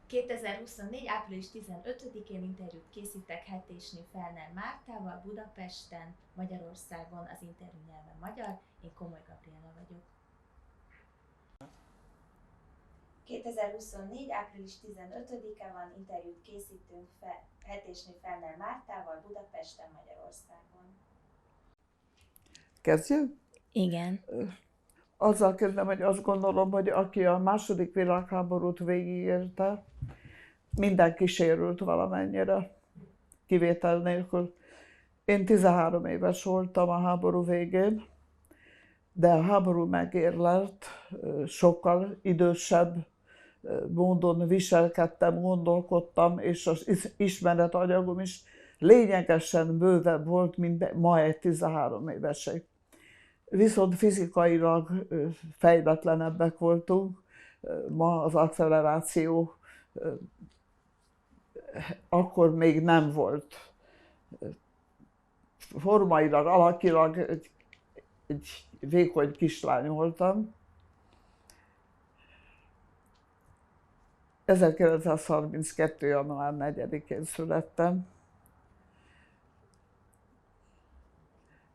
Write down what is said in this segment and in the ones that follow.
2024. április 15-én interjút készítek Hetésné Felner Mártával Budapesten, Magyarországon, az interjú nyelven magyar. Én Komoly Gabriella vagyok. 2024. április 15-e van, interjút készítünk Hetésné Felner Mártával Budapesten, Magyarországon. Kezdjük? Igen. Azzal kezdem, hogy azt gondolom, hogy aki a második világháborút végigélte, mindenki sérült valamennyire, kivétel nélkül. Én 13 éves voltam a háború végén, de a háború megérlelt, sokkal idősebb módon viselkedtem, gondolkodtam, és az ismeretanyagom is lényegesen bővebb volt, mint ma egy 13 évesek. Viszont fizikailag fejletlenebbek voltunk, ma az acceleráció akkor még nem volt. Formailag, alakilag egy vékony kislány voltam. 1932. január 4-én születtem.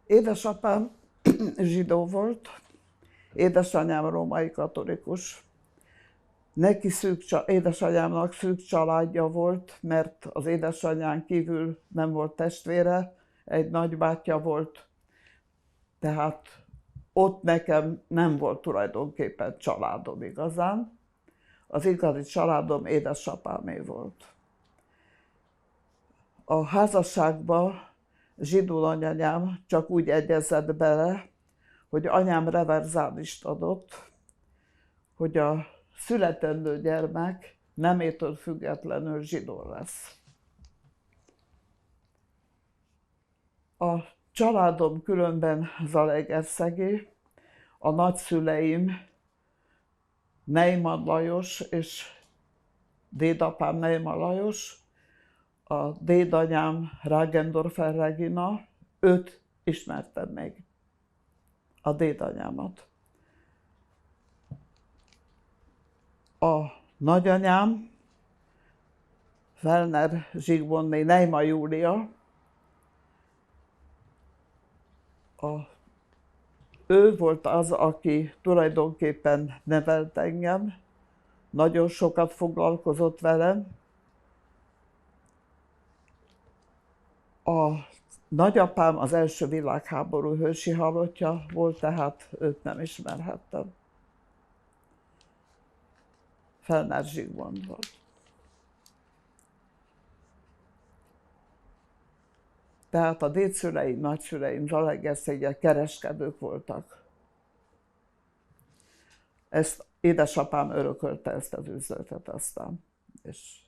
Édesapám zsidó volt, édesanyám római katolikus. Édesanyámnak szűk családja volt, mert az édesanyján kívül nem volt testvére, egy nagybátyja volt, tehát ott nekem nem volt tulajdonképpen családom igazán. Az igazi családom édesapámé volt. A házasságba zsidó nagyanyám csak úgy egyezett bele, hogy anyám reverzálist adott, hogy a születendő gyermek nemétől függetlenül zsidó lesz. A családom különben zalaegerszegi, a nagyszüleim Neyman Lajos és dédapám Neyman Lajos, a dédanyám Ragendorfer Regina, őt ismertem még, a dédanyámat. A nagyanyám, Felner Zsigmondné Neyman Júlia, ő volt az, aki tulajdonképpen nevelt engem, nagyon sokat foglalkozott velem. A nagyapám az első világháború hősi halottja volt, tehát őt nem ismerhettem. Felner Zsigmond volt. Tehát a dédszüleim, nagyszüleim Zalaegerszegen kereskedők voltak. Ezt édesapám örökölte, ezt az üzletet aztán, és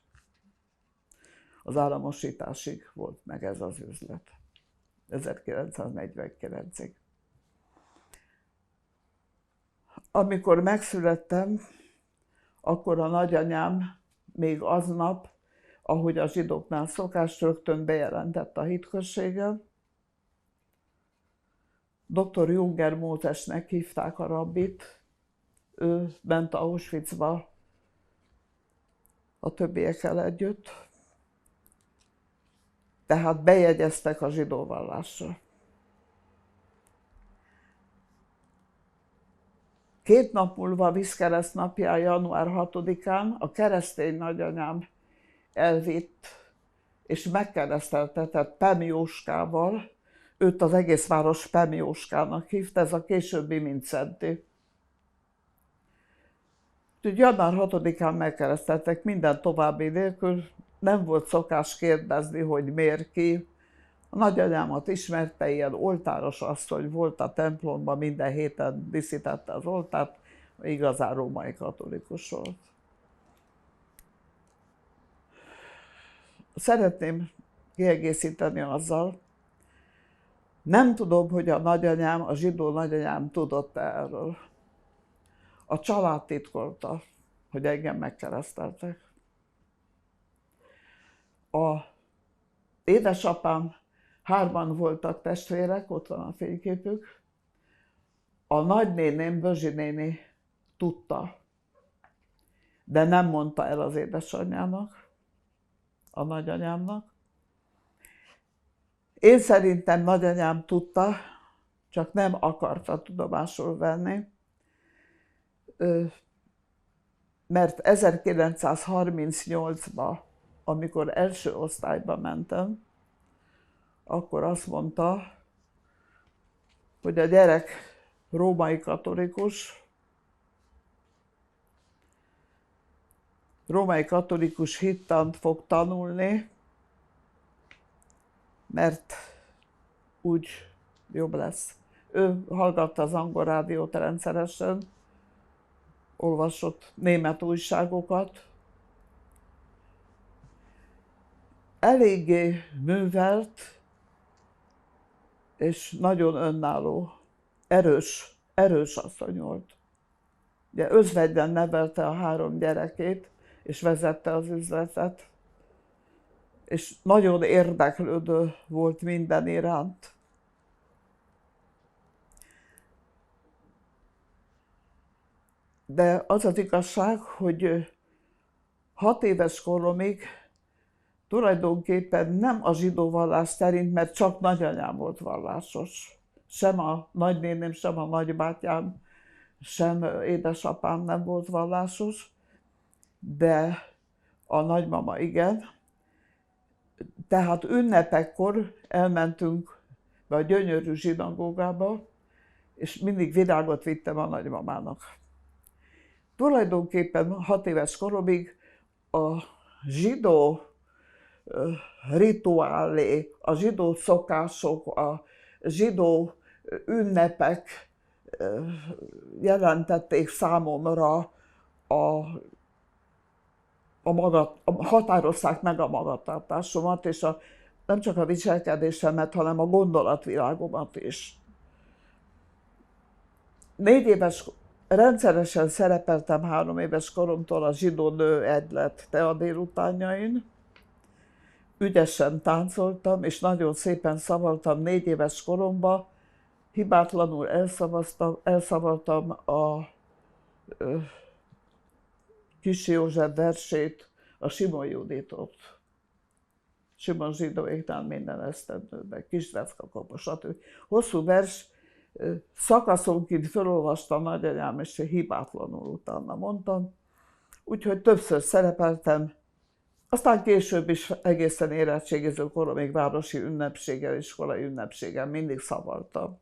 az államosításig volt meg ez az üzlet, 1949-ig. Amikor megszülettem, akkor a nagyanyám még aznap, ahogy a zsidóknál szokás, rögtön bejelentett a hitközséget. Dr. Junger Mózesnek hívták a rabbit, ő ment Auschwitzba a többiekkel együtt, tehát bejegyeztek a zsidó vallásra. 2 nap múlva, vízkereszt napján, január 6-án a keresztény nagyanyám elvitt és megkereszteltetett Pem Jóskával, őt az egész város Pem Jóskának hívta, ez a későbbi Mindszenty. Úgyhogy január 6-án megkereszteltek minden további nélkül, nem volt szokás kérdezni, hogy miért ki. A nagyanyámat ismerte, ilyen oltáros asszony volt a templomban, minden héten díszítette az oltárt, igazán római katolikus volt. Szeretném kiegészíteni azzal, nem tudom, hogy a nagyanyám, a zsidó nagyanyám tudott erről. A család titkolta, hogy engem megkereszteltek. A édesapám, 3-an voltak testvérek, ott van a fényképük. A nagynéném, Bözsi néni tudta, de nem mondta el az édesanyjának, a nagyanyámnak. Én szerintem nagyanyám tudta, csak nem akarta tudomásul venni, mert 1938-ban, amikor első osztályba mentem, akkor azt mondta, hogy a gyerek római katolikus hittant fog tanulni, mert úgy jobb lesz. Ő hallgatta az angol rádiót rendszeresen, olvasott német újságokat. Eléggé művelt, és nagyon önálló, erős asszony volt. Ugye özvegyben nevelte a 3 gyerekét, és vezette az üzletet, és nagyon érdeklődő volt minden iránt. De az az igazság, hogy 6 éves koromig tulajdonképpen nem a zsidó vallás szerint, mert csak nagyanyám volt vallásos. Sem a nagynéném, sem a nagybátyám, sem édesapám nem volt vallásos, de a nagymama igen. Tehát ünnepekkor elmentünk be a gyönyörű zsinagógába, és mindig virágot vittem a nagymamának. Tulajdonképpen 6 éves koromig a zsidó rituálé, a zsidó szokások, a zsidó ünnepek jelentették számomra határozták meg a magatartásomat, és nem csak a viselkedésemet, hanem a gondolatvilágomat is. 4 éves, rendszeresen szerepeltem 3 éves koromtól a zsidó nő egylet tea délutánjain. Ügyesen táncoltam, és nagyon szépen szavaltam 4 éves koromban. Hibátlanul elszavaltam a Kis József versét, a Simon Juditot. Simon zsidóéknál minden esztendőben, Kisdrecka Kapa, stb. Hosszú vers, szakaszonként felolvastam nagyanyám, és hibátlanul utána mondtam. Úgyhogy többször szerepeltem, aztán később is egészen érettségiző koromig városi ünnepséggel, iskolai ünnepséggel mindig szavaltam.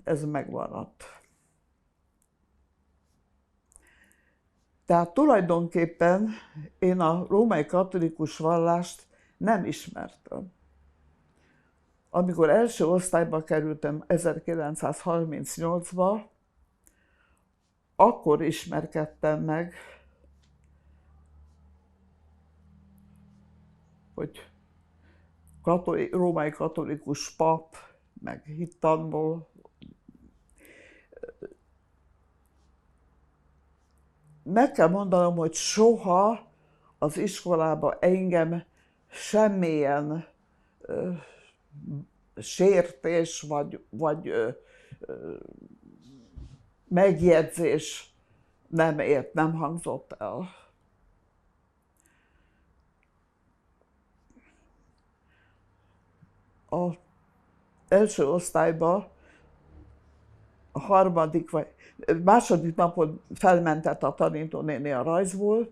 Ez megmaradt. Tehát tulajdonképpen én a római katolikus vallást nem ismertem. Amikor első osztályba kerültem 1938-ba, akkor ismerkedtem meg, hogy római katolikus pap, meg hittanból. Meg kell mondanom, hogy soha az iskolába engem semmilyen sértés vagy megjegyzés nem hangzott el. Az első osztályban a második napon felmentett a tanítónéni a rajzból,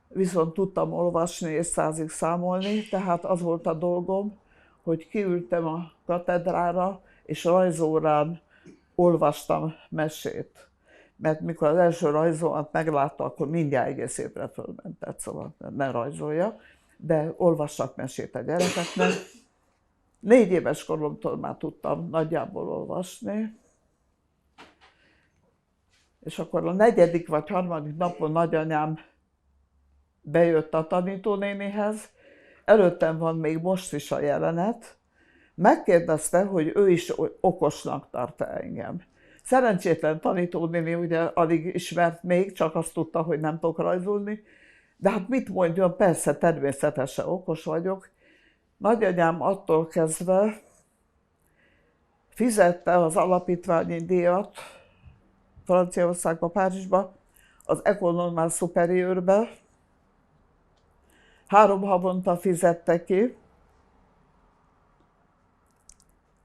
viszont tudtam olvasni és 100-ig számolni, tehát az volt a dolgom, hogy kiültem a katedrára, és rajzórán olvastam mesét. Mert mikor az első rajzomat meglátta, akkor mindjárt egész évre fölmentett, szóval ne rajzolja, de olvassak mesét a gyerekeknek. 4 éves koromtól már tudtam nagyjából olvasni, és akkor a 4. vagy 3. napon nagyanyám bejött a tanítónénihez, előttem van még most is a jelenet, megkérdezte, hogy ő is okosnak tart engem. Szerencsétlen tanítónéni ugye alig ismert még, csak azt tudta, hogy nem tudok rajzolni, de hát mit mondjon, persze természetesen okos vagyok. Nagyanyám attól kezdve fizette az alapítványi díjat Franciaországba, Párizsba, az École Normale Supérieure-be. 3 havonta fizette ki.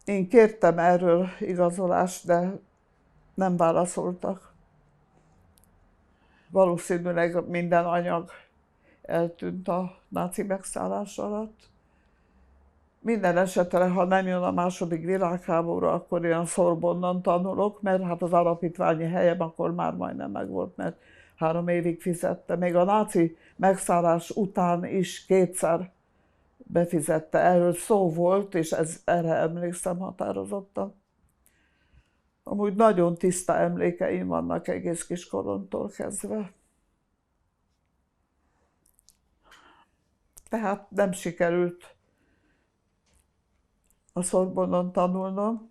Én kértem erről igazolást, de nem válaszoltak. Valószínűleg minden anyag eltűnt a náci megszállás alatt. Minden esetre, ha nem jön a II. Világháború, akkor én a Sorbonne-on tanulok, mert hát az alapítványi helyem akkor már majdnem megvolt, mert 3 évig fizette. Még a náci megszállás után is 2-szer befizette. Erről szó volt, és erre emlékszem határozottan. Amúgy nagyon tiszta emlékeim vannak egész kiskoromtól kezdve. Tehát nem sikerült a Sorbonne-on tanulnom.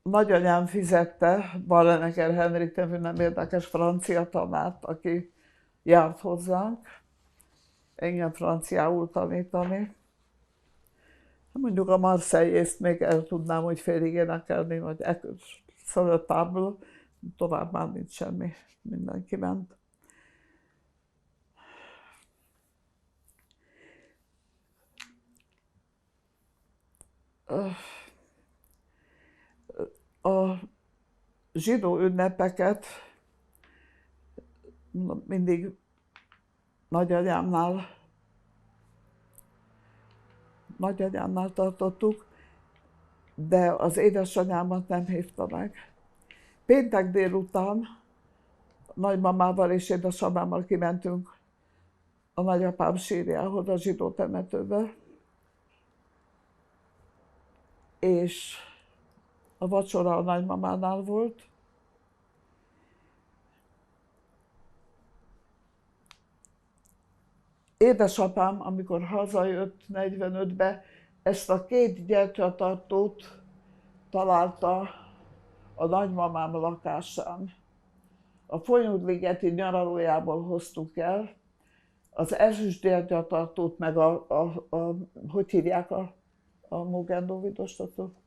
Nagyanyám fizette Ballenecker Henrik nevű nem érdekes francia tanárt, aki járt hozzánk engem franciául tanítani. Mondjuk a Marseille-ést még el tudnám, hogy félig énekelni, vagy sur table, tovább már nincs semmi, mindenki ment. A zsidó ünnepeket mindig nagyanyámnál tartottuk, de az édesanyámat nem hívta meg. Péntek délután nagymamával és édesapámmal kimentünk a nagyapám sírjához, a zsidó temetőbe, és a vacsora a nagymamánál volt. Édesapám, amikor hazajött 45-be, ezt a 2 gyertyatartót találta a nagymamám lakásán. A Fonyódligeti nyaralójából hoztuk el, az ezüst gyertyatartót, meg hogy hívják a Mogendó-vidostot?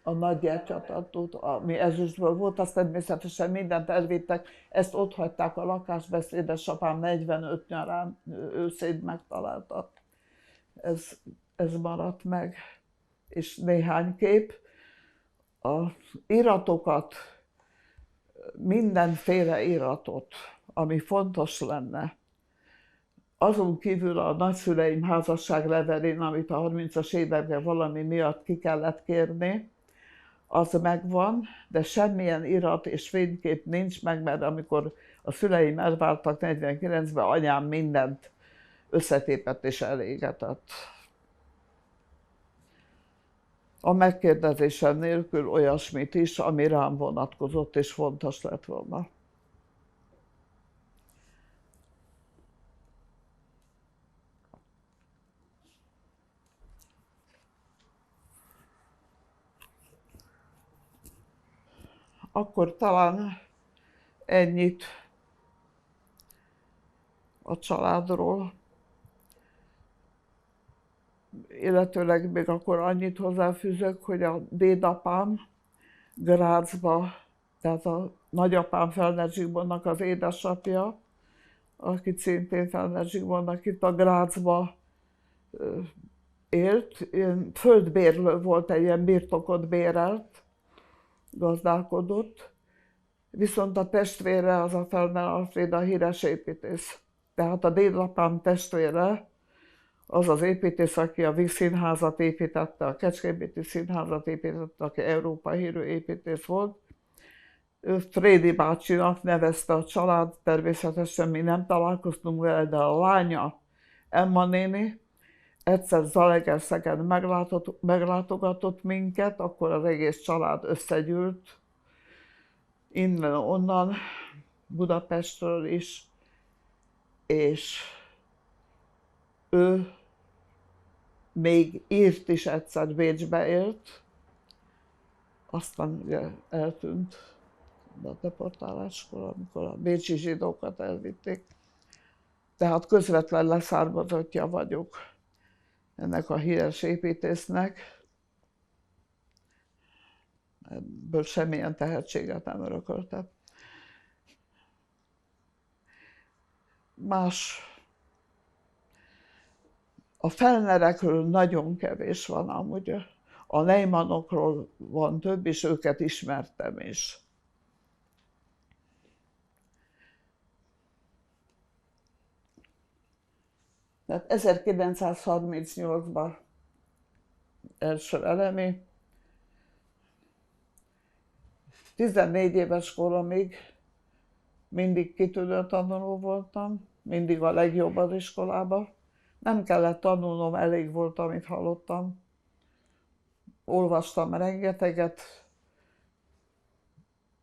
A nagy gyertyatartót, ami ezüstből volt, azt természetesen mindent elvittek, ezt ott hagyták a lakásba, ezt édesapám 45 nyarán őszén megtalálta. Ez maradt meg. És néhány kép. Az iratokat, mindenféle iratot, ami fontos lenne. Azon kívül a nagyszüleim házasságlevelén, amit a 30-as években valami miatt ki kellett kérni, az megvan, de semmilyen irat és fénykép nincs meg, mert amikor a szüleim elváltak 49-ben, anyám mindent összetépett és elégetett. A megkérdezésem nélkül olyasmit is, ami rám vonatkozott és fontos lett volna. Akkor talán ennyit a családról, illetőleg még akkor annyit hozzáfűzök, hogy a dédapám Grazba, tehát a nagyapám Fellner Zsigmondnak az édesapja, aki szintén Fellner Zsigmondnak itt a Grazba élt, földbérlő volt, egy ilyen birtokot bérelt, gazdálkodott, viszont a testvére az a Fellner Alfréd, a híres építész. Tehát a dédapám testvére az az építész, aki a Víg Színházat építette, a Kecskeméti Színházat építette, aki európai hírű építész volt. Ő Frédi bácsinak nevezte a család, természetesen mi nem találkoztunk vele, de a lánya, Emma néni, egyszer Zalaegerszegen meglátogatott minket, akkor az egész család összegyűlt, innen-onnan, Budapestről is, és ő még írt is egyszer, Bécsbe élt, aztán ugye eltűnt a deportáláskor, amikor a bécsi zsidókat elvitték. Tehát közvetlen leszármazottja vagyok ennek a híres építésznek. ebből semmilyen tehetséget nem örököltem. Más. A Fellnerekről nagyon kevés van amúgy. A Neimannokról van több, és őket ismertem is. Tehát 1938-ban első elemi, 14 éves koromig mindig kitűnő tanuló voltam, mindig a legjobb az iskolában. Nem kellett tanulnom, elég volt, amit hallottam. Olvastam rengeteget,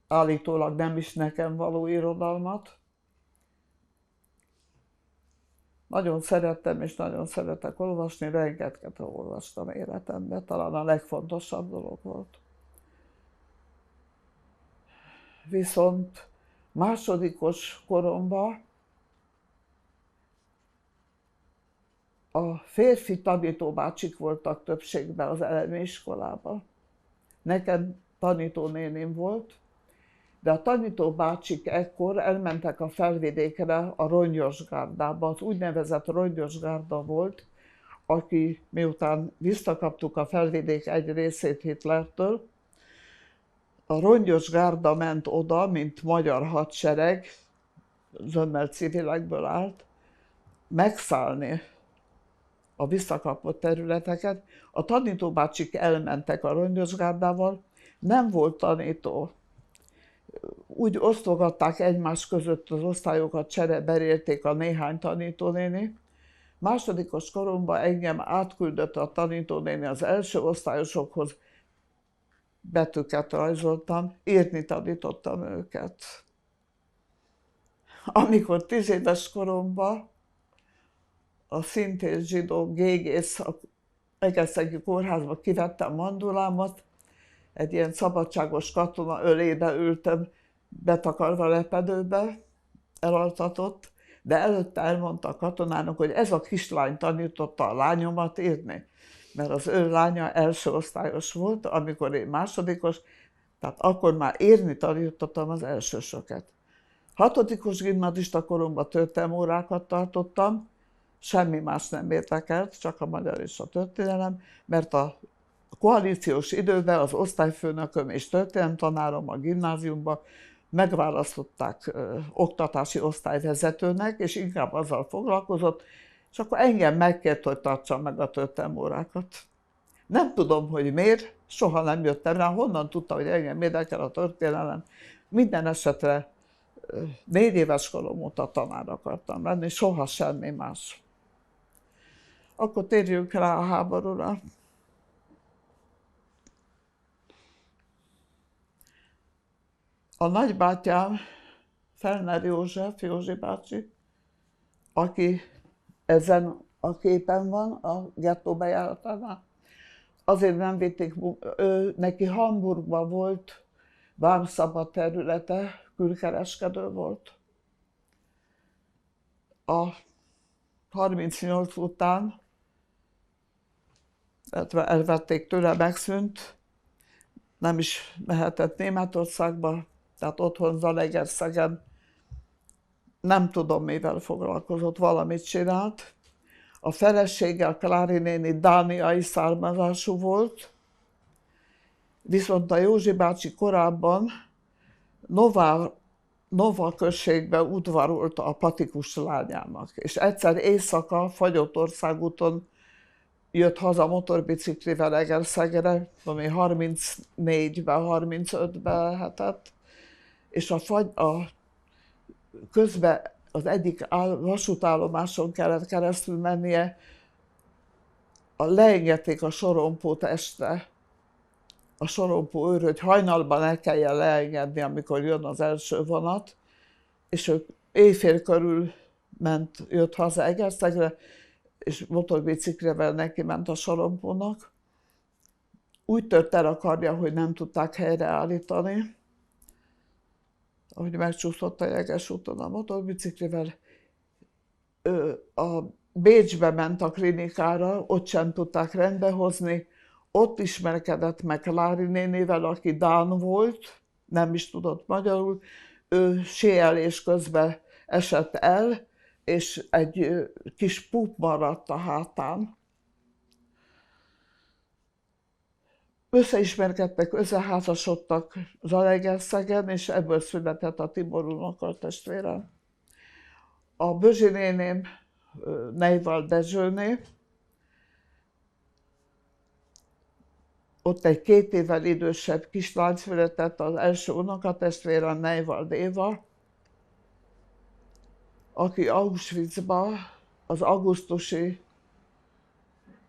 állítólag nem is nekem való irodalmat. Nagyon szerettem és nagyon szeretek olvasni, rengeteget olvastam életemben, talán a legfontosabb dolog volt. Viszont másodikos koromban a férfi tanítóbácsik voltak többségben az elemi iskolában. Nekem tanítónénim volt, de a tanítóbácsik ekkor elmentek a Felvidékre, a Rongyosgárdába. Az úgynevezett Rongyosgárda volt, aki miután visszakaptuk a Felvidék egy részét Hitlertől, a Rongyosgárda ment oda, mint magyar hadsereg, zömmel civilekből állt, megszállni a visszakapott területeket. A tanítóbácsik elmentek a Rongyosgárdával, nem volt tanító. Úgy osztogatták egymás között az osztályokat, csereberélték a néhány tanítónéni. Másodikos koromban engem átküldött a tanítónéni az első osztályosokhoz, betűket rajzoltam, írni tanítottam őket. Amikor 10 éves koromban a szintén zsidó gégész a Egerszegi kórházba kivettem mandulámat, egy ilyen szabadságos katona ölébe ültem, betakarva lepedőbe, elaltatott, de előtte elmondta a katonának, hogy ez a kislány tanította a lányomat írni, mert az ő lánya első osztályos volt, amikor én másodikos, tehát akkor már írni tanítottam az elsősöket. 6. gimnazista koromban történelmi órákat tartottam, semmi más nem érdekelt, csak a magyar és a történelem, mert a koalíciós időben az osztályfőnököm és történelemtanárom a gimnáziumban megválasztották oktatási osztályvezetőnek, és inkább azzal foglalkozott, és akkor engem megkért, hogy tartsam meg a történelmi órákat. Nem tudom, hogy miért, soha nem jöttem rá, honnan tudta, hogy engem érdekel a történelem. Minden esetre 4 éves korom óta tanár akartam lenni, soha semmi más. Akkor térjünk rá a háborúra. A nagybátyám, Fellner József, Józsi bácsi, aki ezen a képen van, a gettó bejáratánál, azért nem vitték, neki Hamburgban volt vámszabad területe, külkereskedő volt. A 38 után, illetve elvették tőle, megszűnt, nem is mehetett Németországba, tehát otthon Zalaegerszegen, nem tudom mivel foglalkozott, valamit csinált. A felesége, a Klári néni dániai származású volt, viszont a Józsi bácsi korábban Nova községben udvarolt a patikus lányának, és egyszer éjszaka Fagyott-ország úton jött haza motorbiciklivel Egerszegre, ami 34-ben, 35-ben lehetett, és közben az egyik vasútállomáson kellett keresztül mennie, leengedték a sorompót este, a sorompó őr, hogy hajnalban el kelljen leengedni, amikor jön az első vonat, és ő éjfél körül jött haza Egerszegre, és motorbiciklivel neki ment a sorompónak. Úgy tört el a karja, hogy nem tudták helyreállítani, ahogy megcsúszott a Jeges úton a motorbiciklivel. A Bécsbe ment a klinikára, ott sem tudták rendbehozni, Ott ismerkedett meg Klári nénivel, aki dán volt, nem is tudott magyarul. Ő séelés közben esett el, és egy kis pup maradt a hátán. Összeismerkedtek, összeházasodtak Zalaegerszegen, és ebből született a Tibor unokatestvérem. A Bözsi néném Neival Dezsőné, ott egy 2 évvel idősebb kislány született, az első unokatestvérem Neival Éva, aki Auschwitzba, az augusztusi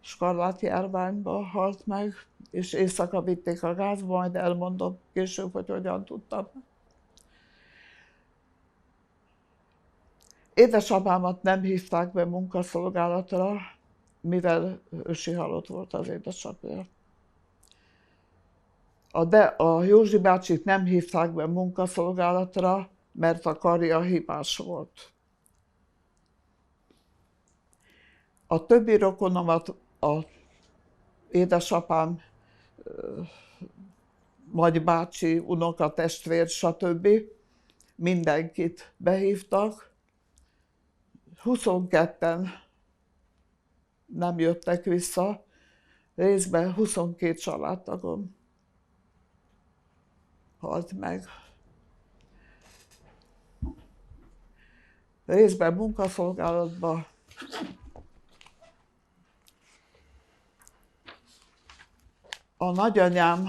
skarlátjárványba halt meg, és éjszaka vitték a gázba, majd elmondom később, hogy hogyan tudtam. Édesapámat nem hívták be munkaszolgálatra, mivel ősi halott volt az édesapja. De a Józsi bácsit nem hívták be munkaszolgálatra, mert a karja hibás volt. A többi rokonomat, a édesapám, nagybácsi, unokatestvér, stb. Mindenkit behívtak. 22-en nem jöttek vissza, részben 22 családtagom halt meg. Részben munkaszolgálatban. A nagyanyám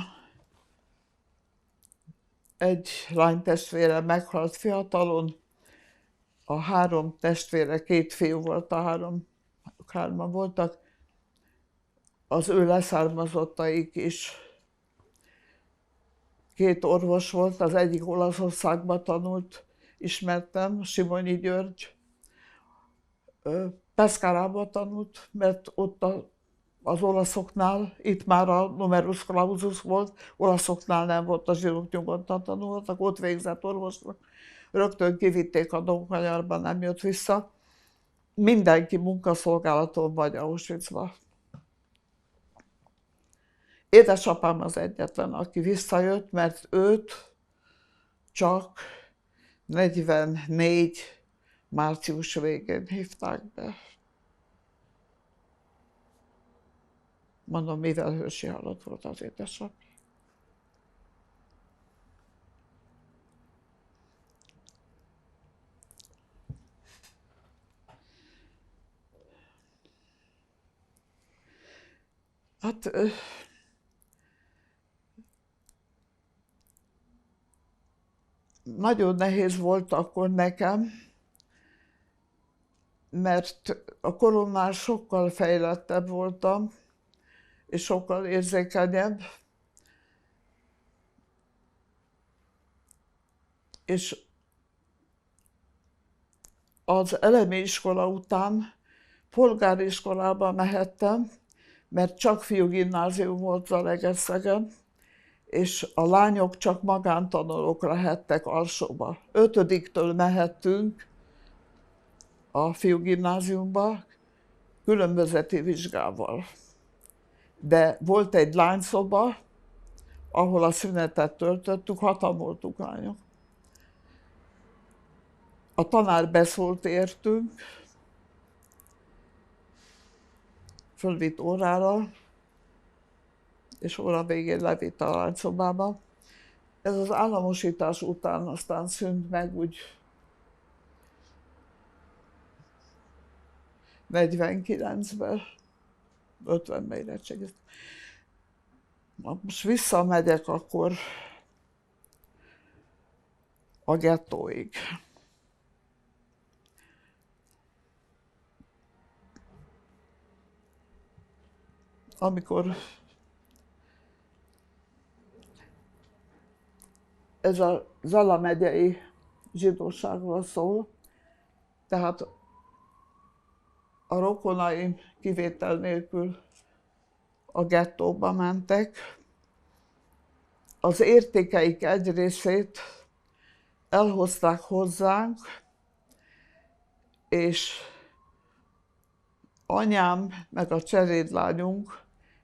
egy lánytestvére meghalt fiatalon, a 3 testvére, 2 fiú volt, hárman voltak, az ő leszármazottaik is. 2 orvos volt, az egyik Olaszországban tanult, ismertem, Simonyi György. Pescarában tanult, mert ott az olaszoknál, itt már a numerus clausus volt, olaszoknál nem volt, a zsidók nyugodtan tanultak, ott végzett orvosnak. Rögtön kivitték a Domkanyarba, nem jött vissza. Mindenki munkaszolgálaton vagy Auschwitzba. Édesapám az egyetlen, aki visszajött, mert őt csak 44. március végén hívták be. Mondom, mivel hősi halott volt az édesapja. Hát nagyon nehéz volt akkor nekem, mert a koromnál sokkal fejlettebb voltam, és sokkal érzékenyebb. És az elemi iskola után polgári iskolába mehettem, mert csak fiúgimnázium volt Zalaegerszegen, és a lányok csak magántanulók lehettek alsóba. 5-től mehettünk a fiúgimnáziumba különbözeti vizsgával. De volt egy lányszoba, ahol a szünetet töltöttük, 6-an voltunk lányok. A tanár beszólt értünk, fölvitt órára, és óra végén levitt a lányszobába. Ez az államosítás után aztán szűnt meg, úgy 49-ben, 50-ben érettségiztem. Most visszamegyek akkor a gettóig. Amikor ez a Zala megyei zsidóságról szól, tehát a rokonaim kivétel nélkül a gettóba mentek. Az értékeik egy részét elhozták hozzánk, és anyám meg a cselédlányunk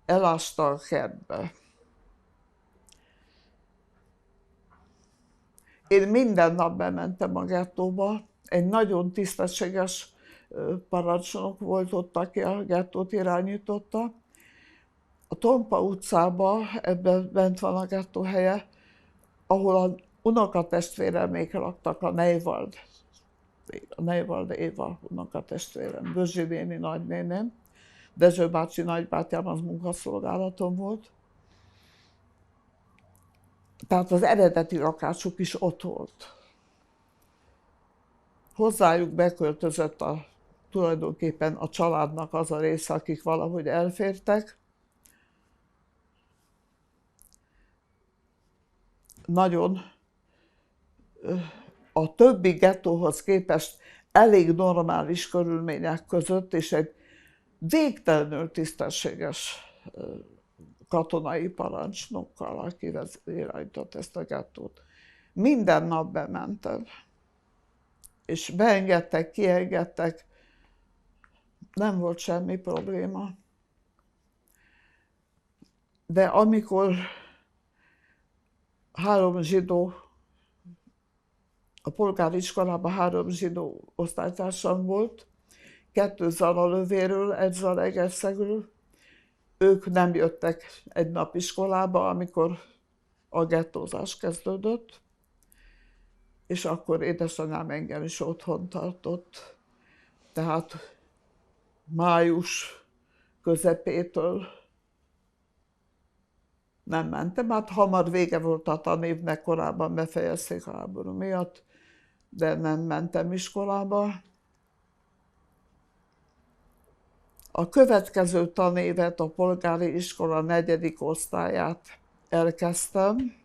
elásta a kertbe. Én minden nap bementem a gettóba, egy nagyon tisztességes parancsnok volt ott, aki a gettót irányította. A Tompa utcában, ebben bent van a gettó helye, ahol a unokatestvéremék laktak, a Neiwald Éva unokatestvérem, Bözsi néni nagynéném, Dezső bácsi nagybátyám az munkaszolgálatom volt. Tehát az eredeti lakásuk is ott volt. Hozzájuk beköltözött tulajdonképpen a családnak az a része, akik valahogy elfértek. Nagyon a többi gettóhoz képest elég normális körülmények között, és egy végtelenül tisztességes katonai parancsnokkal, aki irányított ezt a gettót. Minden nap bementem, és beengedtek, kiengedtek, nem volt semmi probléma. De amikor 3 zsidó, a polgári iskolában 3 zsidó osztálytársam volt, 2 Zalalövéről, 1 Zalaegerszegről, ők nem jöttek egy nap iskolába, amikor a gettózás kezdődött, és akkor édesanyám engem is otthon tartott. Tehát május közepétől nem mentem, hát hamar vége volt a tanévnek, korábban befejezték a háború miatt, de nem mentem iskolába. A következő tanévet, a polgári iskola 4. osztályát elkezdtem,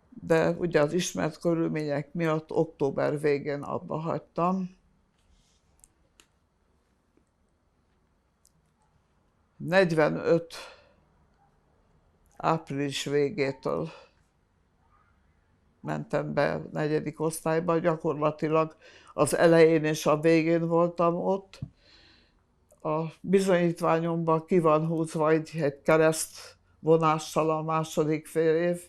de ugye az ismert körülmények miatt október végén abba hagytam. 45 április végétől mentem be 4. osztályba, gyakorlatilag az elején és a végén voltam ott. A bizonyítványomban ki van húzva egy kereszt vonással a második fél év,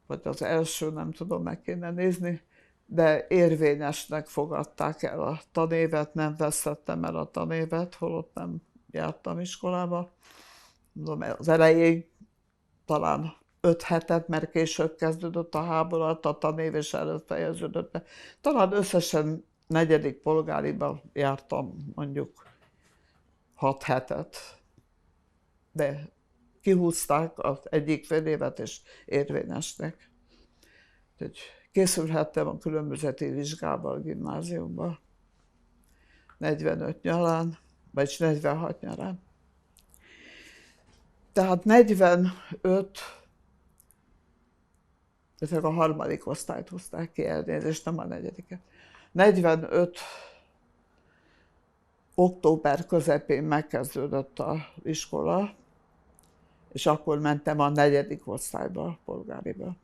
vagy az első, nem tudom, meg kéne nézni, de érvényesnek fogadták el a tanévet, nem vesztettem el a tanévet, holott nem jártam iskolába. Az elején talán 5 hetet, mert később kezdődött a háború, a tanév és előtt fejeződött be. Talán összesen 4. polgáriban jártam mondjuk 6 hetet, de kihúzták az egyik fél évet és érvényesnek. Úgyhogy készülhettem a különbözeti vizsgába a gimnáziumban 45 nyarán, vagyis 46 nyarán. Tehát 45, ezek a 3. osztályt hozták ki, elnézést, nem a 4. 45 október közepén megkezdődött az iskola, és akkor mentem a 4. osztályba, a polgáriba.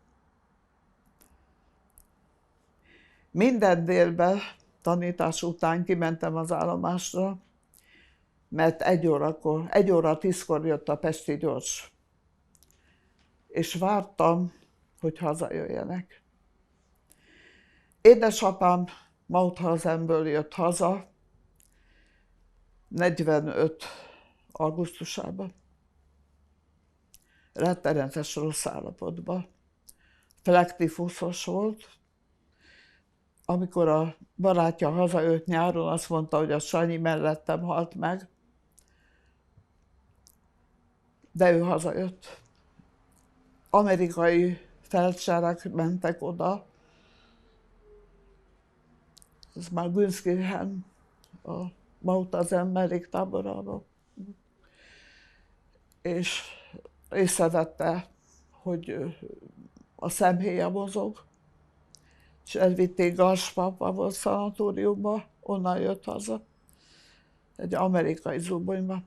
Minden délben tanítás után kimentem az állomásra, mert 1 óra 10-kor jött a pesti gyors. És vártam, hogy hazajöjjenek. Édesapám Mauthausenből jött haza 45. augusztusában. Rettenetes rossz állapotban. Flektifuszos volt. Amikor a barátja hazajött nyáron, azt mondta, hogy a Sanyi mellettem halt meg. De ő hazajött. Amerikai felcserek mentek oda. Ez már Günskirchen, a Mauthausen melléktáborába. És észrevette, hogy a szemhéja mozog, és elvitték Garspapából szanatóriumba, onnan jött haza, egy amerikai zubonyba.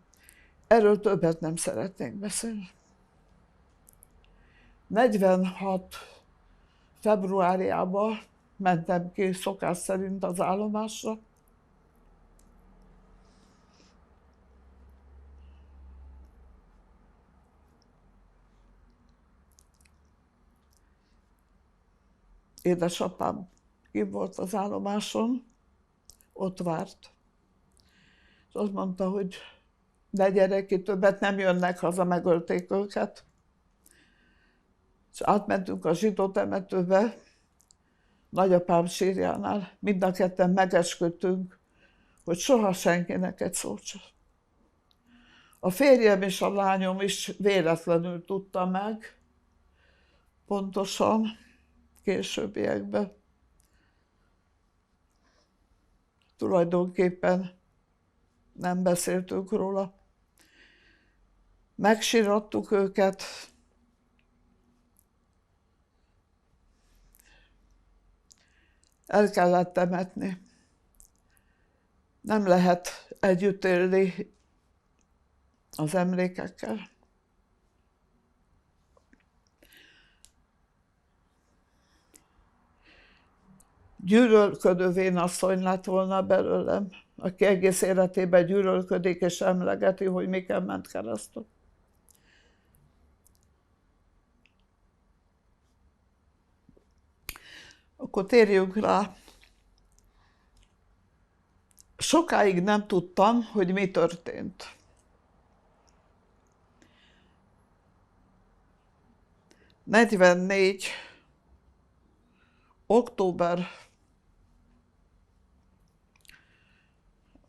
Erről többet nem szeretnénk beszélni. 46. februárjában mentem ki szokás szerint az állomásra. édesapám kint volt az állomáson, ott várt. És azt mondta, hogy ne gyere ki, többet nem jönnek haza, megölték őket. És átmentünk a zsidó temetőbe, nagyapám sírjánál, mind a ketten megesküdtünk, hogy soha senkinek egy szót sem. A férjem és a lányom is véletlenül tudta meg, pontosan későbbiekben. Tulajdonképpen nem beszéltünk róla. Megsírattuk őket, el kellett temetni. Nem lehet együtt élni az emlékekkel. Gyűlölködő vénasszony lett volna belőlem, aki egész életében gyűlölködik és emlegeti, hogy miken ment keresztül. Akkor térjünk rá. Sokáig nem tudtam, hogy mi történt. '44. október,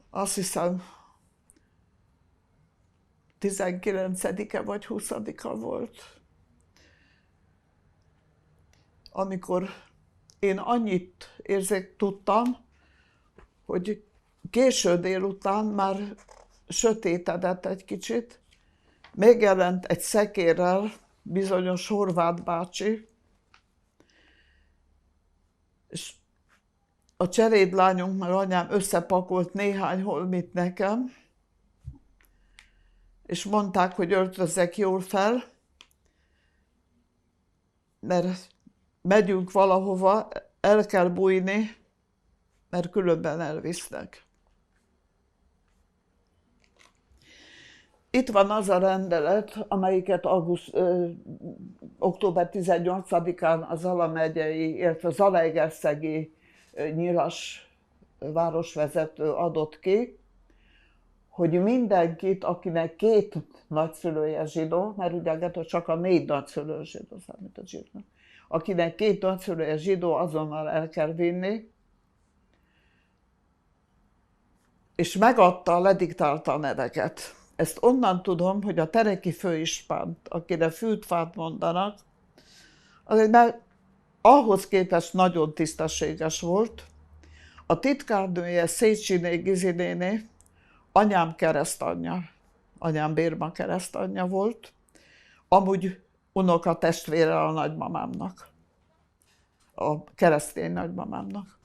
azt hiszem 19-e vagy 20-a volt, amikor én annyit tudtam, hogy késő délután már sötétedett egy kicsit, megjelent egy szekérrel bizonyos Horváth bácsi, és a cselédlányunk meg anyám összepakolt néhány holmit nekem, és mondták, hogy öltözzek jól fel, mert megyünk valahova, el kell bújni, mert különben elvisznek. Itt van az a rendelet, amelyiket október 18-án a Zala megyei, illetve Zalaegerszegi nyilas városvezető adott ki, hogy mindenkit, akinek 2 nagyszülője zsidó, mert ugye csak a 4 nagyszülő zsidó számít a zsidónak, akinek 2 nagyszülője zsidó, azonnal el kell vinni, és megadta, lediktálta a neveket. Ezt onnan tudom, hogy a tereki főispánt, akire fűtfát mondanak, azért ahhoz képest nagyon tisztességes volt. A titkárnője Széchenyi Gizi néni, anyám keresztanyja, anyám Bérma keresztanyja volt, amúgy unokatestvére a nagymamámnak, a keresztény nagymamámnak.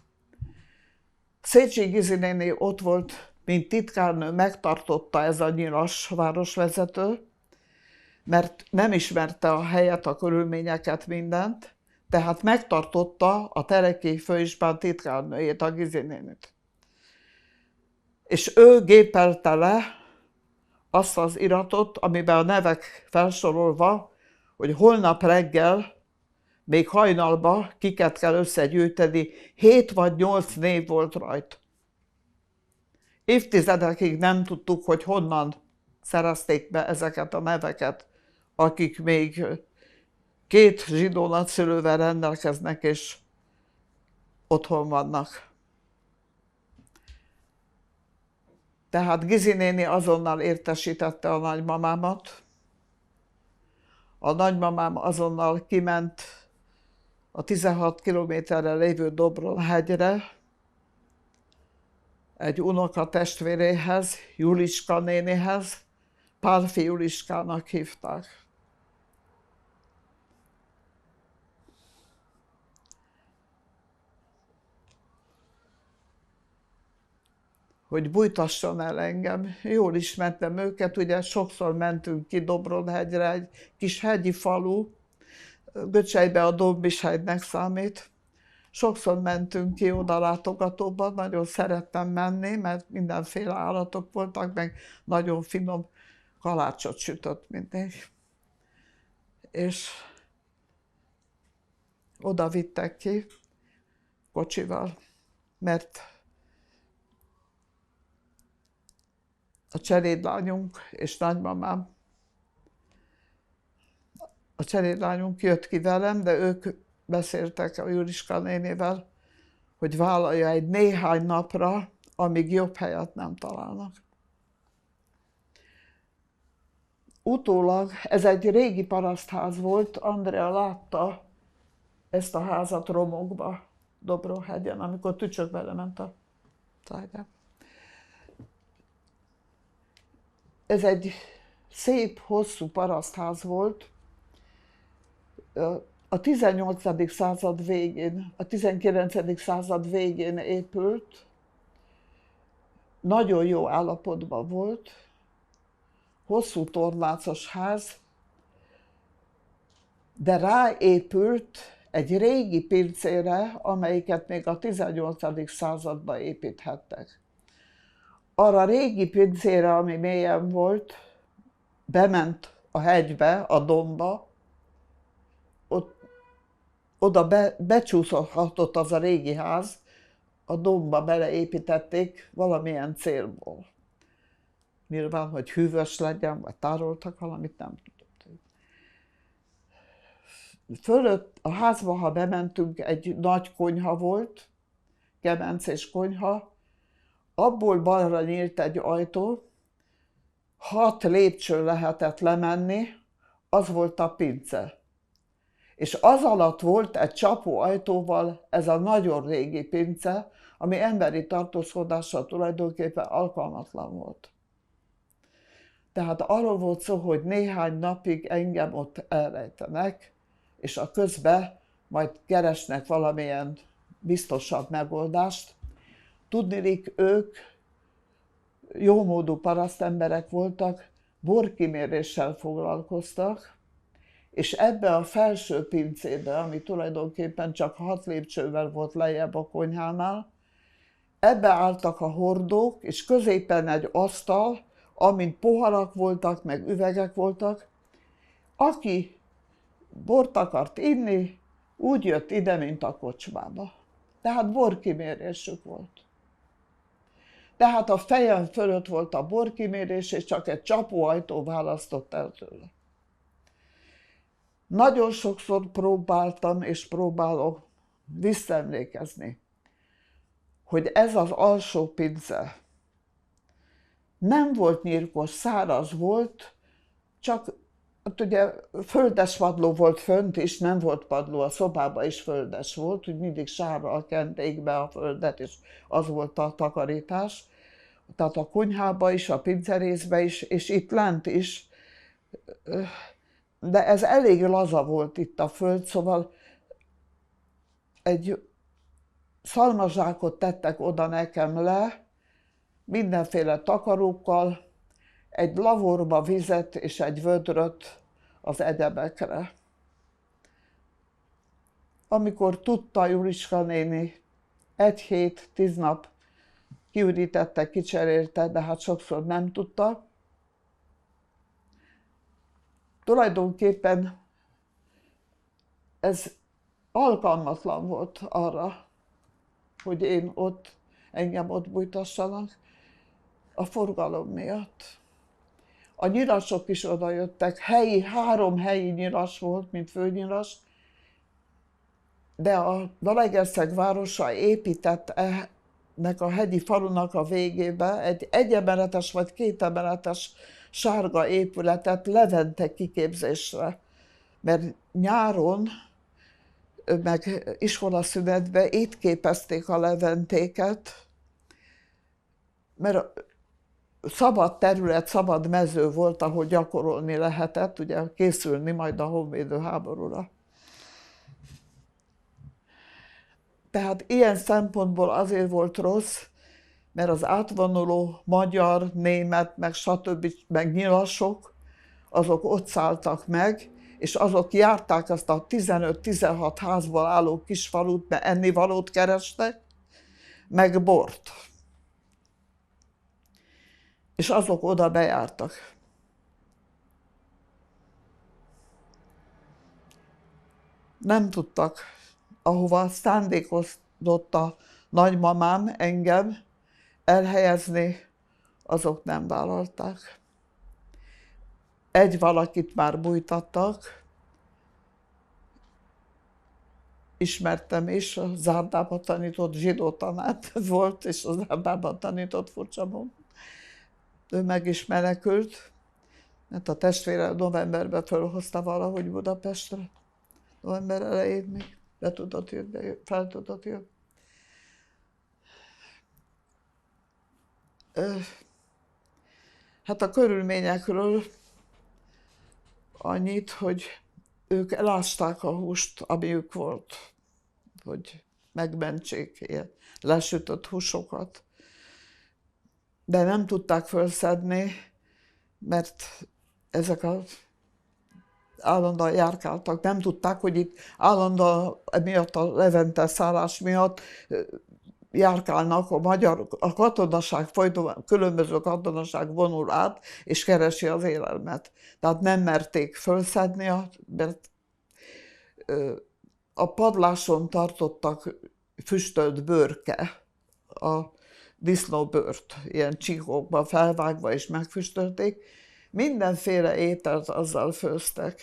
Széchenyi Gizi néni ott volt, mint titkárnő, megtartotta ez a nyilas városvezető, mert nem ismerte a helyet, a körülményeket, mindent, tehát megtartotta a tereki főispán titkárnőjét, a Gizi nénit. És ő gépelte le azt az iratot, amiben a nevek felsorolva, hogy holnap reggel, még hajnalba kiket kell összegyűjteni, 7 vagy 8 név volt rajta. Évtizedekig nem tudtuk, hogy honnan szerezték be ezeket a neveket, akik még 2 zsidó nagyszülővel rendelkeznek, és otthon vannak. Tehát Gizi néni azonnal értesítette a nagymamámat. A nagymamám azonnal kiment a 16 kilométerre lévő Dobronhegyre, egy unokatestvéréhez, Juliska nénihez, Pálfi Juliskának hívták. Hogy bújtasson el engem. Jól ismertem őket, ugye sokszor mentünk ki Dobronhegyre, egy kis hegyi falu, Göcsejbe a Dombishegynek számít. Sokszor mentünk ki oda látogatóba, nagyon szerettem menni, mert mindenféle állatok voltak, meg nagyon finom kalácsot sütött mindig. És oda vittek ki kocsival, mert a cselédlányunk és nagymamám, a cselédlányunk jött ki velem, de ők beszéltek a Juliska nénivel, hogy vállalja egy néhány napra, amíg jobb helyet nem találnak. Utólag, ez egy régi parasztház volt, Andrea látta ezt a házat romokba, Dobrohegyen, amikor Tücsök belement a szájba. Ez egy szép, hosszú parasztház volt. A 18. század végén, a 19. század végén épült, nagyon jó állapotban volt, hosszú tornácos ház, de ráépült egy régi pincére, amelyiket még a 18. században építhettek. Arra a régi pincére, ami mélyen volt, bement a hegybe, a dombba, oda becsúszhatott az a régi ház, a dombba beleépítették valamilyen célból. Nyilván, hogy hűvös legyen, vagy tároltak valamit, nem tudott. Fölött a házba, ha bementünk, egy nagy konyha volt, kemencés konyha, abból balra nyílt egy ajtó, 6 lépcső lehetett lemenni, az volt a pince. És az alatt volt egy csapóajtóval ez a nagyon régi pince, ami emberi tartózkodással tulajdonképpen alkalmatlan volt. Tehát arról volt szó, hogy néhány napig engem ott elrejtenek, és a közben majd keresnek valamilyen biztosabb megoldást. Tudniillik, ők jómódú parasztemberek voltak, borkiméréssel foglalkoztak, és ebbe a felső pincébe, ami tulajdonképpen csak 6 lépcsővel volt lejjebb a konyhánál, ebbe álltak a hordók, és középen egy asztal, amin poharak voltak, meg üvegek voltak. Aki bort akart inni, úgy jött ide, mint a kocsmába. Tehát borkimérésük volt. Tehát a fejem fölött volt a borkimérés, és csak egy csapóajtó választott el tőle. Nagyon sokszor próbáltam, és próbálok visszaemlékezni, hogy ez az alsó pince nem volt nyírkos, száraz volt, csak hát ugye földes padló volt fönt is, nem volt padló, a szobában is földes volt, úgy mindig sárral kenték be a földet, és az volt a takarítás. Tehát a konyhába is, a pincerészbe is, és itt lent is. De ez elég laza volt itt a föld, szóval egy szalmazsákot tettek oda nekem le, mindenféle takarókkal, egy lavorba vizet és egy vödröt az egyebekre. Amikor tudta Juliska néni, 1 hét, 10 nap kiürítette, kicserélte, de hát sokszor nem tudta. Tulajdonképpen ez alkalmatlan volt arra, hogy én engem ott bújtassanak a forgalom miatt. A nyilasok is odajöttek, 3 helyi nyilas volt, mint főnyilas, de a Zalaegerszeg városa épített ennek a hegyi falunak a végébe egy 1 emeletes vagy 2 emeletes sárga épületet Levente kiképzésre, mert nyáron, meg iskolaszünetben itt képezték a leventéket, mert szabad terület, szabad mező volt, ahol gyakorolni lehetett, ugye készülni majd a honvédő háborúra. Tehát ilyen szempontból azért volt rossz, mert az átvonuló magyar, német, meg stb. Meg nyilasok, azok ott szálltak meg, és azok járták azt a 15-16 házból álló kis falut, mert ennivalót kerestek, meg bort. És azok oda bejártak. Nem tudtak ahova szándékozott a nagymamám engem elhelyezni, azok nem vállalták. Egy valakit már bújtattak, ismertem is, a Zárdában tanított zsidó tanár volt, és a Zárdában tanított, furcsa módon. Ő meg is menekült, mert a testvére novemberben fölhozta valahogy Budapestre. November elején még fel tudott jönni. Hát a körülményekről annyit, hogy ők elásták a húst, amiük volt, hogy megmentsék ilyen lesütött húsokat. De nem tudták felszedni, mert ezek állandóan járkáltak. Nem tudták, hogy itt állandóan miatt a Levente szállás miatt járkálnak a katonaság, különböző katonaság vonul át, és keresi az élelmet. Tehát nem merték felszedni, mert a padláson tartottak füstölt bőrke, a disznóbőrt, ilyen csíkokba felvágva és megfüstölték. Mindenféle ételt azzal főztek.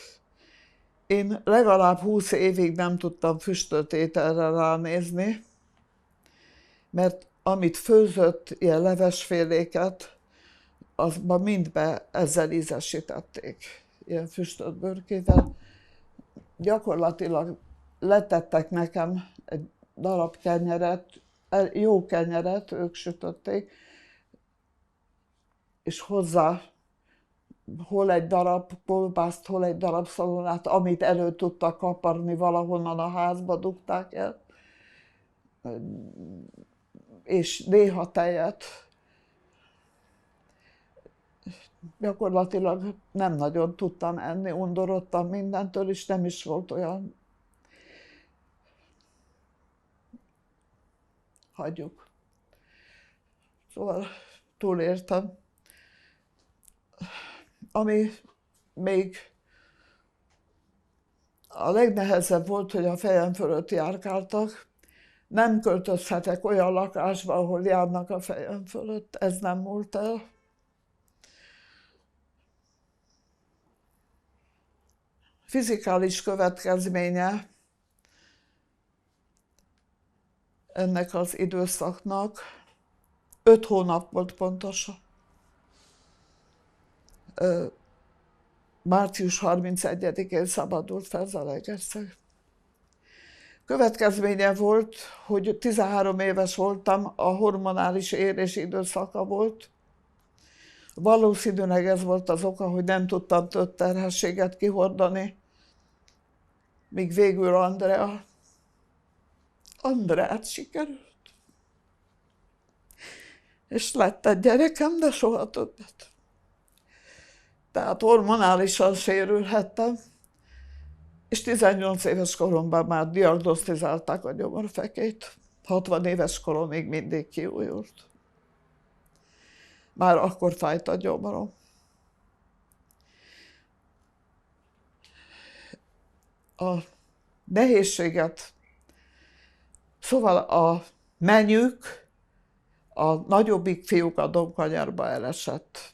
Én legalább 20 évig nem tudtam füstölt ételre ránézni, mert amit főzött, ilyen levesféléket, azban mindbe ezzel ízesítették, ilyen füstölt bőrkével. Gyakorlatilag letettek nekem egy darab kenyeret, jó kenyeret, ők sütötték, és hozzá hol egy darab kolbászt, hol egy darab szalonát, amit elő tudtak kaparni, valahonnan a házba dugták el, és néha tejet. Gyakorlatilag nem nagyon tudtam enni, undorodtam mindentől, és nem is volt olyan. Hagyjuk. Szóval túléltem. Ami még a legnehezebb volt, hogy a fejem fölött járkáltak. Nem költözhetek olyan lakásba, ahol járnak a fejem fölött. Ez nem múlt el. Fizikális következménye ennek az időszaknak 5 hónap volt pontosan. Március 31-én szabadult fel Zalaegerszeg. Következménye volt, hogy 13 éves voltam, a hormonális érés időszaka volt. Valószínűleg ez volt az oka, hogy nem tudtam több terhességet kihordani, míg végül Andreát sikerült. És lett egy gyerekem, de soha többet. Tehát hormonálisan sérülhettem, és 18 éves koromban már diagnosztizálták a gyomorfekét. 60 éves koromig mindig kiújult. Már akkor fájt a gyomrom. A nehézséget, szóval a menyük, a nagyobbik fiúk a Domkanyarba elesett.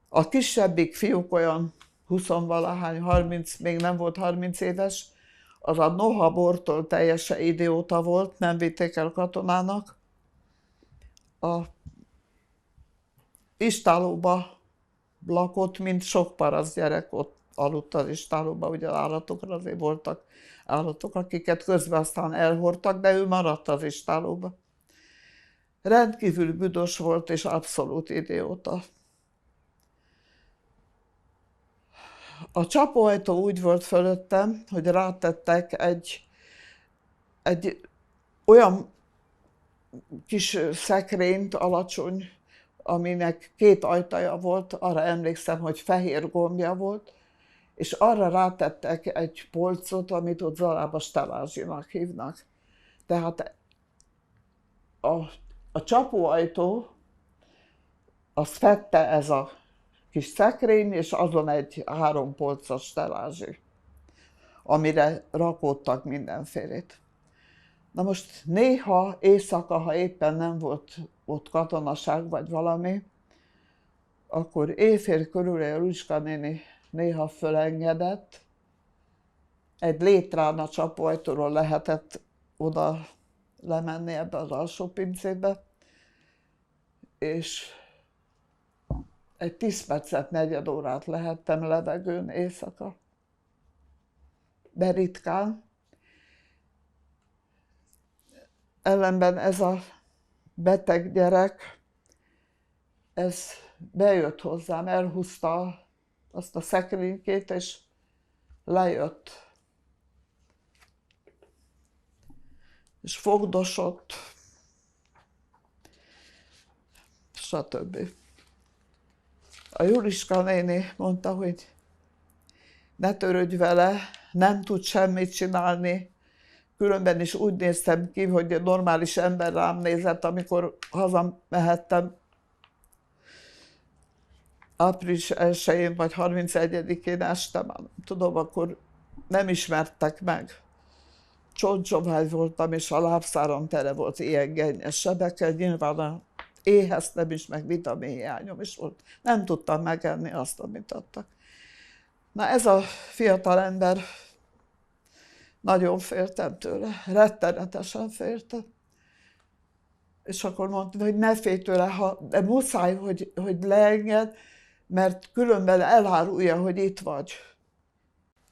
A kisebbik fiúk olyan 20-valahány, 30, még nem volt 30 éves, az a Nohabortól teljesen idióta volt, nem vitték el katonának. A istálóba lakott, mint sok paraszt gyerek, ott aludt az istálóba, ugye állatokra azért voltak állatok, akiket közben aztán elhordtak, de ő maradt az istálóba. Rendkívül büdös volt, és abszolút idióta. A csapóajtó úgy volt fölöttem, hogy rátettek egy olyan kis szekrényt, alacsony, aminek 2 ajtaja volt, arra emlékszem, hogy fehér gombja volt, és arra rátettek egy polcot, amit ott Zalába stelázsinak hívnak. Tehát a csapóajtó, azt fedte ez a kis szekrény, és azon egy 3 polcos stelázsi. amire rakódtak mindenfélét. Na most néha éjszaka, ha éppen nem volt ott katonaság vagy valami, akkor éjfél körül a Juliska néni néha fölengedett, egy létrán a csapóajtóról lehetett oda lemenni ebbe az alsó pincébe, és egy 10 percet, negyed órát lehettem levegőn éjszaka. De ritkán. Ellenben ez a beteg gyerek, ez bejött hozzám, elhúzta azt a szekrénykét, és lejött. És fogdosott, stb. A Juliska néni mondta, hogy ne törődj vele, nem tud semmit csinálni. Különben is úgy néztem ki, hogy egy normális ember rám nézett, amikor hazamehettem április 1-én vagy 31-én este, nem tudom, akkor nem ismertek meg. Csontsovány voltam, és a lábszáram tele volt ilyen gennyes sebekkel, nyilván éheztem is, meg vitaminhiányom is volt. Nem tudtam megenni azt, amit adtak. Na ez a fiatal ember, nagyon féltem tőle, rettenetesen féltem. És akkor mondta, hogy ne félj tőle, de muszáj, hogy leenged, mert különben elárulja, hogy itt vagy.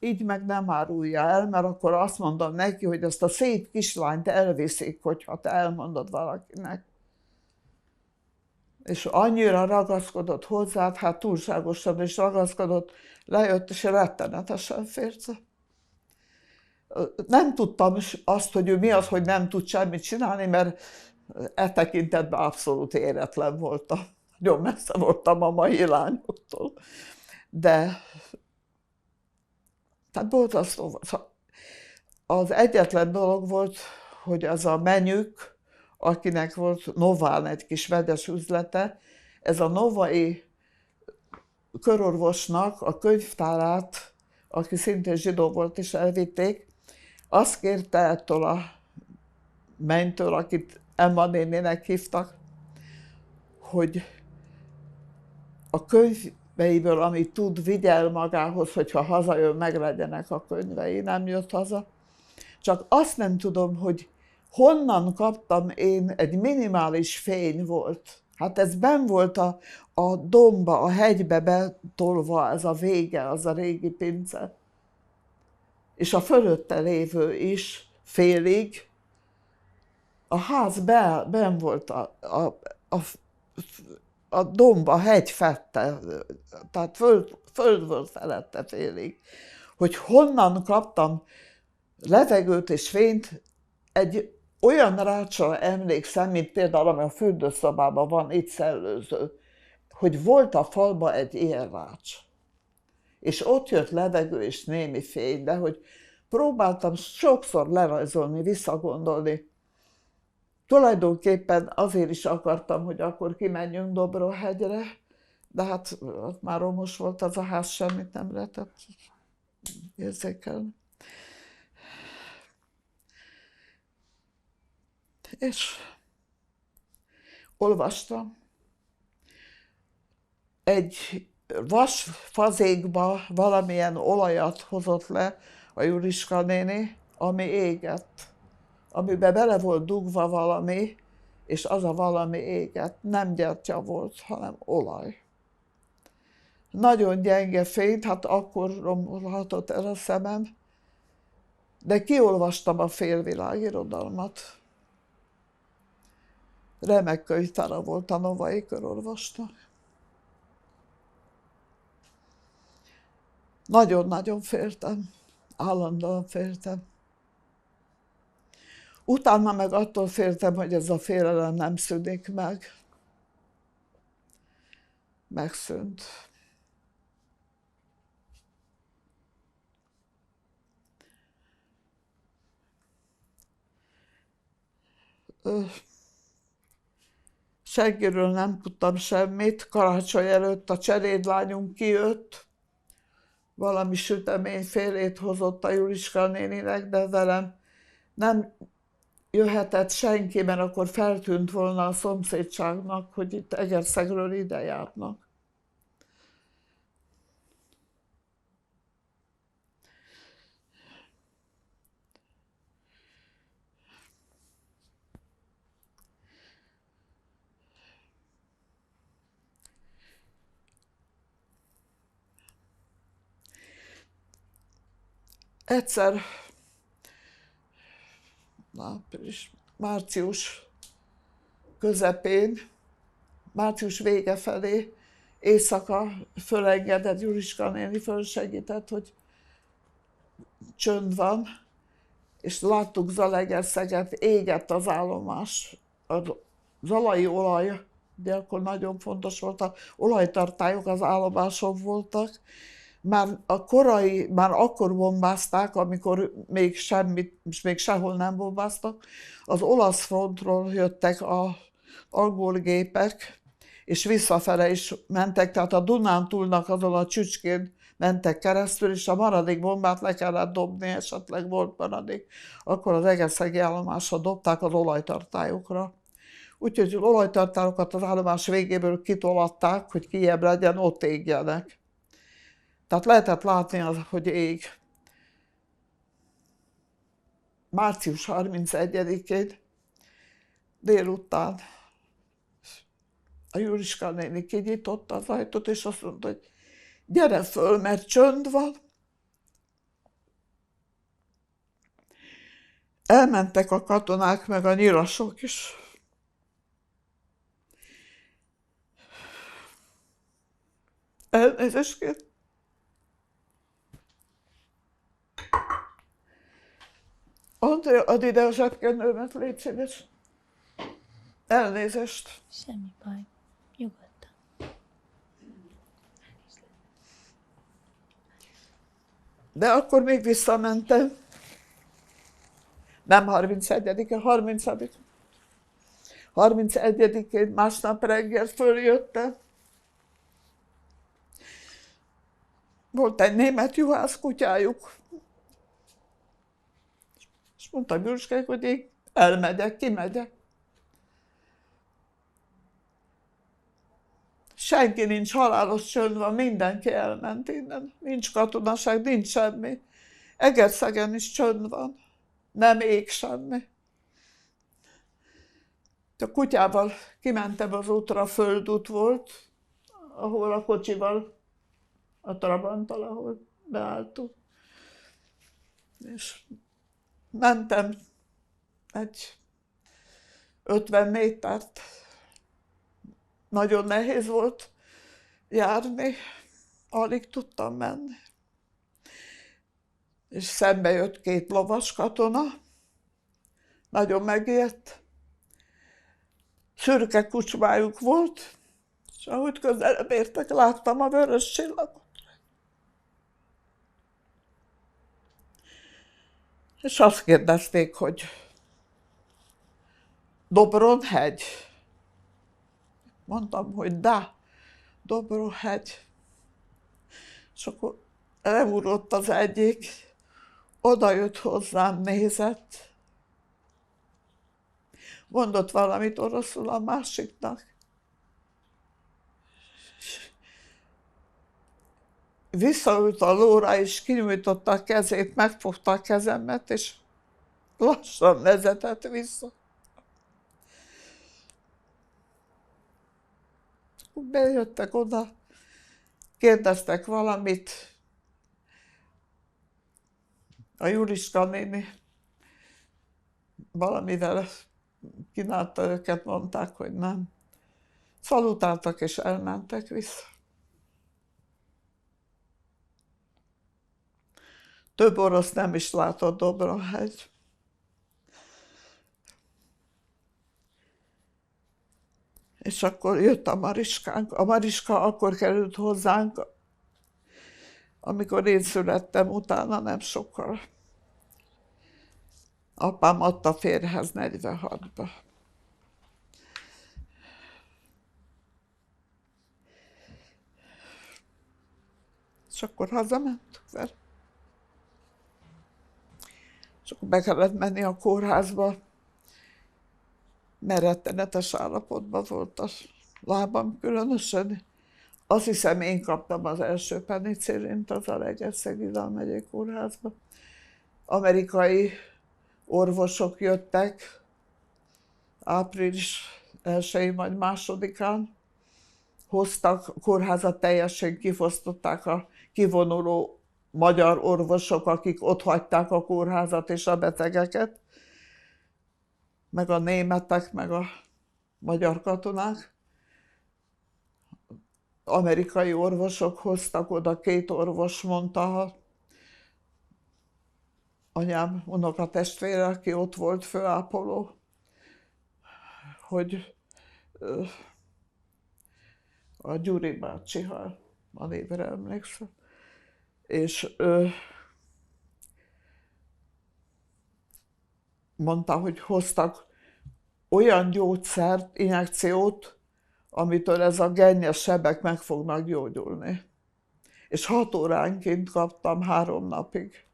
Így meg nem árulja el, mert akkor azt mondom neki, hogy ezt a szép kislányt elviszik, hogyha te elmondod valakinek. És annyira ragaszkodott hozzá, hát túlságosan is ragaszkodott, lejött, és rettenetesen félte. Nem tudtam azt, hogy ő mi az, hogy nem tud semmit csinálni, mert e tekintetben abszolút éretlen voltam. Nagyon messze voltam a mai lányoktól. De tehát borzasztó. Az egyetlen dolog volt, hogy az a menyük, akinek volt Nován egy kis vegyes üzlete, ez a novai körorvosnak a könyvtárát, aki szintén zsidó volt, és elvitték, azt kérte ettől a mennytől, akit Emma néninek hívtak, hogy a könyveiből, amit tud, vigye el magához, hogyha hazajön, meglegyenek a könyvei. Nem jött haza. Csak azt nem tudom, hogy honnan kaptam én, egy minimális fény volt. Hát ez benn volt a domba, a hegybe betolva, ez a vége, az a régi pince. És a fölötte lévő is félig. A ház benn volt a domb, a hegy fette, tehát föld volt felette félig. Hogy honnan kaptam levegőt és fényt, egy olyan rácsra emlékszem, mint például, ami a fürdőszobában van, itt szellőző, hogy volt a falban egy ilyen rács. És ott jött levegő és némi fény, de hogy próbáltam sokszor lerajzolni, visszagondolni. Tulajdonképpen azért is akartam, hogy akkor kimenjünk Dobrohegyre, de hát ott már romos volt az a ház, semmit nem lehetett érzékelni. És olvastam. Egy vasfazékba valamilyen olajat hozott le a Juliska néni, ami égett, amiben bele volt dugva valami, és az a valami égett. Nem gyertya volt, hanem olaj. Nagyon gyenge fényt, hát akkor romolhatott el a szemem, de kiolvastam a félvilágirodalmat. Remek könyvtára volt a novai körorvosnak. Nagyon-nagyon féltem, állandóan féltem. Utána meg attól féltem, hogy ez a félelem nem szűnik meg. Megszűnt. Senkiről nem tudtam semmit. Karácsony előtt a cselédlányunk kijött, valami süteményfélét hozott a Juliska néninek, de velem nem jöhetett senki, mert akkor feltűnt volna a szomszédságnak, hogy itt Egerszegről ide járnak. Egyszer, március közepén, március vége felé éjszaka fölengedett, Juliska néni fölsegített, hogy csönd van, és láttuk Zalaegerszeget, égett az állomás, a zalai olaj, de akkor nagyon fontos volt, a olajtartályok az állomáson voltak, már akkor bombázták, amikor még sehol nem bombáztak, az olasz frontról jöttek az angol gépek, és visszafele is mentek, tehát a Dunántúlnak azon a csücskén mentek keresztül, és a maradék bombát le kellett dobni, esetleg volt maradék, akkor az egerszegi állomásra dobták az olajtartályokra. Úgyhogy az olajtartályokat az állomás végéből kitolatták, hogy kijebb legyen, ott égjenek. Tehát lehetett látni, hogy ég. Március 31-én délután a Juliska néni kinyitotta az ajtót, és azt mondta, hogy gyere föl, mert csönd van. Elmentek a katonák, meg a nyirasok is. Elnézést kér. Andrea, add ide a zsebkendőmet, légy szíves. Elnézést. Semmi baj. Nyugodtan. De akkor még visszamentem. Nem 31-e, 30-a. 31-én másnap reggel följöttem. Volt egy német juhász kutyájuk. És mondtam Juliskának, hogy én elmegyek, kimegyek. Senki nincs, halálos csönd van, mindenki elment innen. Nincs katonaság, nincs semmi. Egerszegen is csönd van. Nem ég semmi. A kutyával kimentem az útra, a földút volt, ahol a kocsival, a Trabanttal, ahol beálltunk. És mentem egy 50 métert. Nagyon nehéz volt járni, alig tudtam menni. És szembe jött 2 lovas katona, nagyon megért. Szürke kucsmájuk volt, és ahogy közelebb értek, láttam a vörös csillagot. És azt kérdezték, hogy Dobronhegy. Mondtam, hogy Dobronhegy. És akkor leúrott az egyik, oda jött hozzám, nézett, mondott valamit oroszul a másiknak. Visszaült a lóra, és kinyújtotta a kezét, megfogta a kezemet, és lassan vezetett vissza. Bejöttek oda, kérdeztek valamit. A Juliska néni valamivel kínálta őket, mondták, hogy nem. Szalutáltak és elmentek vissza. Több orosz nem is látott Dobronhegy. És akkor jött a Mariskánk. A Mariska akkor került hozzánk, amikor én születtem, utána nem sokkal. Apám adta férjhez 46-ba. És akkor hazamentünk vele. És akkor be kellett menni a kórházba, mert rettenetes állapotban volt a lábam különösen. Azt hiszem, én kaptam az első penicillint az Zalaegerszegi megyei kórházba. Amerikai orvosok jöttek április 1-én vagy 2-án, hoztak, a kórházat teljesen kifosztották a kivonuló magyar orvosok, akik ott hagyták a kórházat és a betegeket, meg a németek, meg a magyar katonák. Amerikai orvosok hoztak oda, 2 orvos mondta, anyám unokatestvére, aki ott volt főápoló, hogy a Gyuri bácsi, ha a névre emlékszem, és mondta, hogy hoztak olyan gyógyszert, injekciót, amitől ez a gennyes sebek meg fognak gyógyulni. És 6 óránként kaptam 3 napig.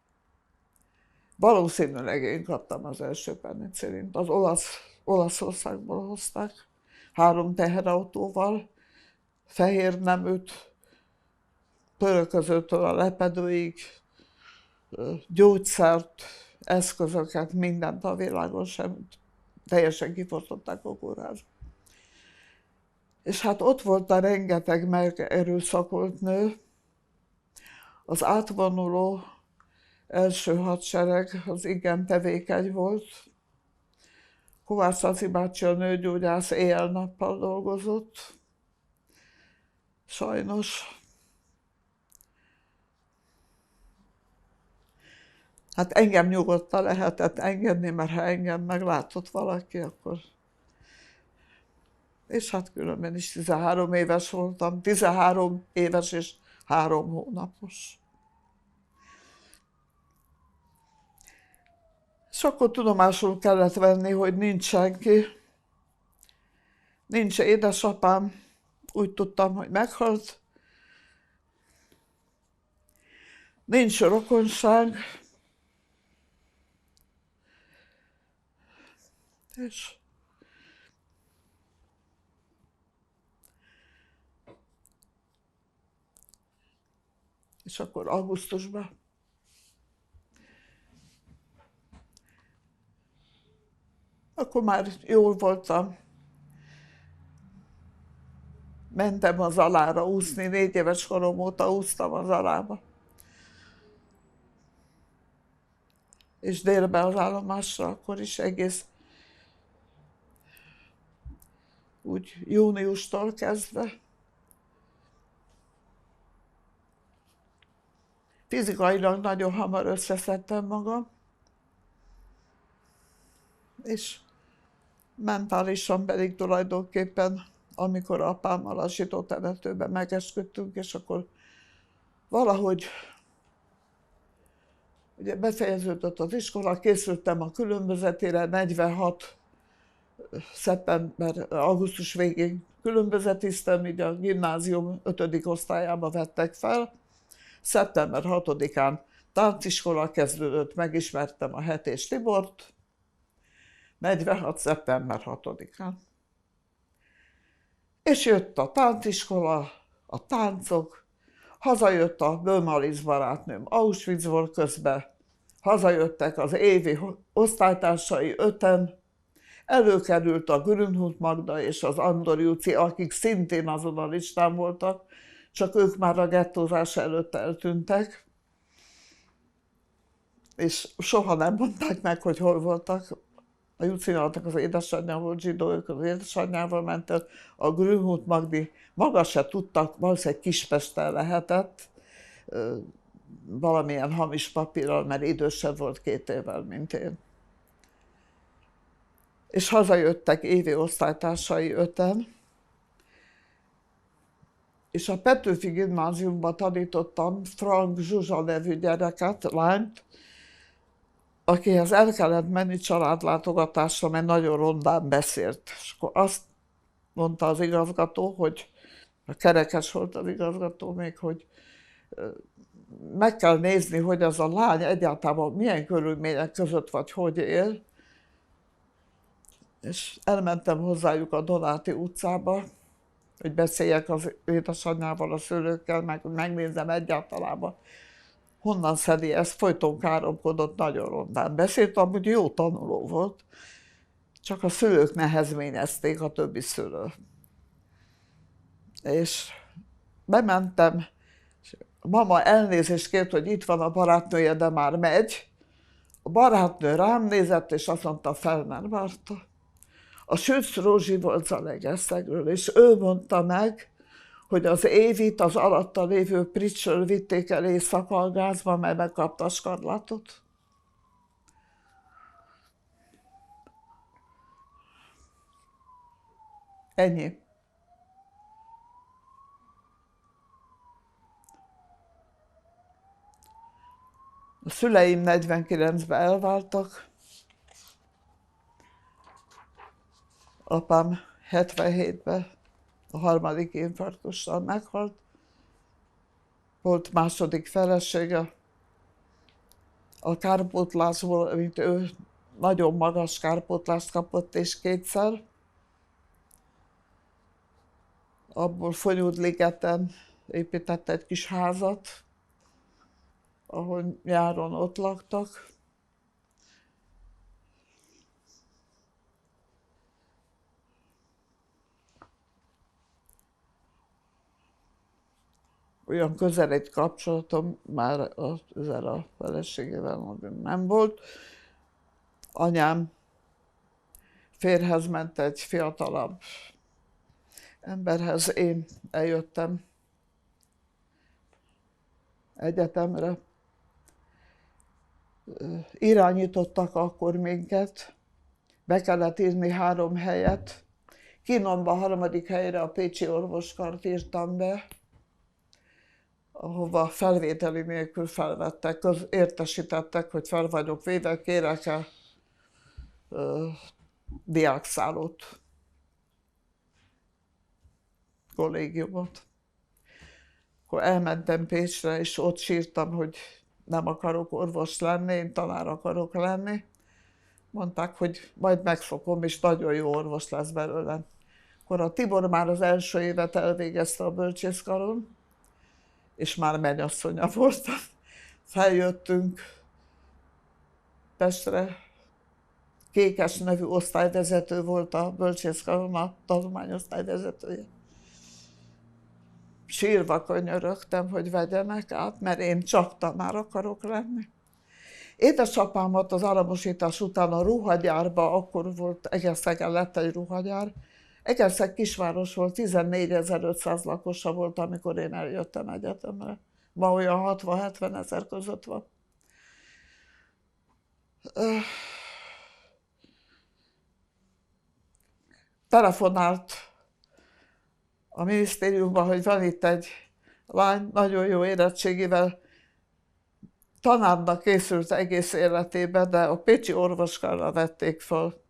Valószínűleg én kaptam az első penicillint. Az Olaszországból hozták, 3 teherautóval, fehér neműt, töröközőtől a lepedőig, gyógyszert, eszközöket, mindent a világon, semmit. Teljesen kifosztották a kórházat. És hát ott volt a rengeteg megerőszakolt nő. Az átvonuló első hadsereg az igen tevékeny volt. Kovács Laci bácsi, a nőgyógyász, éjjel-nappal dolgozott. Sajnos. Hát engem nyugodtan lehetett engedni, mert ha engem meglátott valaki, akkor... És hát különben is 13 éves voltam, 13 éves és 3 hónapos. És akkor tudomásul kellett venni, hogy nincs senki, nincs édesapám, úgy tudtam, hogy meghalt, nincs rokonság, és akkor augusztusban akkor már jól voltam. Mentem az Zalára úszni, 4 éves korom óta úsztam az Zalába. És délben az állomásra akkor is egész úgy júniustól kezdve. Fizikailag nagyon hamar összeszedtem magam, és mentálisan pedig tulajdonképpen, amikor apámmal a zsidó temetőben megesküdtünk, és akkor valahogy ugye befejeződött az iskola, készültem a különbözetére, 46. augusztus végén különbözetiztem, így a gimnázium 5. osztályába vettek fel. Szeptember 6-án tánciskola kezdődött, megismertem a Hetés Tibort, 46. szeptember 6-án. És jött a tánciskola, a táncok, hazajött a Böhm-Alice barátnőm, Auschwitz volt közben, hazajöttek az évi osztálytársai 5-en, előkerült a Grünhut Magda és az Andor Juci, akik szintén azon a listán voltak, csak ők már a gettózás előtt eltűntek, és soha nem mondták meg, hogy hol voltak. A Jucinak az édesanyja volt zsidó, ők az édesanyjával ment el. A Grünhut Magdi maga se tudtak, valószínűleg Kispesten lehetett, valamilyen hamis papírral, mert idősebb volt 2 évvel, mint én. És hazajöttek évi osztálytársai 5-en, és a Petőfi Gimnáziumban tanítottam Frank Zsuzsa nevű gyereket, lányt, akihez el kellett menni családlátogatásra, mert nagyon rondán beszélt. És akkor azt mondta az igazgató, hogy a kerekes volt az igazgató még, hogy meg kell nézni, hogy ez a lány egyáltalán milyen körülmények között vagy hogy él. És elmentem hozzájuk a Donáti utcába, hogy beszéljek az édesanyjával, a szülőkkel, meg megnézem egyáltalában, honnan szedi ezt, folyton káromkodott, nagyon rondán beszélt, amúgy jó tanuló volt, csak a szülők nehezményezték, a többi szülő. És bementem, és a mama elnézést kért, hogy itt van a barátnője, de már megy. A barátnő rám nézett, és azt mondta, fel nem várta. A Sütz Rózsi volt Zalaegerszegről, és ő mondta meg, hogy az Évit az alatta lévő Pricsről vitték el Észak-Algázba, mert megkapta a skarlátot. Ennyi. A szüleim 49-ben elváltak, apám 77-ben a harmadik infarktussal meghalt. Volt második felesége. A kárpótlásból, mint ő, nagyon magas kárpótlást kapott, és kétszer. Abból Fonyódligeten épített egy kis házat, ahol nyáron ott laktak. Olyan közel egy kapcsolatom már ezzel a feleségével nem volt. Anyám férjhez ment egy fiatalabb emberhez, én eljöttem egyetemre. Irányítottak akkor minket, be kellett írni 3 helyet. Kínomba 3. helyre a pécsi orvoskart írtam be, ahova felvételi nélkül felvettek, értesítettek, hogy fel vagyok véve, kérek-e diákszállót, kollégiumot. Akkor elmentem Pécsre, és ott sírtam, hogy nem akarok orvos lenni, én tanár akarok lenni. Mondták, hogy majd megszokom, és nagyon jó orvos lesz belőlem. Akkor a Tibor már az első évet elvégezte a bölcsészkaron, és már mennyasszonya voltam. Feljöttünk Pestre. Kékes nevű osztályvezető volt a bölcsészkaron, a tanulmányosztályvezetője. Sírva könyörögtem, hogy vegyenek át, mert én csak tanár akarok lenni. Édesapámat az államosítás után a ruhagyárba, akkor volt, Egerszegen lett egy ruhagyár. Egerszeg kisváros volt, 14.500 lakosa volt, amikor én eljöttem egyetemre. Ma olyan 60-70 ezer között van. Telefonált a minisztériumban, hogy van itt egy lány, nagyon jó érettségével, tanárnak készült egész életében, de a pécsi orvoskára vették föl.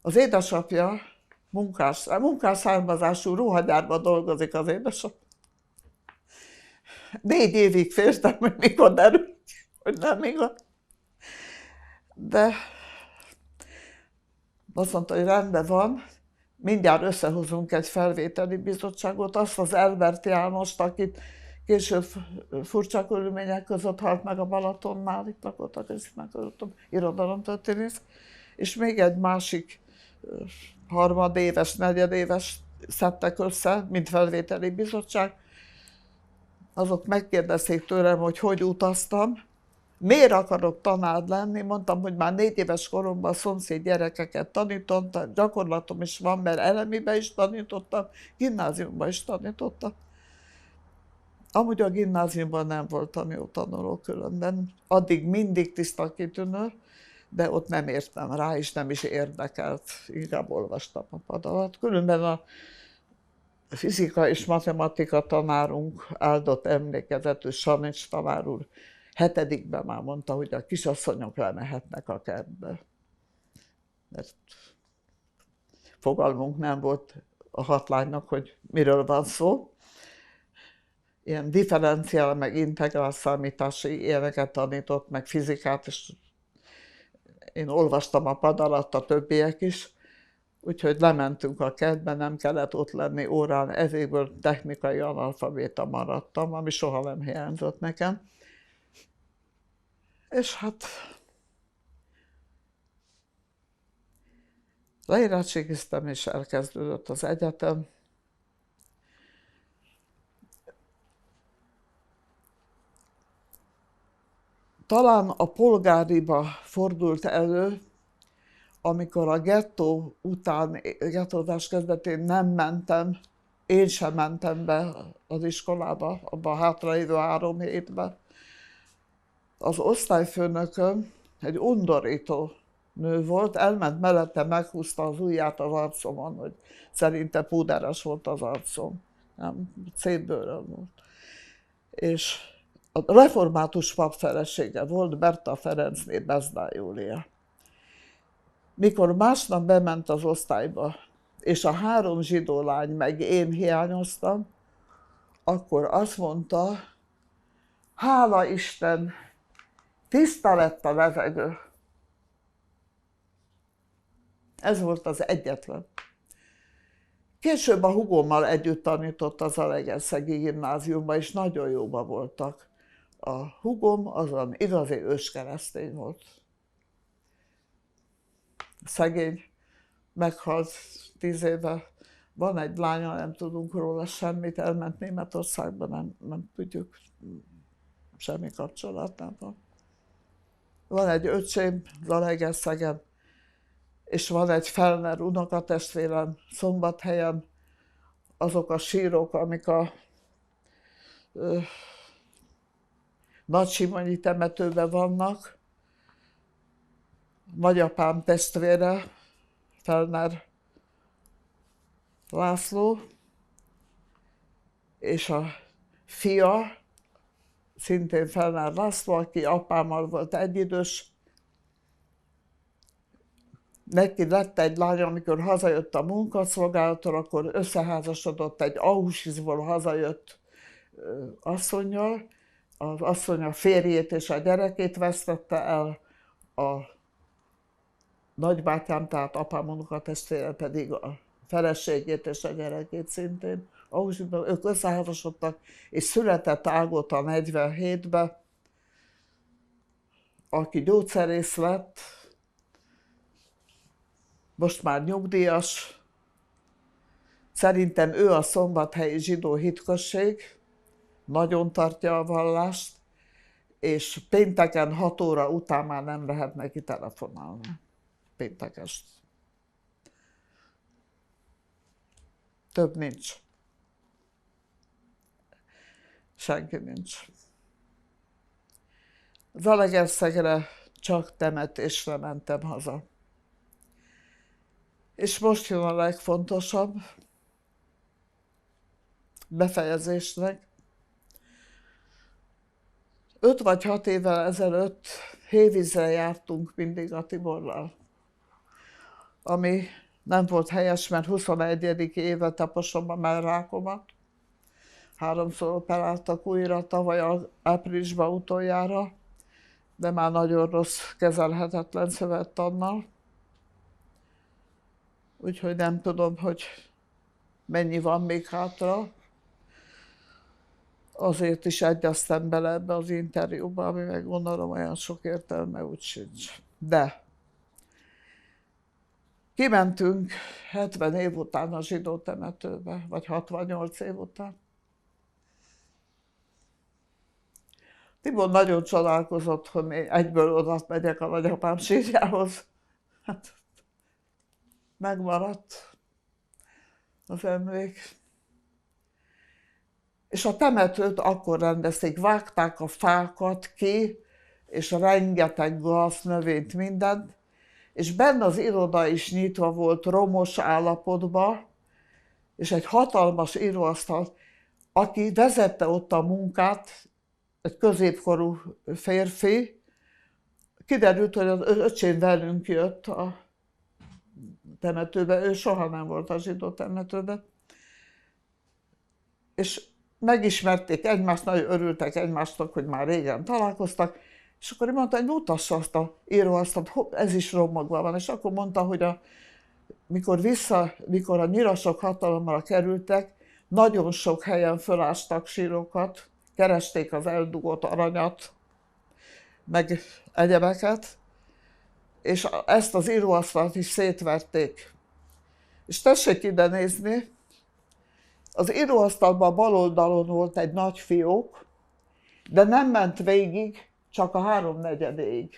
Az édesapja munkás származású ruhagyárban dolgozik az édesapja. 4 évig féltem, hogy mikor derül, hogy nem igaz. De azt mondta, hogy rendben van, mindjárt összehozunk egy felvételi bizottságot, azt az Elbert Jánost, akit később furcsa körülmények között halt meg a Balatonnál, itt lakottak, ezt megközöttem, irodalomtörténész, és még egy másik harmadéves, negyedéves szedtek össze, mint felvételi bizottság. Azok megkérdezték tőlem, hogy hogy utaztam, miért akarok tanár lenni. Mondtam, hogy már 4 éves koromban a szomszéd gyerekeket tanítottam, gyakorlatom is van, mert elemiben is tanítottam, gimnáziumban is tanítottam. Amúgy a gimnáziumban nem voltam jó tanuló különben, addig mindig tiszta kitűnő, de ott nem értem rá, és nem is érdekelt, inkább olvastam a pad alatt. Különben a fizika és matematika tanárunk, áldott emlékezetű Sanics tanár úr, 7-ben már mondta, hogy a kisasszonyok lemehetnek a kertbe. Mert fogalmunk nem volt a 6 lánynak, hogy miről van szó. ilyen differenciál, meg integrál számítási ilyeneket tanított, meg fizikát, és én olvastam a pad alatt, a többiek is, úgyhogy lementünk a kertbe, nem kellett ott lenni órán, ezéből technikai analfabéta maradtam, ami soha nem hiányzott nekem. És hát leérettségiztem, és elkezdődött az egyetem. Talán a polgáriba fordult elő, amikor a gettó után, gettózás kezdetén nem mentem, én sem mentem be az iskolába, abban a hátralévő 3 hétben. Az osztályfőnököm egy undorító nő volt, elment mellette, meghúzta az ujját az arcomon, hogy szerinte púderes volt az arcom. Nem, szétbőröm volt. És a református pap felesége volt, Berta Ferencné Bezdán Júlia. Mikor másnap bement az osztályba, és a 3 zsidó lány meg én hiányoztam, akkor azt mondta, hála Isten, tiszta lett a levegő. Ez volt az egyetlen. Később a húgommal együtt tanított az Zalaegerszegi gimnáziumban, és nagyon jóban voltak. A húgom azon igazi őskeresztény volt. Szegény, meghalt 10 éve. Van egy lánya, nem tudunk róla semmit, elment Németországba, nem tudjuk, semmi kapcsolat nem van. Van egy öcsém Zalaegerszegen, és van egy Fellner unokatestvérem Szombathelyen, azok a sírok, amik a Nagysimonyi temetőben vannak. Nagyapám testvére, Fellner László, és a fia, szintén Fellner László, aki apámmal volt egyidős. Neki lett egy lánya, amikor hazajött a munkaszolgálattól, akkor összeházasodott egy Auschwitzból hazajött asszonnyal. Az asszony a férjét és a gyerekét vesztette el, a nagybátyám, tehát apám unokatestvére pedig a feleségét és a gyerekét szintén. Auschwitzban ők összeházasodtak, és született Ágota 47-ben, aki gyógyszerész lett, most már nyugdíjas. Szerintem ő a szombathelyi zsidó hitközség, nagyon tartja a vallást, és pénteken 6 óra után már nem lehet neki telefonálni. Péntekest. Több nincs. Senki nincs. Zalaegerszegre csak temetésre mentem haza. És most jön a legfontosabb befejezésnek. 5 vagy 6 évvel ezelőtt Hévízre jártunk mindig a Tiborral, ami nem volt helyes, mert 21. éve taposom a mellrákomat. 3-szor operáltak újra, tavaly áprilisban utoljára, de már nagyon rossz, kezelhetetlen szövettannal. Úgyhogy nem tudom, hogy mennyi van még hátra. Azért is egyeztem bele ebbe az interjúba, ami meg gondolom olyan sok értelme úgy sincs. De kimentünk 70 év után a zsidó temetőbe, vagy 68 év után. Tibor nagyon csodálkozott, hogy én egyből oda megyek a nagyapám sírjához. Hát, megmaradt az emlék. És a temetőt akkor rendezték, vágták a fákat ki, és rengeteg gasz, növényt, mindent, és benne az iroda is nyitva volt romos állapotban, és egy hatalmas íróasztal, aki vezette ott a munkát, egy középkorú férfi, kiderült, hogy az öcsém velünk jött a temetőbe, ő soha nem volt a zsidó temetőben, és megismerték egymást, nagyon örültek egymásnak, hogy már régen találkoztak, és akkor mondta, hogy mutassa azt a íróasztalt, ez is romokban van, és akkor mondta, hogy mikor a nyirasok hatalomra kerültek, nagyon sok helyen fölástak sírokat, keresték az eldugott aranyat, meg egyebeket, és ezt az íróasztalt is szétverték. És tessék ide nézni, az íróasztalban bal oldalon volt egy nagy fiók, de nem ment végig, csak a 3/4-ig.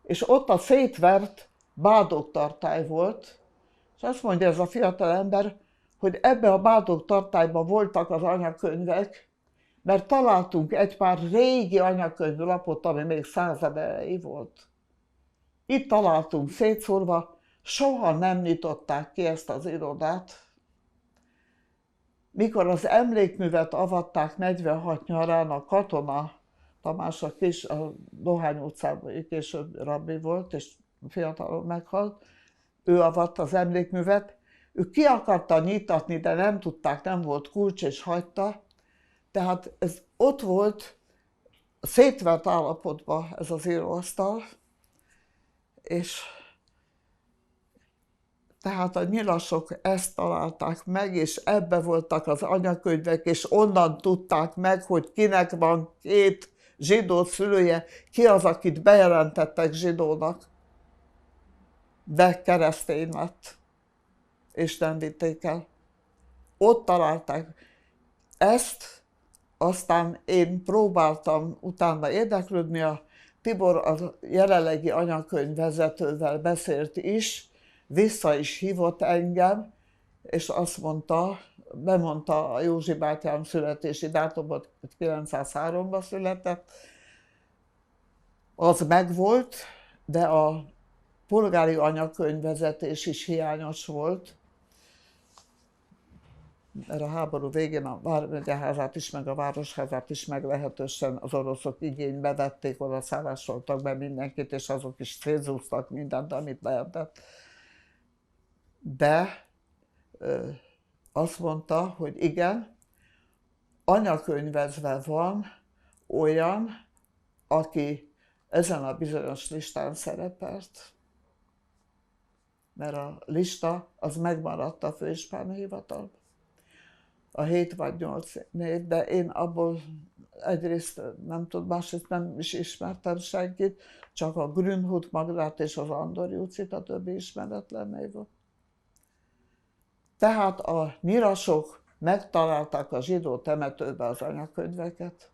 És ott a szétvert bádogtartály volt, és azt mondja ez a fiatal ember, hogy ebbe a bádogtartályban voltak az anyakönyvek, mert találtunk egy pár régi anyakönyvlapot, ami még százedelejé volt. Itt találtunk szétszórva, soha nem nyitották ki ezt az irodát. Mikor az emlékművet avatták 46 nyarán, a Katona Tamás, a Dohány utcában később rabbi volt, és fiatalon meghalt, ő avatta az emlékművet, ő ki akarta nyitatni, de nem tudták, nem volt kulcs, és hagyta. Tehát ez ott volt, szétvert állapotban ez az íróasztal, és tehát a nyilasok ezt találták meg, és ebbe voltak az anyakönyvek, és onnan tudták meg, hogy kinek van 2 zsidó szülője, ki az, akit bejelentettek zsidónak, de keresztény lett, és nem vitték el. Ott találták ezt, aztán én próbáltam utána érdeklődni, a Tibor a jelenlegi anyakönyvvezetővel beszélt is, vissza is hívott engem, és azt mondta, bemondta a Józsi bátyám születési dátumot, 903-ban született, az megvolt, de a polgári anyakönyvvezetés is hiányos volt, mert a háború végén a Vármegyeházát is, meg a Városházát is meglehetősen az oroszok igénybe vették, oda szállásoltak be mindenkit, és azok is szétzúztak mindent, amit lehetett. De azt mondta, hogy igen, anyakönyvezve van olyan, aki ezen a bizonyos listán szerepelt. Mert a lista az megmaradt a főispáni hivatalban. A 7 vagy 8 név, de én abból egyrészt nem tudom, másrészt nem is ismertem senkit, csak a Grünhut Magdát és az Andor Jucit, a többi ismeretlen név volt. Tehát a nyirasok megtalálták a zsidó temetőbe az anyakönyveket.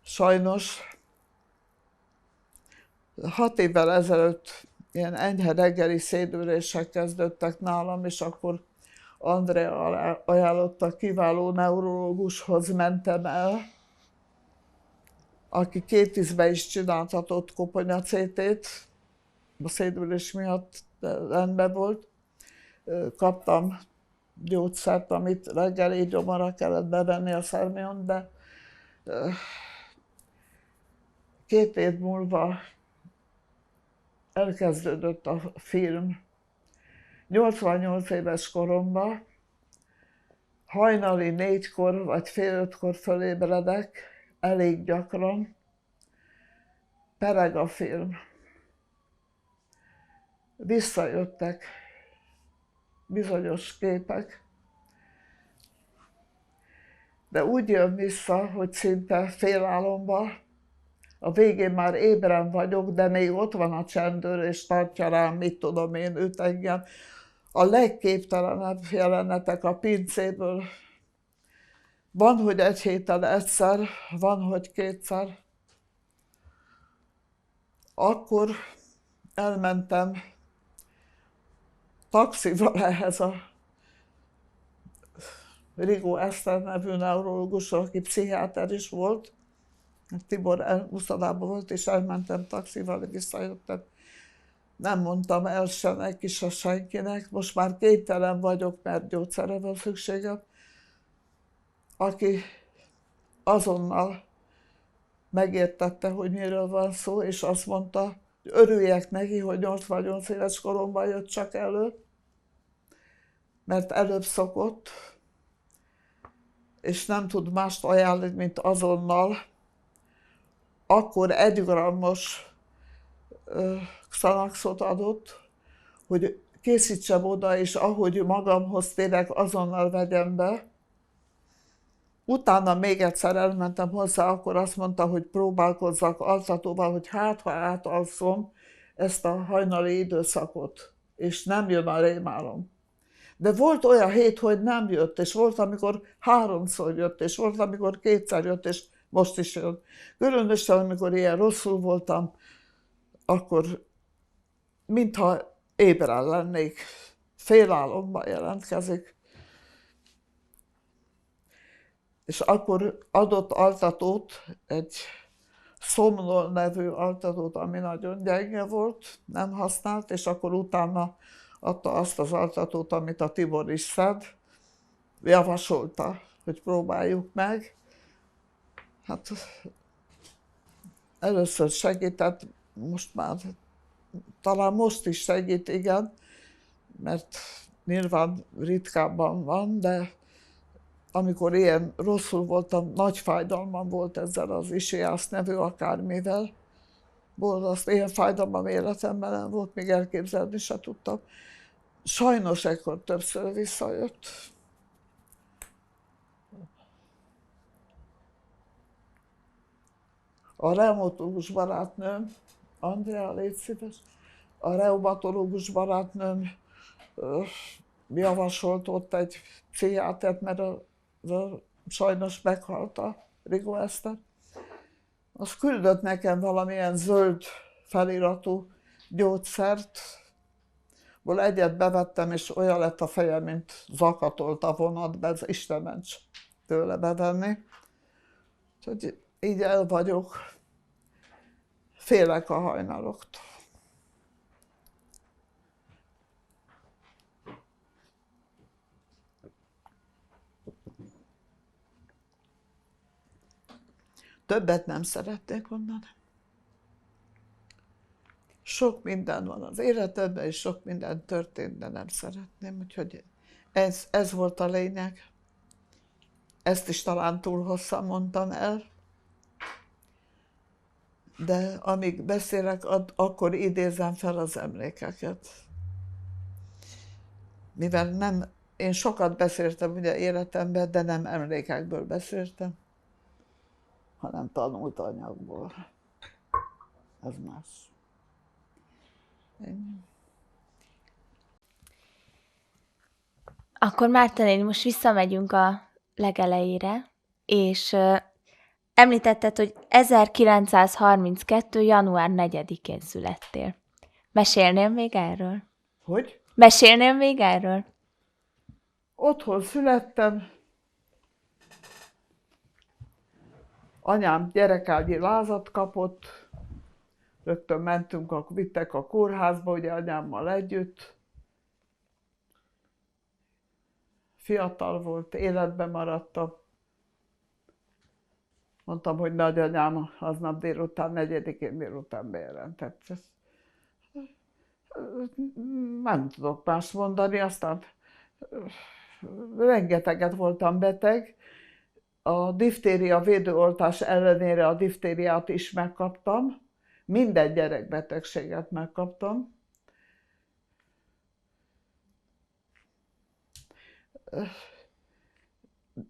Sajnos 6 évvel ezelőtt ilyen enyhe reggeli szédülések kezdődtek nálam, és akkor Andrea ajánlotta, kiváló neurológushoz mentem el, aki 2 ízben is csináltatott koponya CT-t, a szédülés miatt rendben volt. Kaptam gyógyszert, amit reggeli gyomorra kellett bevenni a Szermion, de 2 év múlva elkezdődött a film. 88 éves koromban, hajnali 4-kor vagy fél 5-kor fölébredek, elég gyakran, pereg a film. Visszajöttek bizonyos képek, de úgy jön vissza, hogy szinte félálomban. A végén már ébren vagyok, de még ott van a csendőr, és tartja rám, mit tudom én, őt engem. A legképtelenebb jelenetek a pincéből. Van, hogy 1 héten egyszer, van, hogy 2-szer. Akkor elmentem taxival ehhez a Rigó Eszter nevű neurológusra, aki pszichiáter is volt. Tibor úszodában volt, és elmentem taxival, visszajöttem. Nem mondtam el se neki, se senkinek. Most már kénytelen vagyok, mert gyógyszerre van szükségem. Aki azonnal megértette, hogy miről van szó, és azt mondta, hogy örüljek neki, hogy 88 éves koromban jött csak elő, mert előbb szokott, és nem tud mást ajánlani, mint azonnal. Akkor 1 grammos Xanaxot adott, hogy készítsem oda, és ahogy magamhoz térek, azonnal vegyem be. Utána még egyszer elmentem hozzá, akkor azt mondta, hogy próbálkozzak altatóval, hogy hát, ha átalszom ezt a hajnali időszakot, és nem jön a rémálom. De volt olyan hét, hogy nem jött, és volt, amikor 3-szor jött, és volt, amikor 2-szer jött, és most is jön. Különösen, amikor ilyen rosszul voltam, akkor mintha ébren lennék, félálomban jelentkezik. És akkor adott altatót, egy Somnol nevű altatót, ami nagyon gyenge volt, nem használt, és akkor utána adta azt az altatót, amit a Tibor is szed, javasolta, hogy próbáljuk meg. Hát először segített, most már, talán most is segít, igen, mert nyilván ritkábban van, de amikor ilyen rosszul voltam, nagy fájdalmam volt ezzel az Isiász nevű akármivel. Borzasztó, ilyen fájdalmam életemben nem volt, még elképzelni se tudtam. Sajnos ekkor többször visszajött. A reumatológus barátnőm, Andrea, légy szíves, a reumatológus barátnőm javasolt ott egy pszichiátert, mert sajnos meghalt a Rigó Eszter. Az küldött nekem valamilyen zöld feliratú gyógyszert, ból egyet bevettem, és olyan lett a fejem, mint zakatolt a vonatba, ez Isten ments tőle bevenni. Úgyhogy így el vagyok, félek a hajnaloktól. Többet nem szeretnék mondani. Sok minden van az életemben, és sok minden történt, de nem szeretném, úgyhogy ez volt a lényeg. Ezt is talán túl hosszan mondtam el, de amíg beszélek, akkor idézem fel az emlékeket. Mivel én sokat beszéltem ugye életemben, de nem emlékekből beszéltem, hanem tanult anyagból. Ez más. Ennyi. Akkor Márta néni, most visszamegyünk a legelejére, és említetted, hogy 1932. január 4-én születtél. Mesélnél még erről? Hogy? Mesélnél még erről? Otthon születtem. Anyám gyerekágyi lázat kapott. Rögtön mentünk, vittek a kórházba, ugye anyámmal együtt. Fiatal volt, életben maradtam. Mondtam, hogy nagyanyám aznap délután, 4-én délután bejelentett. Nem tudok más mondani, aztán rengeteget voltam beteg. A diftéria védőoltás ellenére a diftériát is megkaptam. Minden gyerekbetegséget megkaptam.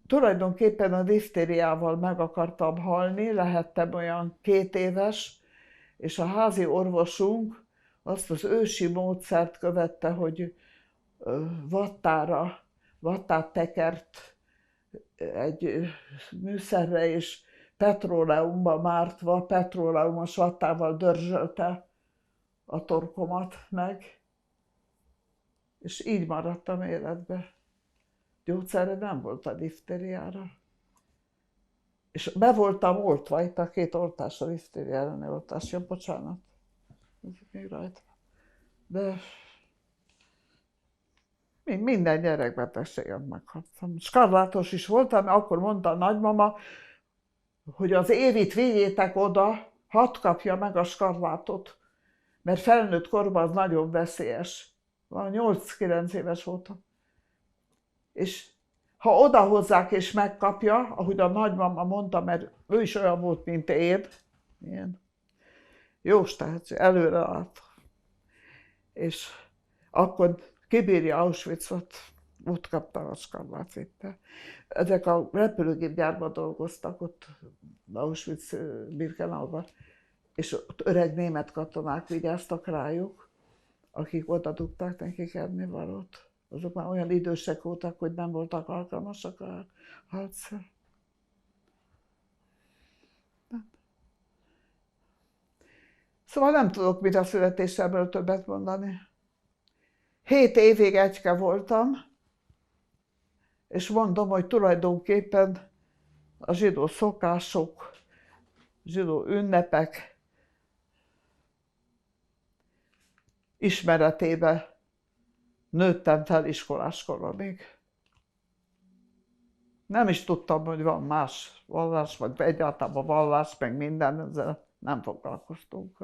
Tulajdonképpen a diftériával meg akartam halni, lehettem olyan 2 éves, és a házi orvosunk azt az ősi módszert követte, hogy vattát tekert egy műszerre, és petróleumba mártva, petróleumos vattával dörzsölte a torkomat meg, és így maradtam életbe. Gyógyszerre nem volt a diftériára. És be voltam oltva, itt a 2 oltás, a diftéria elleni oltás, ja, bocsánat. Még rajta. De minden gyerekbetegséget megkaptam. Skarlátos is voltam, akkor mondta a nagymama, hogy az Évit vigyétek oda, hadd kapja meg a skarlátot, mert felnőtt korban az nagyon veszélyes. Van 8-9 éves voltam. És ha odahozzák és megkapja, ahogy a nagymama mondta, mert ő is olyan volt, mint én, ilyen jós tehetség, előre állt. És akkor kibírja Auschwitzot, ott kapta a skarlátvittel. Ezek a repülőgépgyárban dolgoztak ott Auschwitz-Birkenauban, és ott öreg német katonák vigyáztak rájuk, akik oda dugták nekik ennivalót. Azok már olyan idősek voltak, hogy nem voltak alkalmasak a harcra. Szóval nem tudok mit a születésemről többet mondani. 7 évig egyke voltam, és mondom, hogy tulajdonképpen a zsidó szokások, zsidó ünnepek ismeretébe nőttem fel iskolás koromig. Nem is tudtam, hogy van más vallás, vagy egyáltalán vallás, meg minden, ezzel nem foglalkoztunk.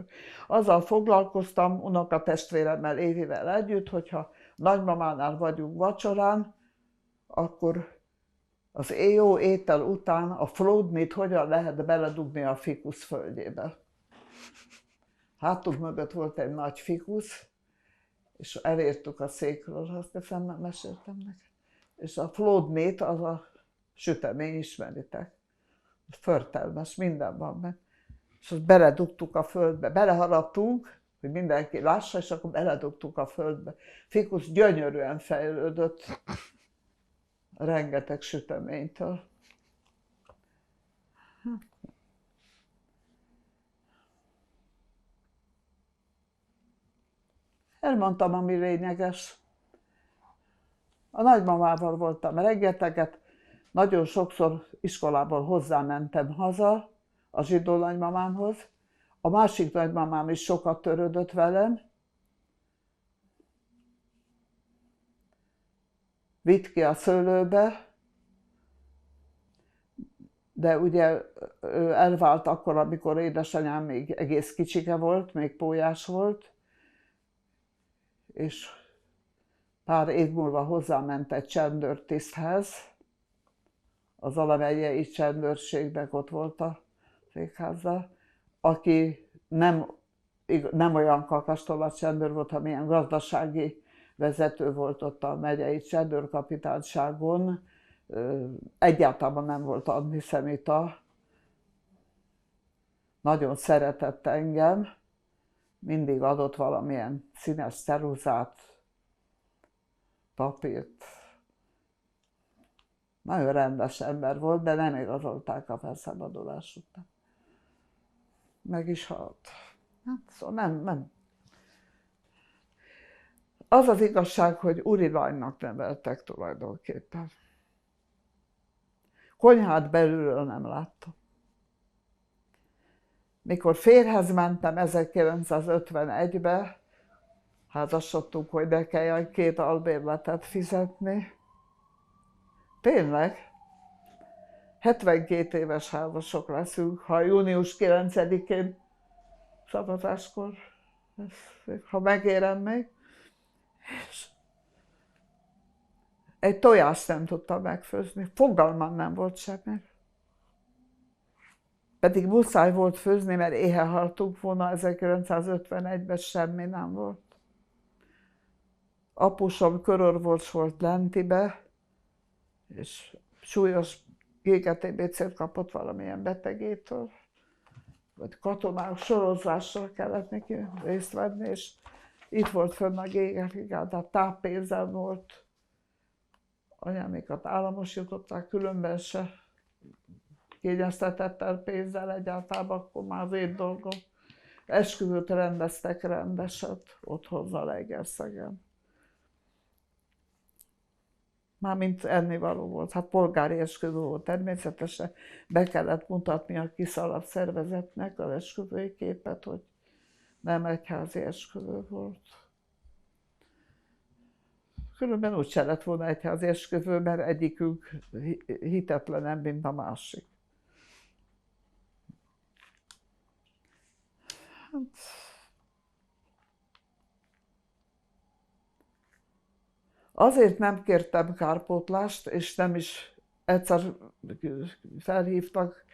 Azzal foglalkoztam unokatestvéremmel, Évivel együtt, hogyha nagymamánál vagyunk vacsorán, akkor az jó étel után a flódnit hogyan lehet beledugni a fikusz földjébe. Hátunk mögött volt egy nagy fikusz, és elértük a székről, azt hiszem, nem meséltem neked. És a flódnit, az a sütemény, ismeritek. Förtelmes, minden van benne. És azt beledugtuk a földbe, beleharaptunk, hogy mindenki lássa, és akkor beledugtuk a földbe. Fikusz gyönyörűen fejlődött, rengeteg süteménytől. Elmondtam, ami lényeges. A nagymamával voltam rengeteget, nagyon sokszor iskolából hozzámentem haza, a zsidó nagymamámhoz. A másik nagymamám is sokat törődött velem. Vitt ki a szőlőbe, de ugye ő elvált akkor, amikor édesanyám még egész kicsike volt, még pólyás volt, és pár év múlva hozzáment egy csendőrtiszthez, az alamegyei csendőrségnek ott volt a székháza, aki nem olyan kakastollat csendőr volt, hanem ilyen gazdasági vezető volt ott a megyei csendőrkapitányságon. Egyáltalán nem volt antiszemita, nagyon szeretett engem, mindig adott valamilyen színes ceruzát, papírt. Nagyon rendes ember volt, de nem igazolták a felszabadulás után. Meg is halt. Hát, szóval nem. Az az igazság, hogy urilánynak neveltek tulajdonképpen. Konyhát belülről nem láttam. Mikor férjhez mentem 1951-be, házasodtunk, hogy ne kelljen 2 albérletet fizetni. Tényleg, 72 éves házasok leszünk, ha június 9-én szavazáskor, ha megérem még. És egy tojást nem tudtam megfőzni, fogalmam nem volt semmi. Pedig muszáj volt főzni, mert éhen haltunk volna, 1951-ben semmi nem volt. Apusom körorvos volt Lentibe, és súlyos GTB-t kapott valamilyen betegétől, vagy katonák sorozással kellett neki részt venni, és itt volt fönn a GTB, tehát táppénzem volt. Anyámékat államosították, különben se kényeztetett el pénzzel egyáltalán, akkor már az én dolgom. Esküvőt rendeztek rendeset otthon Zalaegerszegen. Mármint ennivaló volt, hát polgári esküvő volt természetesen, be kellett mutatni a kiszaladt szervezetnek az esküvői képet, hogy nem egyházi esküvő volt. Különben úgy se lett volna egyházi esküvő, mert egyikünk hitetlenebb, mint a másik. Azért nem kértem kárpótlást, és nem is egyszer felhívtak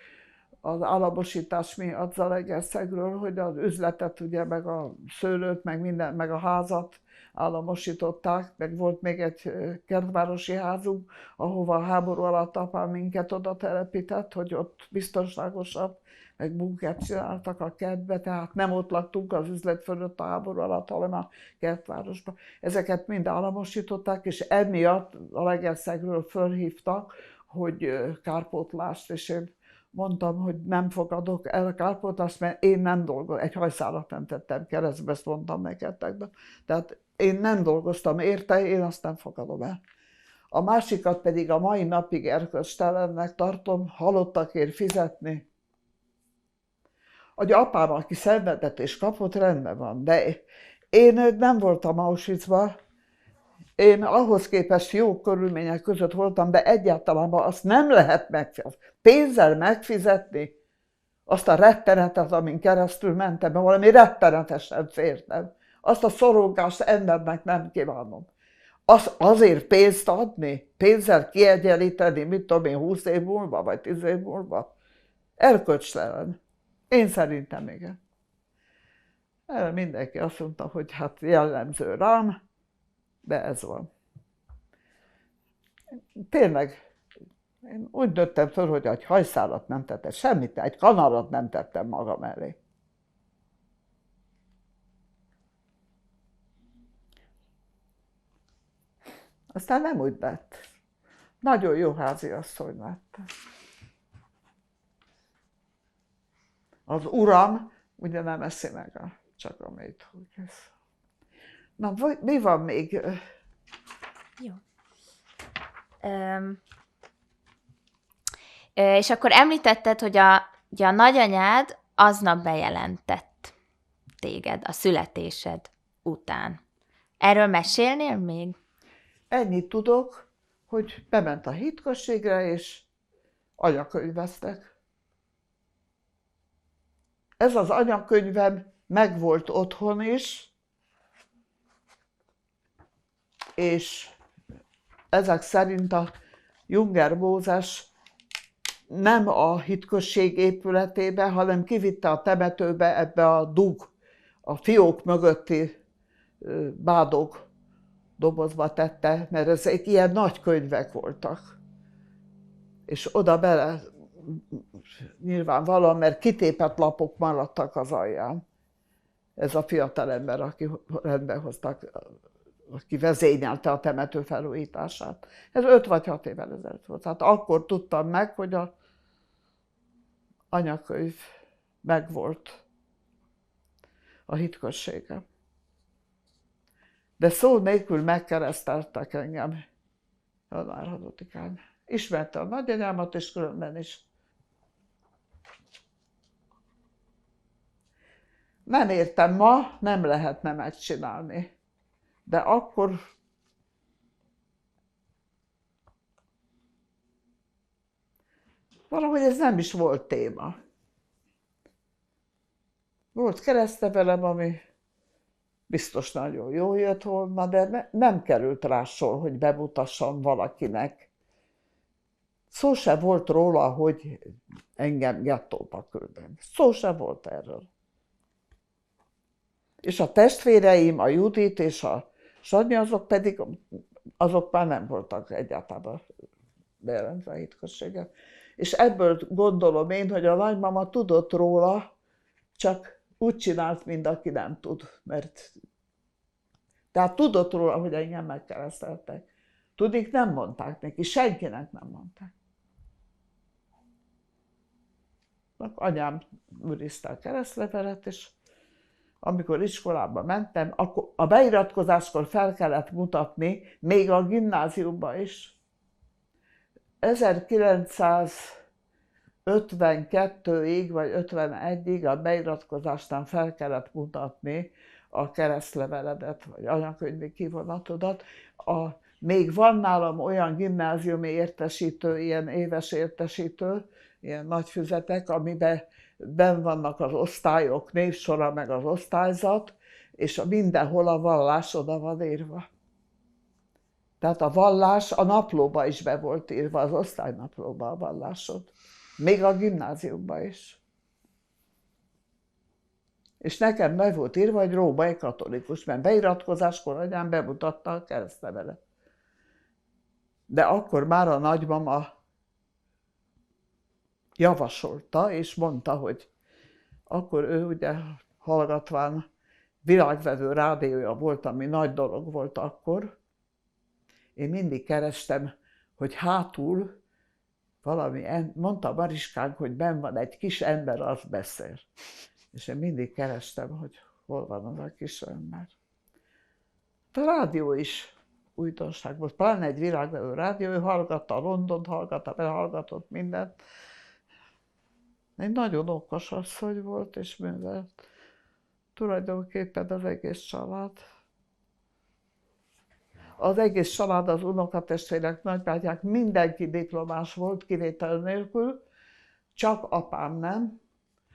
az államosítás miatt Zalaegerszegről, hogy az üzletet, ugye, meg a szőlőt, meg minden, meg a házat államosították, meg volt még egy kertvárosi házunk, ahova a háború alatt apám minket oda telepített, hogy ott biztonságosabb, meg munkát csináltak a kertbe, tehát nem ott laktunk az üzlet fölött a háború alatt, hanem a kertvárosban. Ezeket mind államosították, és emiatt Zalaegerszegről fölhívtak, hogy kárpótlást, és én mondtam, hogy nem fogadok el kárpótlást, mert én nem dolgoztam, egy hajszálat nem tettem keresztbe, ezt mondtam nektek. Tehát én nem dolgoztam érte, én azt nem fogadom el. A másikat pedig a mai napig erkölcstelennek tartom, halottakért fizetni. Hogy apám, aki szenvedett és kapott, rendben van, de én nem voltam Auschwitzban, én ahhoz képest jó körülmények között voltam, de egyáltalán azt nem lehet megfizetni. Pénzzel megfizetni azt a rettenetet, amin keresztül mentem, mert valami rettenetesen fértem. Azt a szorongást embernek nem kívánom. Azért pénzt adni, pénzzel kiegyenlíteni, mit tudom én, 20 év múlva, vagy 10 év múlva, erkölcstelen. Én szerintem igen. Erre mindenki azt mondta, hogy hát jellemző rám, de ez van. Tényleg, én úgy nőttem föl, hogy egy hajszálat nem tettem, semmit, egy kanalat nem tettem magam elé. Aztán nem úgy lett. Nagyon jó háziasszony lett. Az uram ugye nem eszi meg csak a mélyt. Na, mi van még? Jó. És akkor említetted, hogy a nagyanyád aznap bejelentett téged a születésed után. Erről mesélnél még? Ennyit tudok, hogy bement a hitközségre, és anyakönyveztek. Ez az anyakönyvem megvolt otthon is, és ezek szerint a Junger Mózes nem a hitközség épületébe, hanem kivitte a temetőbe, ebbe a dug, a fiók mögötti bádog dobozba tette, mert ezek ilyen nagy könyvek voltak. És oda bele, nyilvánvalóan, mert kitépett lapok maradtak az alján. Ez a fiatalember, aki rendbe hoztak, aki vezényelte a temető felújítását. Ez 5 vagy 6 évvel ezelőtt volt. Hát akkor tudtam meg, hogy az anyakönyv megvolt a hitközségem. De szó nélkül megkereszteltek engem január 6-án. Ismerte a nagyanyámat, és különben is. Nem értem, ma nem lehetne megcsinálni. De akkor valahogy ez nem is volt téma. Volt keresztnevelem, ami biztos nagyon jól jött volna, de nem került rá sor, hogy bemutassam valakinek. Szó se volt róla, hogy engem gettóba küldeni. Szó se volt erről. És a testvéreim, a Judit és a Sanyi, azok már nem voltak egyáltalán bejelentve a hitközségen. És ebből gondolom én, hogy a nagymama tudott róla, csak úgy csinált, mint aki nem tud. Tehát tudott róla, hogy engem megkereszteltek. Tudik, nem mondták neki, senkinek nem mondták. Anyám őrizte a keresztlevelet, és amikor iskolába mentem, akkor a beiratkozáskor fel kellett mutatni, még a gimnáziumban is. 1952-ig vagy 51-ig a beiratkozásnál fel kellett mutatni a keresztleveledet, vagy anyakönyvi kivonatodat. Még van nálam olyan gimnáziumi értesítő, ilyen éves értesítő, ilyen nagy füzetek, amiben benn vannak az osztályok névsora, meg az osztályzat, és mindenhol a vallás oda van írva. Tehát a vallás a naplóba is be volt írva, az osztálynaplóba a vallásod. Még a gimnáziumban is. És nekem be volt írva, hogy római katolikus, mert beiratkozáskor anyám bemutatta a keresztnevelet. De akkor már a nagymama javasolta, és mondta, hogy akkor ő ugye hallgatván világvevő rádiója volt, ami nagy dolog volt akkor. Én mindig kerestem, hogy hátul valami, mondta Mariskánk, hogy benn van egy kis ember, az beszél. És én mindig kerestem, hogy hol van az a kis ember. A rádió is újdonság volt, pláne egy világvevő rádió, ő hallgatta a Londont, hallgatott mindent. Egy nagyon okos asszony volt, és művelt. Tulajdonképpen az egész család. Az egész család, az unokatestvérek, nagybátyák, mindenki diplomás volt, kivétel nélkül, csak apám nem.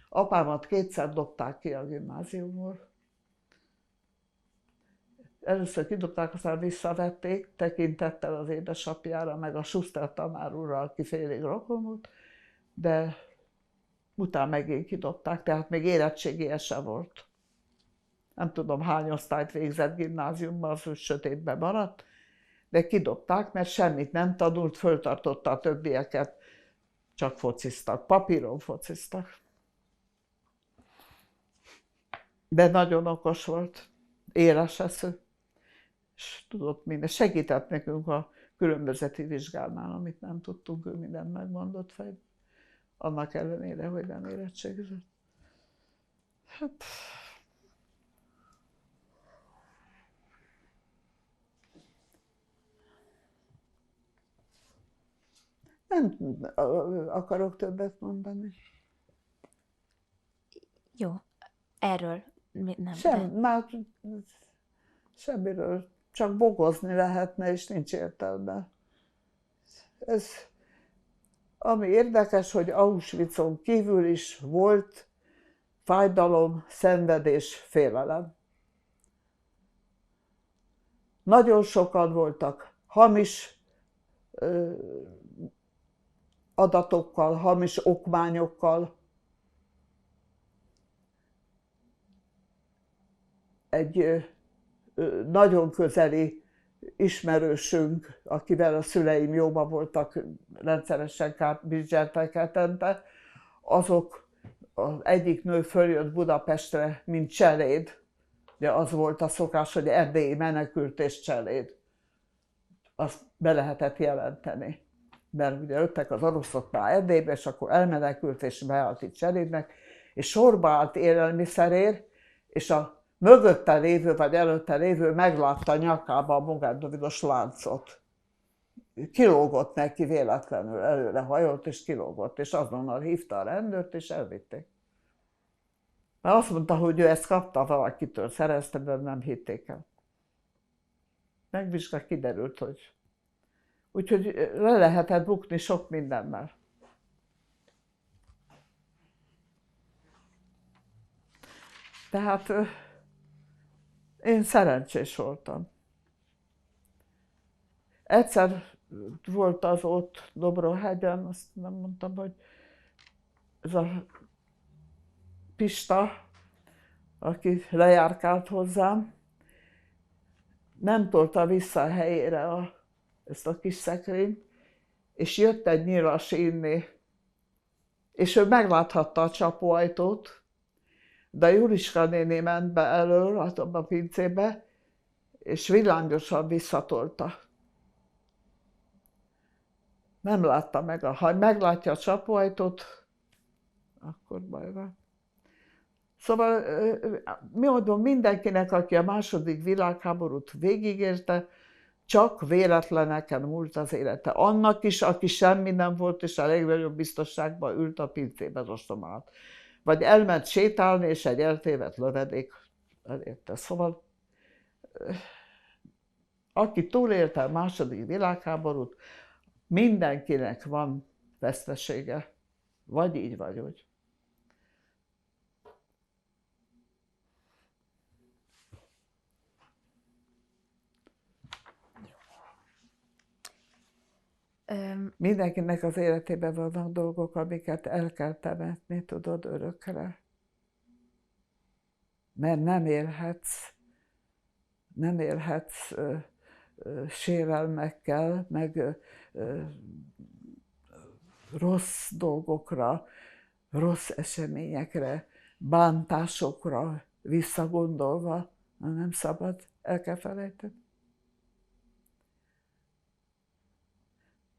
Apámat kétszer dobták ki a gimnáziumból. Először kidobták, aztán visszavették, tekintettel az édesapjára, meg a Schuster tanár úrral, aki félig rokon volt, de utána megint kidobták, tehát még érettségije se volt. Nem tudom, hány osztályt végzett gimnáziumban, az úgy sötétben maradt, de kidobták, mert semmit nem tanult, föltartotta a többieket, csak fociztak, papíron fociztak. De nagyon okos volt, éles eszű, és tudott minden. Segített nekünk a különbözeti vizsgálnál, amit nem tudtunk, ő mindent megmondott fejben. Annak ellenére, hogy nem érettségizett. Hát... Nem akarok többet mondani. Jó, erről nem. Már semmiről, csak bogozni lehetne, és nincs értelme. Ez, ami érdekes, hogy Auschwitzon kívül is volt fájdalom, szenvedés, félelem. Nagyon sokan voltak hamis adatokkal, hamis okmányokkal. Egy nagyon közeli ismerősünk, akivel a szüleim jóban voltak, rendszeresen kárbidzseltek hetente, azok, az egyik nő följött Budapestre, mint cseléd. Ugye az volt a szokás, hogy erdélyi menekült és cseléd. Azt be lehetett jelenteni. Mert ugye jöttek az oroszok már Erdélybe, és akkor elmenekült, és beállt itt cselédnek, és sorba állt élelmiszerért, és a mögötte lévő, vagy előtte lévő meglátta a nyakába a Mogadovidos láncot. Kilógott neki véletlenül, előre hajolt, és kilógott, és azonnal hívta a rendőrt, és elvitték. Mert azt mondta, hogy ő ezt kapta valakitől, szerezte, de nem hitték el. Megvizsgálta, kiderült, hogy... Úgyhogy le lehetett bukni sok mindennel. Tehát én szerencsés voltam. Egyszer volt az ott Dobrohegyen, azt nem mondtam, hogy ez a Pista, aki lejárkált hozzám, nem tolta vissza a helyére ezt a kis szekrényt, és jött egy nyilas inni, és ő megláthatta a csapóajtót, de Juliska néni ment be elől a pincébe, és villámgyorsan visszatolta. Nem látta meg, ha meglátja a csapóajtót, akkor baj van. Szóval mi mondom, mindenkinek, aki a második világháborút végigérte, csak véletleneken múlt az élete. Annak is, aki semmi nem volt, és a legnagyobb biztonságban ült a pincébe az ostrom alatt. Vagy elment sétálni, és egy eltévedt lövedék elérte. Szóval, aki túlélte a második világháborút, mindenkinek van vesztesége. Vagy így, vagy úgy. Mindenkinek az életében vannak dolgok, amiket el kell temetni, tudod, örökre. Mert nem élhetsz sérelmekkel, meg rossz dolgokra, rossz eseményekre, bántásokra visszagondolva, nem szabad, el kell felejteni.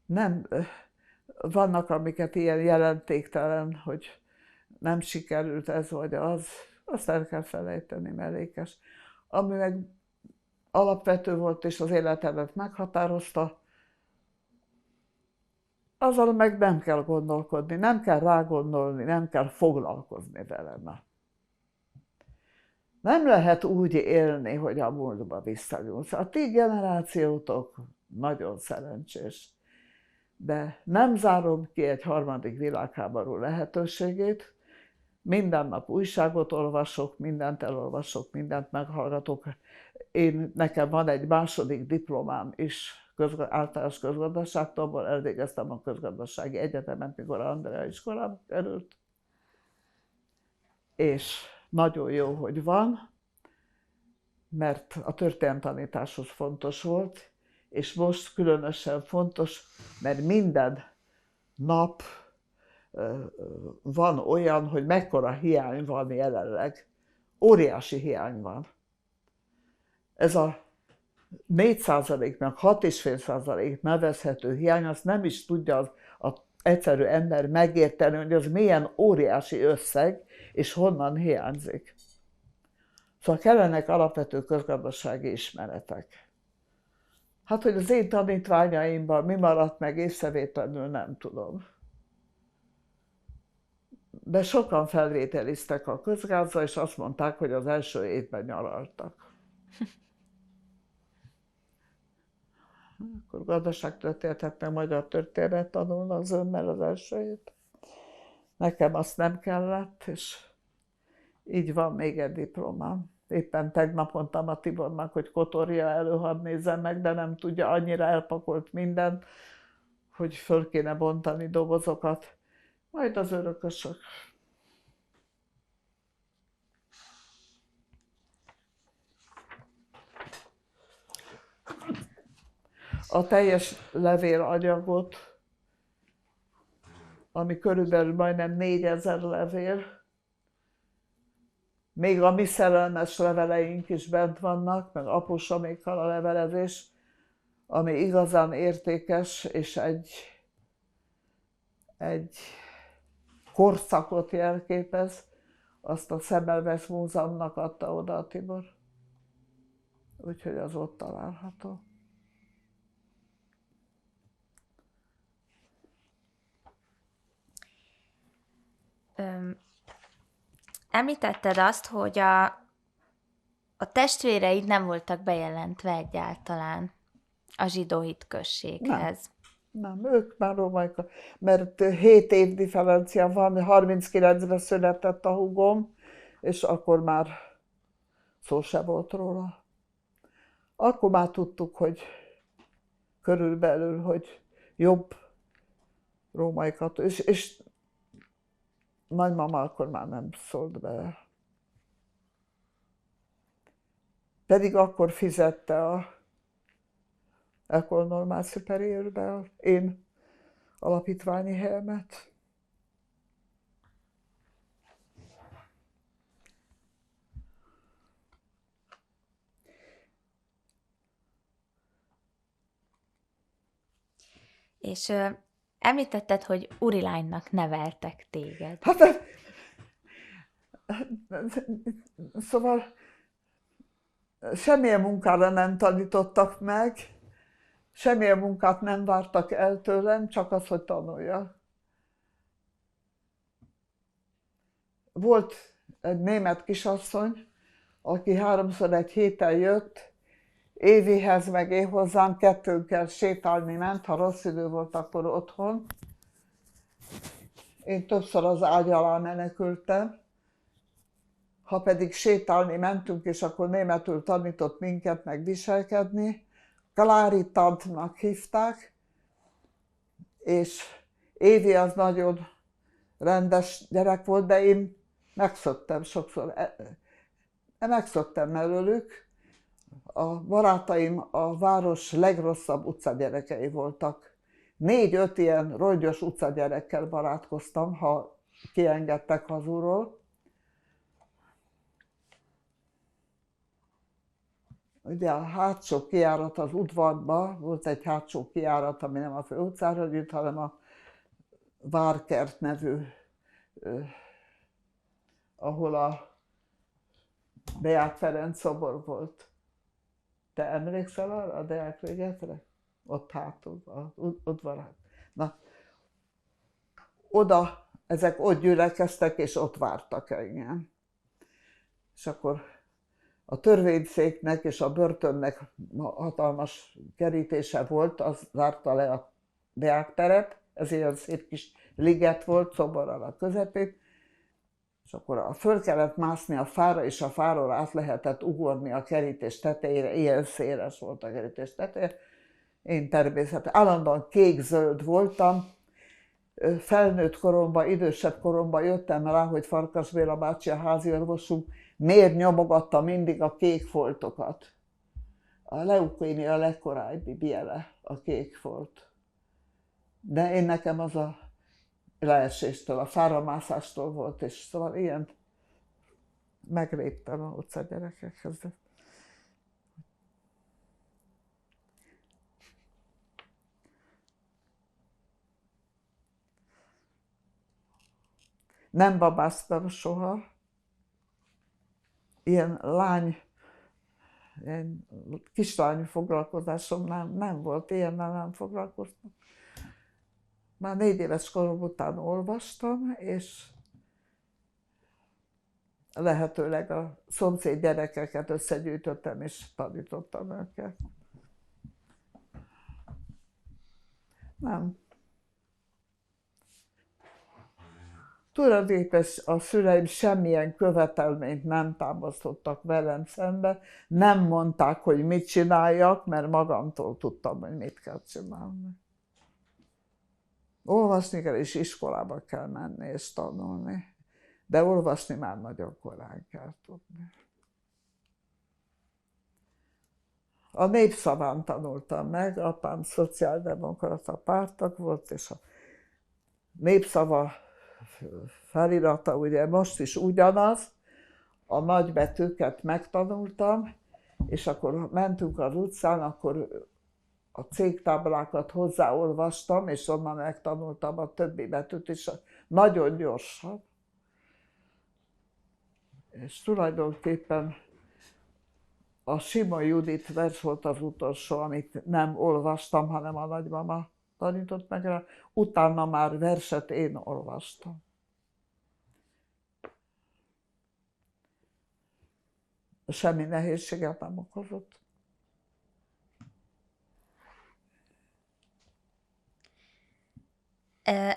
Nem, vannak, amiket ilyen jelentéktelen, hogy nem sikerült ez vagy az, azt el kell felejteni, mellékes. Ami meg alapvető volt és az életedet meghatározta, azzal meg nem kell gondolkodni, nem kell rágondolni, nem kell foglalkozni vele. Nem lehet úgy élni, hogy a múltba visszanyúlsz. A ti generációtok nagyon szerencsés. De nem zárom ki egy harmadik világháború lehetőségét. Minden nap újságot olvasok, mindent elolvasok, mindent meghallgatok. Nekem van egy második diplomám is, általános közgazdaságtanból, elvégeztem a közgazdasági egyetemen, mikor Andrea iskolába került. És nagyon jó, hogy van, mert a történelemtanításhoz fontos volt, és most különösen fontos, mert minden nap van olyan, hogy mekkora hiány van jelenleg. Óriási hiány van. Ez a 4%-nak 6,5% nevezhető hiány, azt nem is tudja az egyszerű ember megérteni, hogy az milyen óriási összeg, és honnan hiányzik. Szóval kellenek alapvető közgazdasági ismeretek. Hát, hogy az én tanítványaimban mi maradt meg észrevétlenül, nem tudom. De sokan felvételiztek a közgázra, és azt mondták, hogy az első évben nyaraltak. Akkor gazdaságtörténetet, meg magyar történet tanulnak zömmel az első évben. Nekem azt nem kellett, és így van még egy diplomám. Éppen tegnap mondtam a Tibornak, hogy kotorja elő, hadd nézzem meg, de nem tudja, annyira elpakolt minden, hogy föl kéne bontani dobozokat. Majd az örökösök. A teljes levélanyagot, ami körülbelül majdnem 4000 levél, még a mi szerelmes leveleink is bent vannak, meg apusamékkal a levelezés, ami igazán értékes, és egy korszakot jelképez, azt a Semmelweis Múzeumnak adta oda a Tibor. Úgyhogy az ott található. Említetted azt, hogy a testvéreid nem voltak bejelentve egyáltalán a zsidó hitközséghez. Nem, ők már rómaiak, mert 7 év differencia van, 39-ben született a húgom, és akkor már szó se volt róla. Akkor már tudtuk, hogy körülbelül, hogy jobb rómaikat, és nagymama akkor már nem szólt bele. Pedig akkor fizette a École Normale Supérieure-be az én alapítványi helyemet. És említetted, hogy urilánynak neveltek téged. Hát, szóval semmilyen munkára nem tanítottak meg, semmilyen munkát nem vártak el tőlem, csak az, hogy tanuljak. Volt egy német kisasszony, aki 3-szor egy héten jött, Évihez meg én hozzám, kettőnkkel sétálni ment, ha rossz idő volt, akkor otthon. Én többször az ágy alá menekültem, ha pedig sétálni mentünk, és akkor németül tanított minket meg viselkedni. Klári tantnak hívták, és Évi az nagyon rendes gyerek volt, de én megszöktem sokszor. Megszöktem előlük. A barátaim a város legrosszabb utcagyerekei voltak. 4-5 ilyen rongyos utcagyerekkel barátkoztam, ha kiengedtek hazulról. Ugye a hátsó kijárat az udvarba, volt egy hátsó kijárat, ami nem a fő utcára jött, hanem a Várkert nevű, ahol a Deák Ferenc szobor volt. Te emlékszel arra, a Deák végetre? Ott hátul, az udvarán. Na, oda, ezek ott gyülekeztek, és ott vártak engem. És akkor a törvényszéknek és a börtönnek hatalmas kerítése volt, az zárta le a Deák teret, ezért szép kis liget volt, szoborral a közepén, és akkor föl kellett mászni a fára, és a fáról át lehetett ugorni a kerítés tetejére, ilyen széles volt a kerítés teteje. Én természetesen állandóan kék-zöld voltam, felnőtt koromban, idősebb koromban jöttem rá, hogy Farkas Béla bácsi, a háziorvosunk, miért nyomogatta mindig a kék foltokat. A leukémia legkorábbi biele a kék folt. De én nekem az a leeséstől, a fáramászástól volt, és szóval ilyen megléptem a utcagyerekekhez. Nem babáztam soha. Ilyen kislányi foglalkozásom nem volt, ilyennel nem foglalkoztam. Már 4 éves korom után olvastam, és lehetőleg a szomszéd gyerekeket összegyűjtöttem, és tanítottam őket. Nem. Tulajdonképpen a szüleim semmilyen követelményt nem támasztottak velem szembe, nem mondták, hogy mit csináljak, mert magamtól tudtam, hogy mit kell csinálni. Olvasni kell, és iskolába kell menni és tanulni, de olvasni már nagyon korán kell tudni. A Népszaván tanultam meg, apám szociáldemokrata párttag volt, és a Népszava felirata ugye most is ugyanaz, a nagybetűket megtanultam, és akkor mentünk az utcán, akkor a cégtáblákat hozzáolvastam, és onnan megtanultam a többi betűt is, nagyon gyorsan. És tulajdonképpen a Sima Judit vers volt az utolsó, amit nem olvastam, hanem a nagymama tanított meg rá. Utána már verset én olvastam. Semmi nehézséget nem okozott.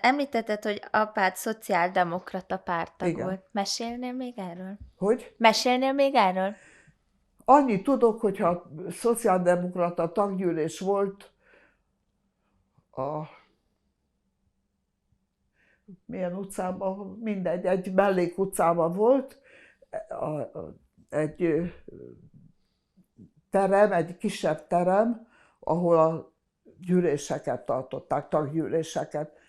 Említetted, hogy apád szociáldemokrata párttag Igen. volt. Mesélnél még erről? Hogy? Mesélnél még erről? Annyit tudok, hogyha szociáldemokrata taggyűlés volt milyen utcában, mindegy, egy mellékutcában volt, egy terem, egy kisebb terem, ahol a gyűléseket tartották, taggyűléseket.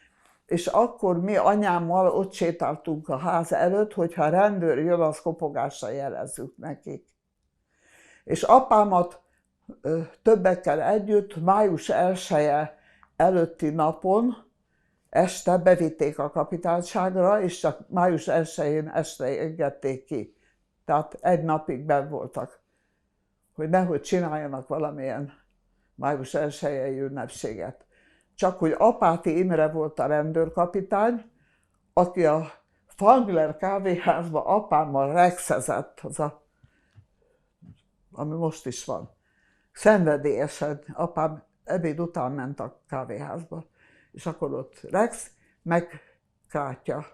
És akkor mi anyámmal ott sétáltunk a ház előtt, hogyha a rendőr jön, az kopogással jelezzük nekik. És apámat többekkel együtt május 1-e előtti napon este bevitték a kapitányságra, és csak május 1-én este engedték ki. Tehát egy napig benn voltak, hogy nehogy csináljanak valamilyen május 1-i ünnepséget. Csak hogy Apáti Imre volt a rendőrkapitány, aki a Fangler kávéházba apámmal rexezett, ami most is van. Szenvedélyesen apám ebéd után ment a kávéházba, és akkor ott rex, meg krátya.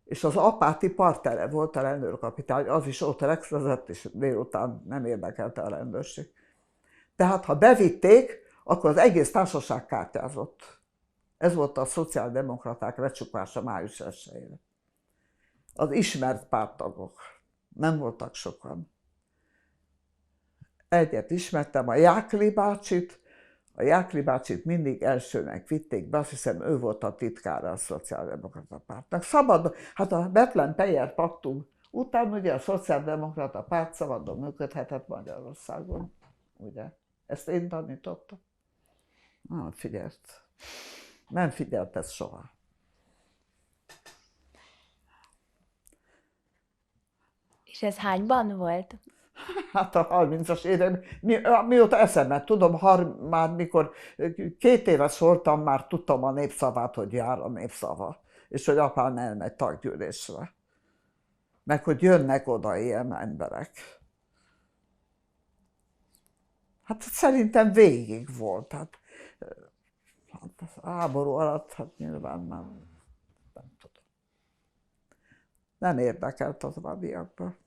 És az apáti partere volt a rendőrkapitány, az is ott rekszezett, és délután nem érdekelte a rendőrség. Tehát ha bevitték, akkor az egész társaság kártyázott. Ez volt a szociáldemokraták lecsuklása május 1-ére. Az ismert párttagok. Nem voltak sokan. Egyet ismertem, a Jákli bácsit. A Jákli bácsit mindig elsőnek vitték be, azt hiszem ő volt a titkára a Szociáldemokrata Pártnak. Szabad, hát a Bethlen-Peyer paktum után ugye a Szociáldemokrata Párt szabadon működhetett Magyarországon. Ugye? Ezt én tanítottam. Figyelt. Nem figyelt ezt soha. És ez hányban volt? Hát a 30-as évek, mióta eszembe tudom, már mikor 2 éves voltam, már tudtam a népszavát, hogy jár a népszava, és hogy apám elmegy taggyűlésre. Meg hogy jönnek oda ilyen emberek. Hát szerintem végig volt. Hát a háború alatt, hát nyilván nem tudom. Nem érdekelt a továbbiakban.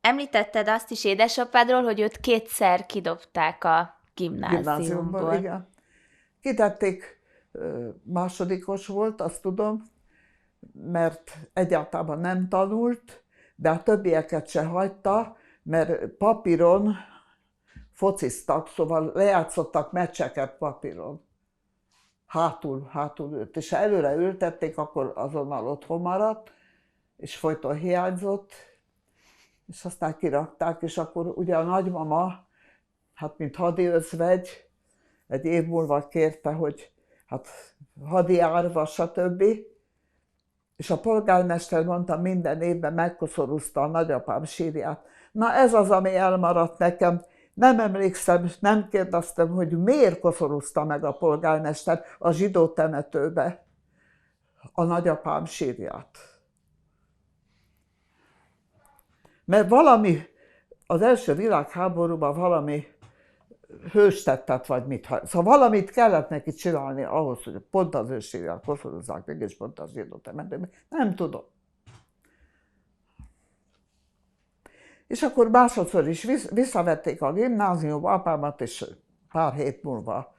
Említetted azt is édesapádról, hogy őt 2-szer kidobták a gimnáziumból. Igen. Kitették, másodikos volt, azt tudom, mert egyáltalán nem tanult, de a többieket se hagyta, mert papíron fociztak, szóval lejátszottak meccseket papíron. Hátul ült. És ha előre ültették, akkor azonnal otthon maradt, és folyton hiányzott, és aztán kirakták, és akkor ugye a nagymama, hát mint hadiözvegy, egy év múlva kérte, hogy hát hadi árva, stb. És a polgármester mondta, minden évben megkoszorúzta a nagyapám sírját. Na ez az, ami elmaradt nekem. Nem emlékszem, nem kérdeztem, hogy miért koszorúzta meg a polgármester a zsidó temetőbe a nagyapám sírját. Mert valami, az első világháborúban valami hőstettet, vagy mit. Szóval valamit kellett neki csinálni ahhoz, hogy pont az ő sírját koszorúzzák meg, és pont az zsidó temetőbe. Nem tudom. És akkor másodszor is visszavették a gimnáziumba apámat, és pár hét múlva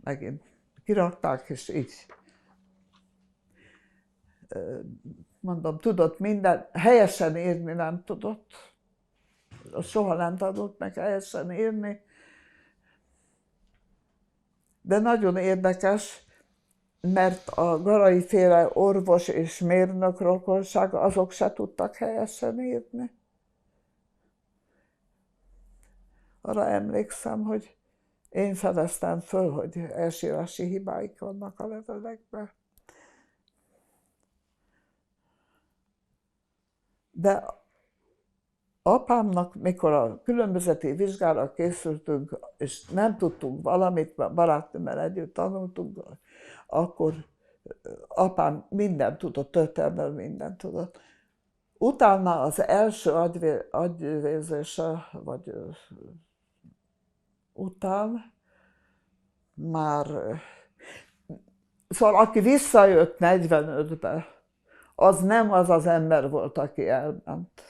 megint kirakták, és így mondom, tudott minden, helyesen írni nem tudott. Soha nem tanult meg helyesen írni. De nagyon érdekes, mert a Garai-féle orvos és mérnök rokonság, azok se tudtak helyesen írni. Arra emlékszem, hogy én fedeztem föl, hogy elsírási hibáik vannak a levelekben. De apámnak, mikor a különbözeti vizsgára készültünk, és nem tudtunk valamit, barátnőmmel együtt tanultunk, akkor apám mindent tudott, történelmről mindent tudott. Utána az első agyvérzése, vagy után már, szóval aki visszajött 45-ben, az nem az az ember volt, aki elment.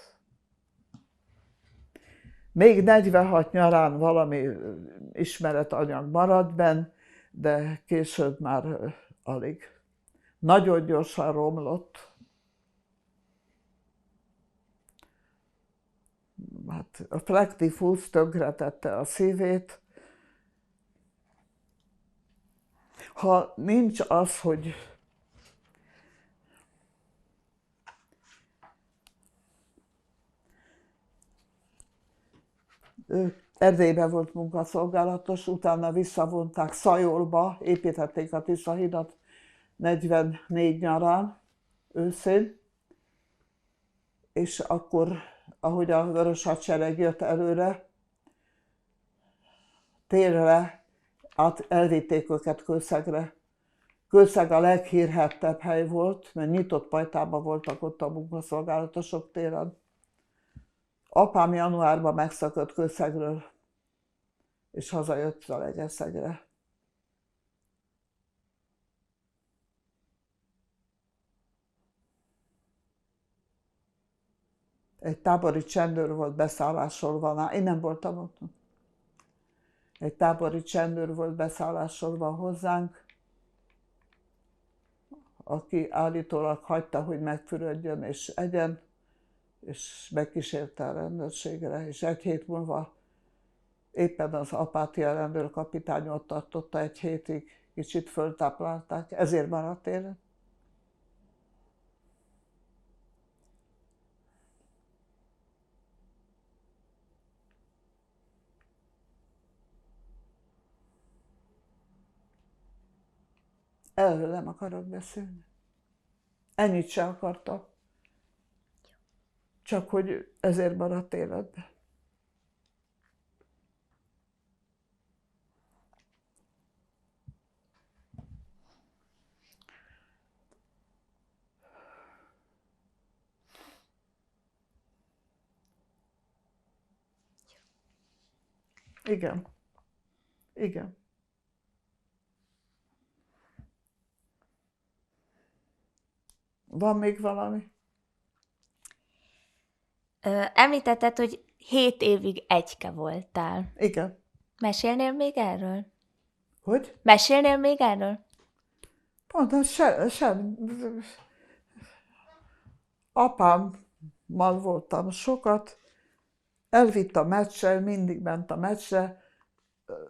Még 46 nyarán valami ismeretanyag maradt benn, de később már alig. Nagyon gyorsan romlott. Hát a flektifúz tönkretette a szívét. Ha nincs az, hogy ő Erdélyben volt munkaszolgálatos, utána visszavonták Szajolba, építették a Tisza-hidat 44 nyarán, őszén, és akkor, ahogy a Vörös Hadsereg jött előre, térre elvitték őket Kőszegre. Kőszeg a leghírhettebb hely volt, mert nyitott pajtában voltak ott a munkaszolgálatosok téren. Apám januárban megszökött Kőszegről, és hazajött Zalaegerszegre. egy tábori csendőr volt beszállásolva, én nem voltam ott. Egy tábori csendőr volt beszállásolva hozzánk, aki állítólag hagyta, hogy megfürödjön és egyen, és megkísérte a rendőrségre, és egy hét múlva éppen az Apátia rendőrkapitány ott tartotta egy hétig, kicsit föltáplálták, ezért maradt élet. Erről nem akarok beszélni. Ennyit sem akartam. Csak hogy ezért maradt életben. Igen. Igen. Van még valami? Említetted, hogy 7 évig egyke voltál. Igen. Mesélnél még erről? Hogy? Mesélnél még erről? Pont, sem. Apámmal voltam sokat, elvitt a meccsre, mindig ment a meccsre.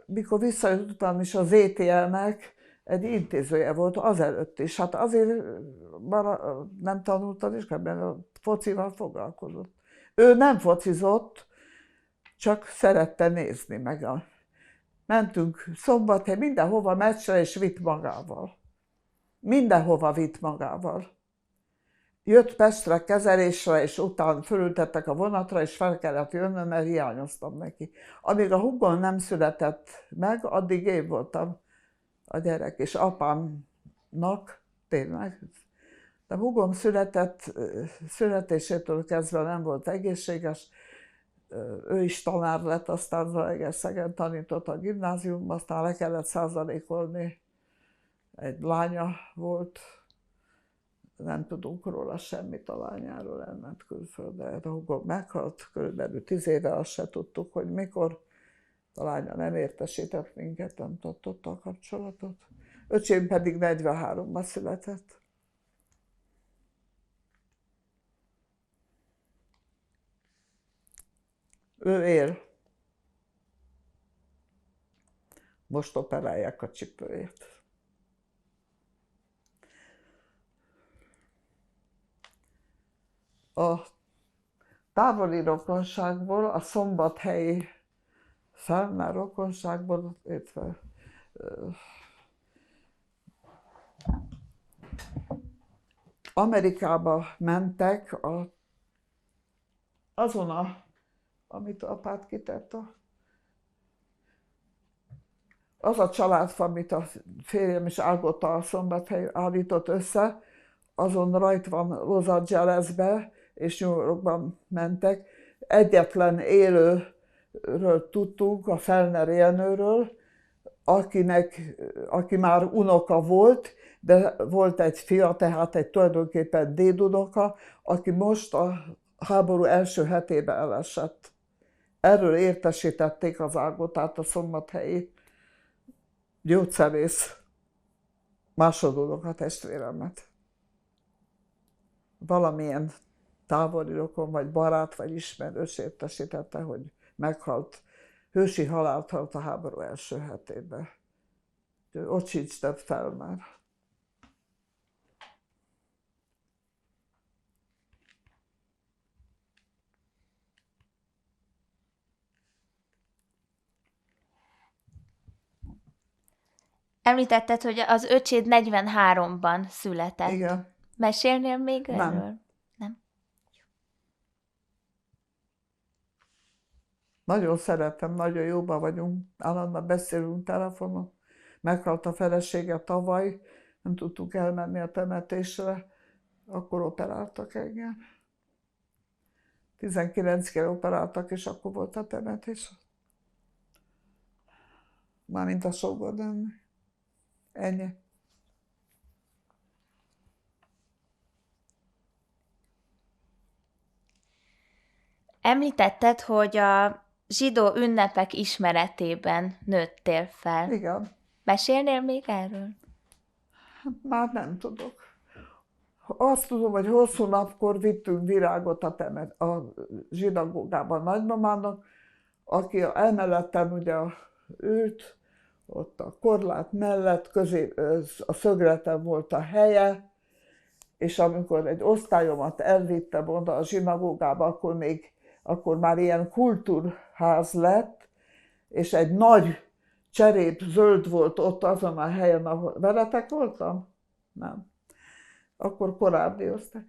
Mikor visszajutottam is az ETL-nek, egy intézője volt azelőtt is. Hát azért nem tanultam is, mert a focival foglalkozott. Ő nem focizott, csak szerette nézni meg. Mentünk Szombathely, mindenhova meccsre, és vitt magával. Mindenhova vitt magával. Jött Pestre kezelésre, és utána fölültettek a vonatra, és fel kellett jönnöm, mert hiányoztam neki. Amíg a húgom nem született meg, addig én voltam a gyerek, és apámnak tényleg. De húgom születésétől kezdve nem volt egészséges, ő is tanár lett, aztán Zalaegerszegen tanított a gimnáziumban, aztán le kellett százalékolni. Egy lánya volt, nem tudunk róla semmit a lányáról, elment külföldre. A húgom meghalt, körülbelül 10 éve, azt se tudtuk, hogy mikor. A lánya nem értesített minket, nem tartotta a kapcsolatot. Öcsém pedig 43-ban született. Ő él. Most operálják a csipőjét. A távoli rokonságból, a szombathelyi Fellner rokonságból, illetve Amerikába mentek azon amit apát kitett, az a családfa, amit a férjem és Ágota a Szombathely állított össze, azon rajt van Los Angelesbe, és New Yorkban mentek. Egyetlen élőről tudtunk, a Fellner Jenőről, aki már unoka volt, de volt egy fia, tehát egy tulajdonképpen dédunoka, aki most a háború első hetében elesett. Erről értesítették az Ágotát, a szombathelyi gyógyszerész másodunoka testvéremet. Valamilyen távoli rokon, vagy barát, vagy ismerős értesítette, hogy meghalt, hősi halált halt a háború első hetében. Ott sincs több Fellner. Említetted, hogy az öcséd 43-ban született. Igen. Mesélnél még erről? Nem. Nagyon szeretem, nagyon jóban vagyunk, állandóan beszélünk telefonon. Meghalt a felesége tavaly, nem tudtunk elmenni a temetésre, akkor operáltak engem. 19-kor operáltak, és akkor volt a temetés. Mármint a sógornőmnek. Ennyi. Említetted, hogy a zsidó ünnepek ismeretében nőttél fel. Igen. Mesélnél még erről? Már nem tudok. Azt tudom, hogy hosszú napkor vittünk virágot a zsinagógában nagymamának, aki emeleten ugye ült, ott a korlát mellett, közé a szögleten volt a helye, és amikor egy osztályomat elvittem oda a zsinagógába, akkor már ilyen kultúrház lett, és egy nagy cserép zöld volt ott azon a helyen, ahol veletek voltam? Nem. Akkor korábbi osztály.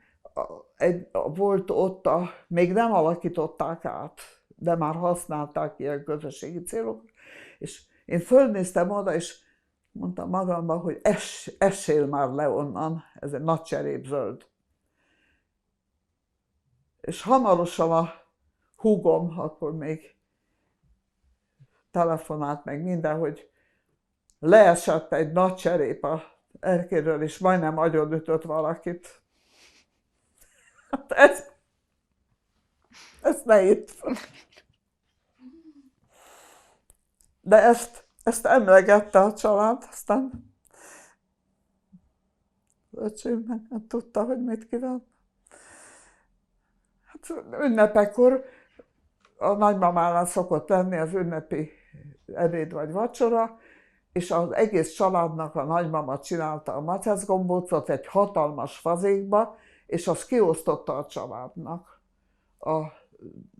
Volt ott, még nem alakították át, de már használták ilyen közösségi célokra, és én fölnéztem oda, és mondtam magamban, hogy essél már le onnan, ez egy nagy cserépzöld. És hamarosan a húgom, akkor még telefonált meg minden, hogy leesett egy nagy cserép a erkéről, és majdnem agyonütött valakit. Hát ezt ne írt fel. De ezt emlegette a család, aztán öcsém nem tudta, hogy mit kíván. Hát ünnepekkor a nagymamánál szokott lenni az ünnepi ebéd vagy vacsora, és az egész családnak a nagymama csinálta a maceszgombócot egy hatalmas fazékba, és azt kiosztotta a családnak. A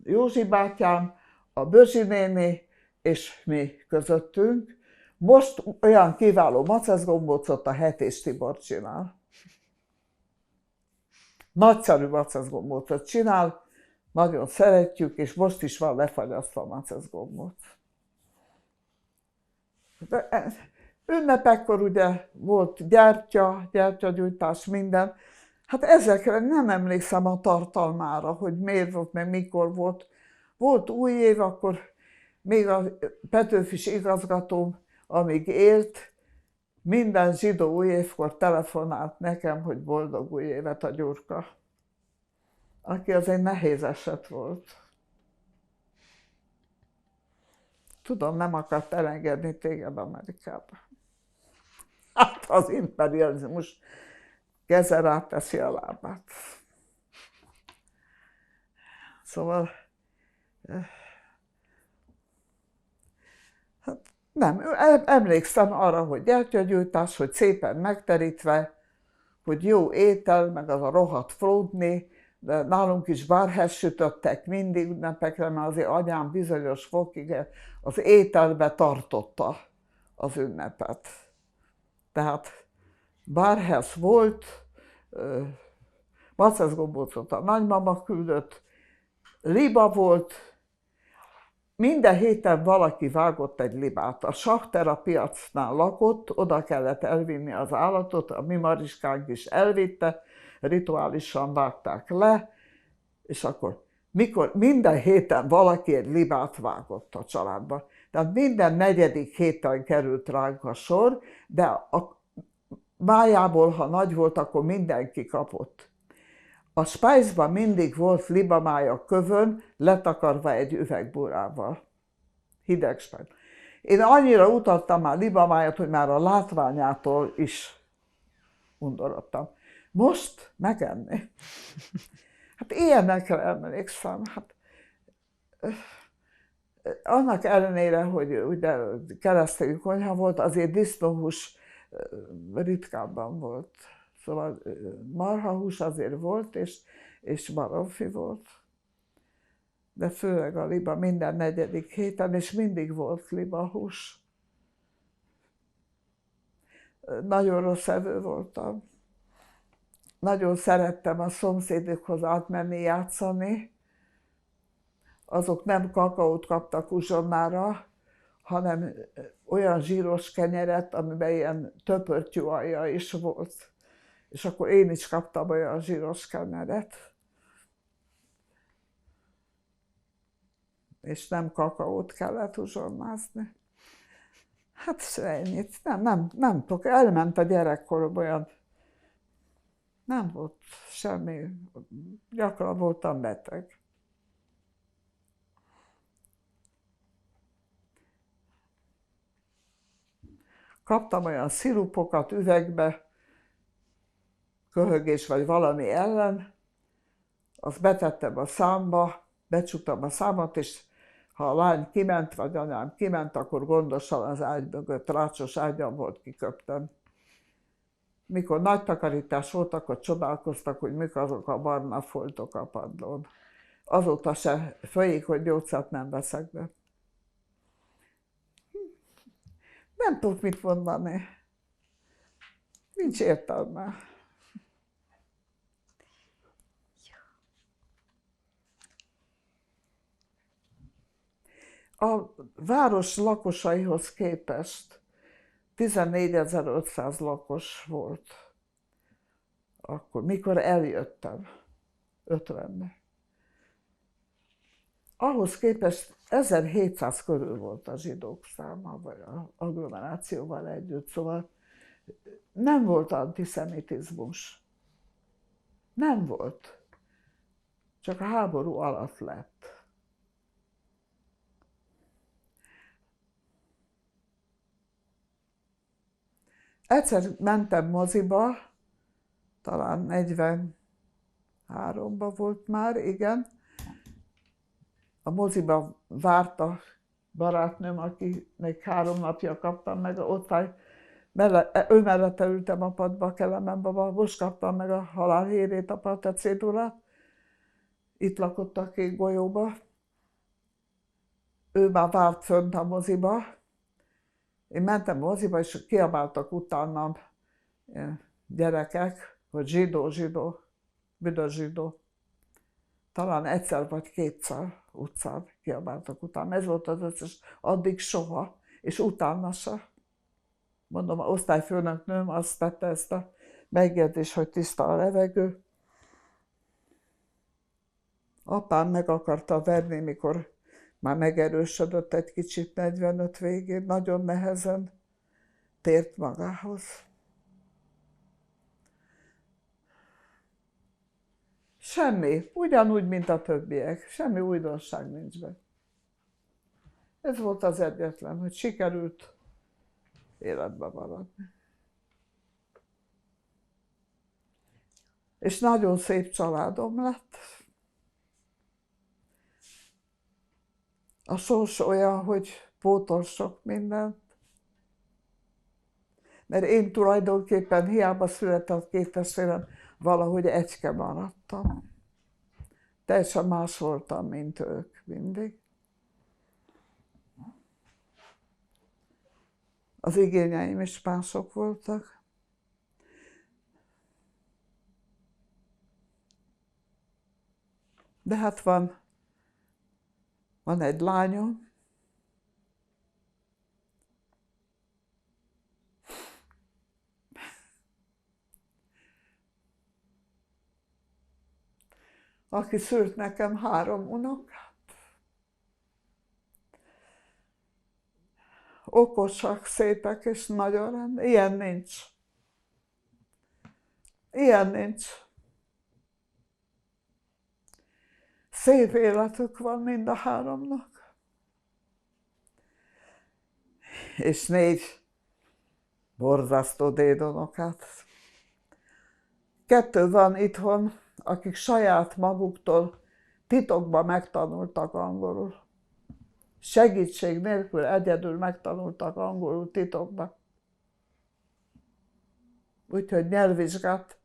Józsi bátyám, a Bözsi néni és mi közöttünk. Most olyan kiváló maceszgombócot a Hetés Tibor csinál. Nagyszerű maceszgombócot csinál, nagyon szeretjük, és most is van lefagyasztva a maceszgombóc. Ünnepekkor ugye volt gyertyagyújtás, minden. Hát ezekre nem emlékszem a tartalmára, hogy miért volt, meg mikor volt. Volt új év, akkor még a Petőfis igazgatóm, amíg élt, minden zsidó új évkor telefonált nekem, hogy boldog új évet a Gyurka, aki az egy nehéz eset volt. Tudom, nem akart elengedni téged Amerikába. Hát az imperializmus keze ráteszi a lábát. Szóval hát nem, emlékszem arra, hogy gyertyagyújtás, hogy szépen megterítve, hogy jó étel, meg az a rohadt flódni, de nálunk is bárhez sütöttek mindig ünnepekre, mert azért anyám bizonyos fokig az ételbe tartotta az ünnepet. Tehát bárhez volt, maceszgombócot a nagymama küldött, liba volt, minden héten valaki vágott egy libát. A Sachter piacnál lakott, oda kellett elvinni az állatot, a mi Mariskánk is elvitte, rituálisan vágták le, és akkor minden héten valaki egy libát vágott a családba. Tehát minden negyedik héten került ránk a sor, de a májából, ha nagy volt, akkor mindenki kapott. A spájzban mindig volt libamája kövön, letakarva egy üvegbúrával. Hideg spájz. Én annyira utattam már libamájat, hogy már a látványától is undorodtam. Most megenni. Hát ilyenekre emlékszem. Hát, annak ellenére, hogy ugye keresztényi konyha volt, azért disznóhús ritkábban volt. Szóval marhahús azért volt, és baromfi volt. De főleg a liba minden negyedik héten, és mindig volt libahús. Nagyon rossz evő voltam. Nagyon szerettem a szomszédokhoz átmenni játszani. Azok nem kakaót kaptak uzsonnára, hanem olyan zsíros kenyeret, amiben ilyen töpörtyű alja is volt. És akkor én is kaptam olyan zsíros kenyeret. És nem kakaót kellett uzsonnázni. Hát ennyit, nem tudok, elment a gyerekkorom olyan, nem volt semmi, gyakran voltam beteg. Kaptam olyan szirupokat üvegbe, köhögés vagy valami ellen, azt betettem a számba, becsuktam a számot, és ha a lány kiment, vagy anyám kiment, akkor gondosan az ágy mögött, rácsos ágyam volt, kiköptem. Mikor nagy takarítás volt, akkor csodálkoztak, hogy mik azok a barna foltok a padlón. Azóta se folyik, hogy gyógyszert nem veszek be. Nem tudok mit mondani. Nincs értelme. A város lakosaihoz képest 14.500 lakos volt. Akkor, mikor eljöttem, 50-ben. Ahhoz képest 1700 körül volt a zsidók száma, vagy az agglomerációval együtt, szóval nem volt antiszemitizmus. Nem volt. Csak a háború alatt lett. Egyszer mentem moziba, talán 43-ban volt már, igen. A moziba várt a barátnőm, aki még 3 napja kaptam meg, ő mellette ültem a padba, a Kelemenbe, most kaptam meg a halálhírét, a partecédulát. Itt lakott a Kék golyóba. Ő már várt fönt a moziba. Én mentem a moziba, és kiabáltak utánam gyerekek, hogy zsidó, zsidó, büdös zsidó. Talán egyszer vagy kétszer utcán kiabáltak utána. Ez volt az összes, addig soha, és utána se. Mondom, az osztályfőnöknőm azt tette ezt a megjegyzést, hogy tiszta a levegő. Apám meg akarta verni, mikor már megerősödött egy kicsit 45 végén, nagyon nehezen tért magához. Semmi, ugyanúgy, mint a többiek, semmi újdonság nincs benne. Ez volt az egyetlen, hogy sikerült életben maradni. És nagyon szép családom lett. A sors olyan, hogy pótol sok mindent. Mert én tulajdonképpen hiába született 2 testvérem, valahogy egyke maradtam. Teljesen más voltam, mint ők mindig. Az igényeim is mások voltak. De hát van egy lányom, aki szült nekem 3 unokát. Okosak, szépek és nagyon rendben. Ilyen nincs. Ilyen nincs. Szép életük van mind a 3-nak. És 4 borzasztó dédunokát. 2 van itthon, akik saját maguktól titokban megtanultak angolul. Segítség nélkül egyedül megtanultak angolul titokban. Úgyhogy nyelvvizsgát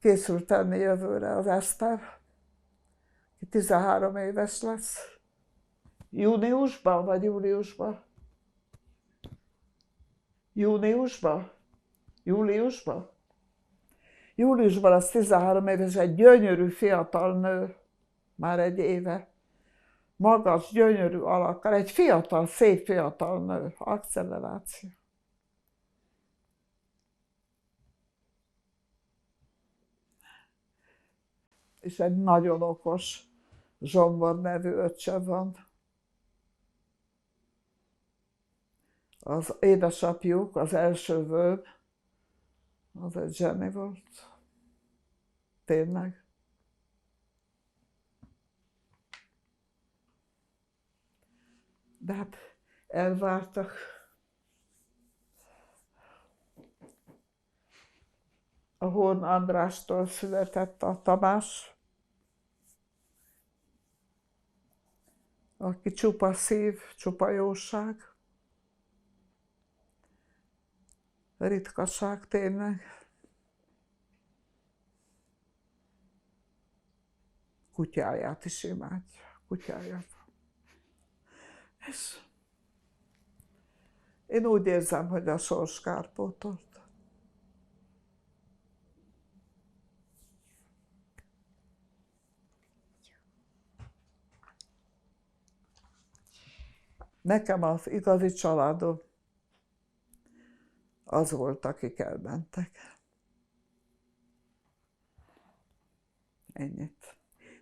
készül tenni jövőre az Eszter, ki 13 éves lesz. Júniusban vagy júliusban? Júniusban? Júliusban? Júliusban lesz 13 éves, egy gyönyörű fiatal nő, már egy éve. Magas, gyönyörű alakkal, egy fiatal, szép fiatal nő, acceleráció. És egy nagyon okos Zsombor nevű öccse van. Az édesapjuk, az első vőm, az egy zseni volt. Tényleg. De hát elvártak. A Horn Andrástól született a Tamás, aki csupa szív, csupa jóság. Ritkaság tényleg. Kutyáját is imádja, kutyáját. És én úgy érzem, hogy a sors kárpótolt. Nekem az igazi családom az volt, akik elmentek. Ennyit.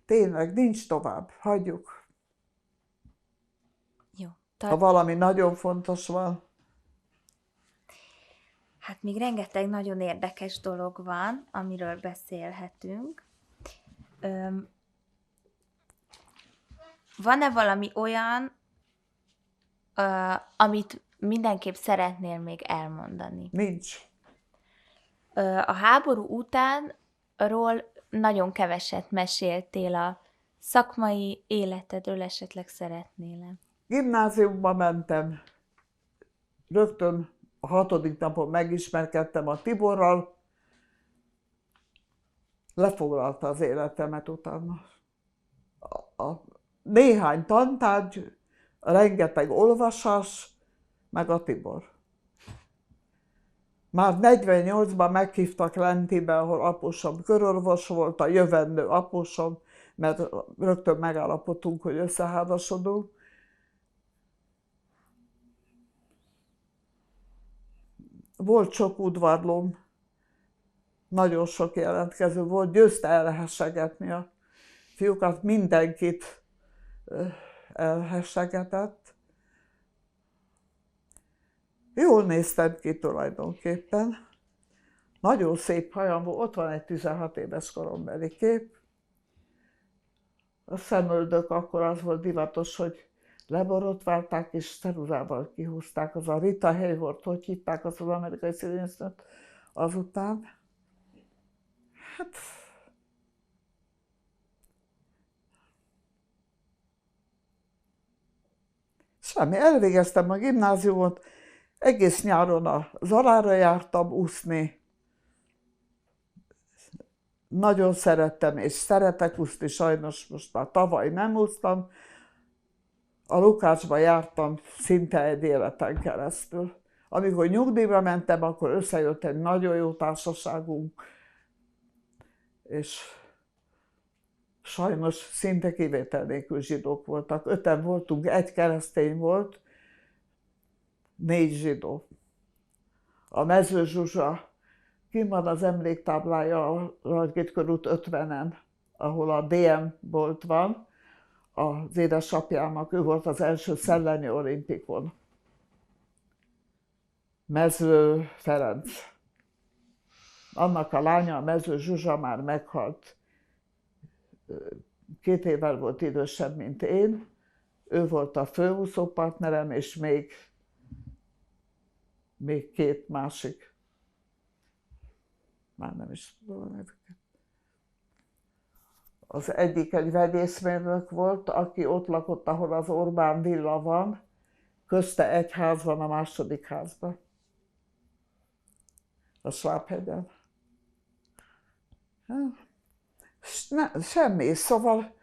Tényleg, nincs tovább, hagyjuk. Jó. Ha valami nagyon fontos van. Hát még rengeteg nagyon érdekes dolog van, amiről beszélhetünk. Van-e valami olyan, amit mindenképp szeretnél még elmondani? Nincs. A háború utánról nagyon keveset meséltél, a szakmai életedről esetleg szeretnél-e? Gimnáziumba mentem. Rögtön a 6. napon megismerkedtem a Tiborral. Lefoglalta az életemet utána. A néhány tantárgy, rengeteg olvasás, meg a Tibor. Már 48-ban meghívtak Lentibe, ahol apusom körorvos volt, a jövendő apusom, mert rögtön megállapodtunk, hogy összeházasodunk. Volt sok udvarlóm, nagyon sok jelentkező volt, győzte elhessegetni a fiúkat, mindenkit elhessegetett. Jól néztem ki tulajdonképpen. Nagyon szép hajam volt, ott van egy 16 éves korombeli kép. A szemöldök akkor az volt divatos, hogy leborotválták és ceruzával kihúzták. Az a Rita Hayworth, hogy hívták az amerikai színésznőt azután. Hát... Semmi, elvégeztem a gimnáziumot, egész nyáron a Zarára jártam úszni. Nagyon szerettem és szeretek úszni, sajnos most már tavaly nem úsztam. A Lukácsba jártam szinte egy életen keresztül. Amikor nyugdíjra mentem, akkor összejött egy nagyon jó társaságunk, és sajnos szinte kivétel nélkül zsidók voltak. 5-en voltunk, egy keresztény volt, 4 zsidó. A Mező Zsuzsa, kint van az emléktáblája a Rajtgét körút 50-en, ahol a DM bolt van. Az édesapjának, ő volt az első szellemi olimpikon. Mező Ferenc. Annak a lánya, a Mező Zsuzsa már meghalt. 2 évvel volt idősebb, mint én. Ő volt a főúszó partnerem, és még 2 másik. Már nem is tudom a nevüket. Az egyik egy vegyészmérnök volt, aki ott lakott, ahol az Orbán villa van. Közte egy ház van a második házban. A Svábhegyen. Semmi, szóval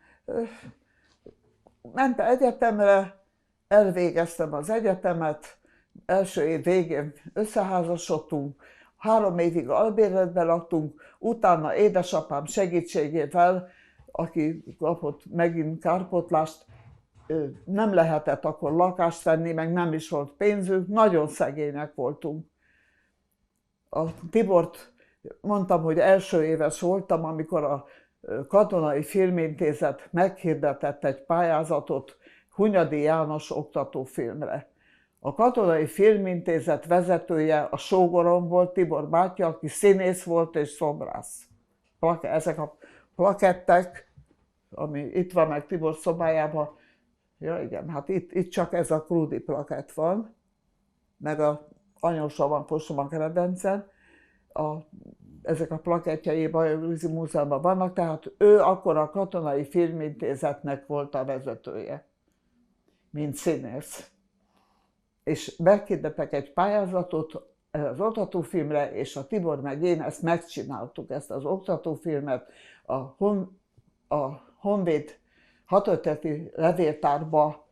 mentem egyetemre, elvégeztem az egyetemet, első év végén összeházasodtunk, 3 évig albérletben laktunk, utána édesapám segítségével, aki kapott megint kárpótlást, nem lehetett akkor lakást venni, meg nem is volt pénzünk, nagyon szegények voltunk. A Tibort mondtam, hogy első éves voltam, amikor a Katonai Filmintézet meghirdetett egy pályázatot Hunyadi János oktatófilmre. A Katonai Filmintézet vezetője a sógorom volt, Tibor bátyja, aki színész volt és szobrász. Ezek a plakettek, ami itt van meg Tibor szobájában, ja igen, hát itt csak ez a Krúdi plakett van, meg a anyósa van Posoma Kredencen. ezek a plakettjei Bajor Múzeumban vannak, tehát ő akkor a Katonai Filmintézetnek volt a vezetője, mint színész. És meghirdettek egy pályázatot az oktatófilmre, és a Tibor meg én ezt megcsináltuk, ezt az oktatófilmet. A Honvéd hadtörténeti levéltárba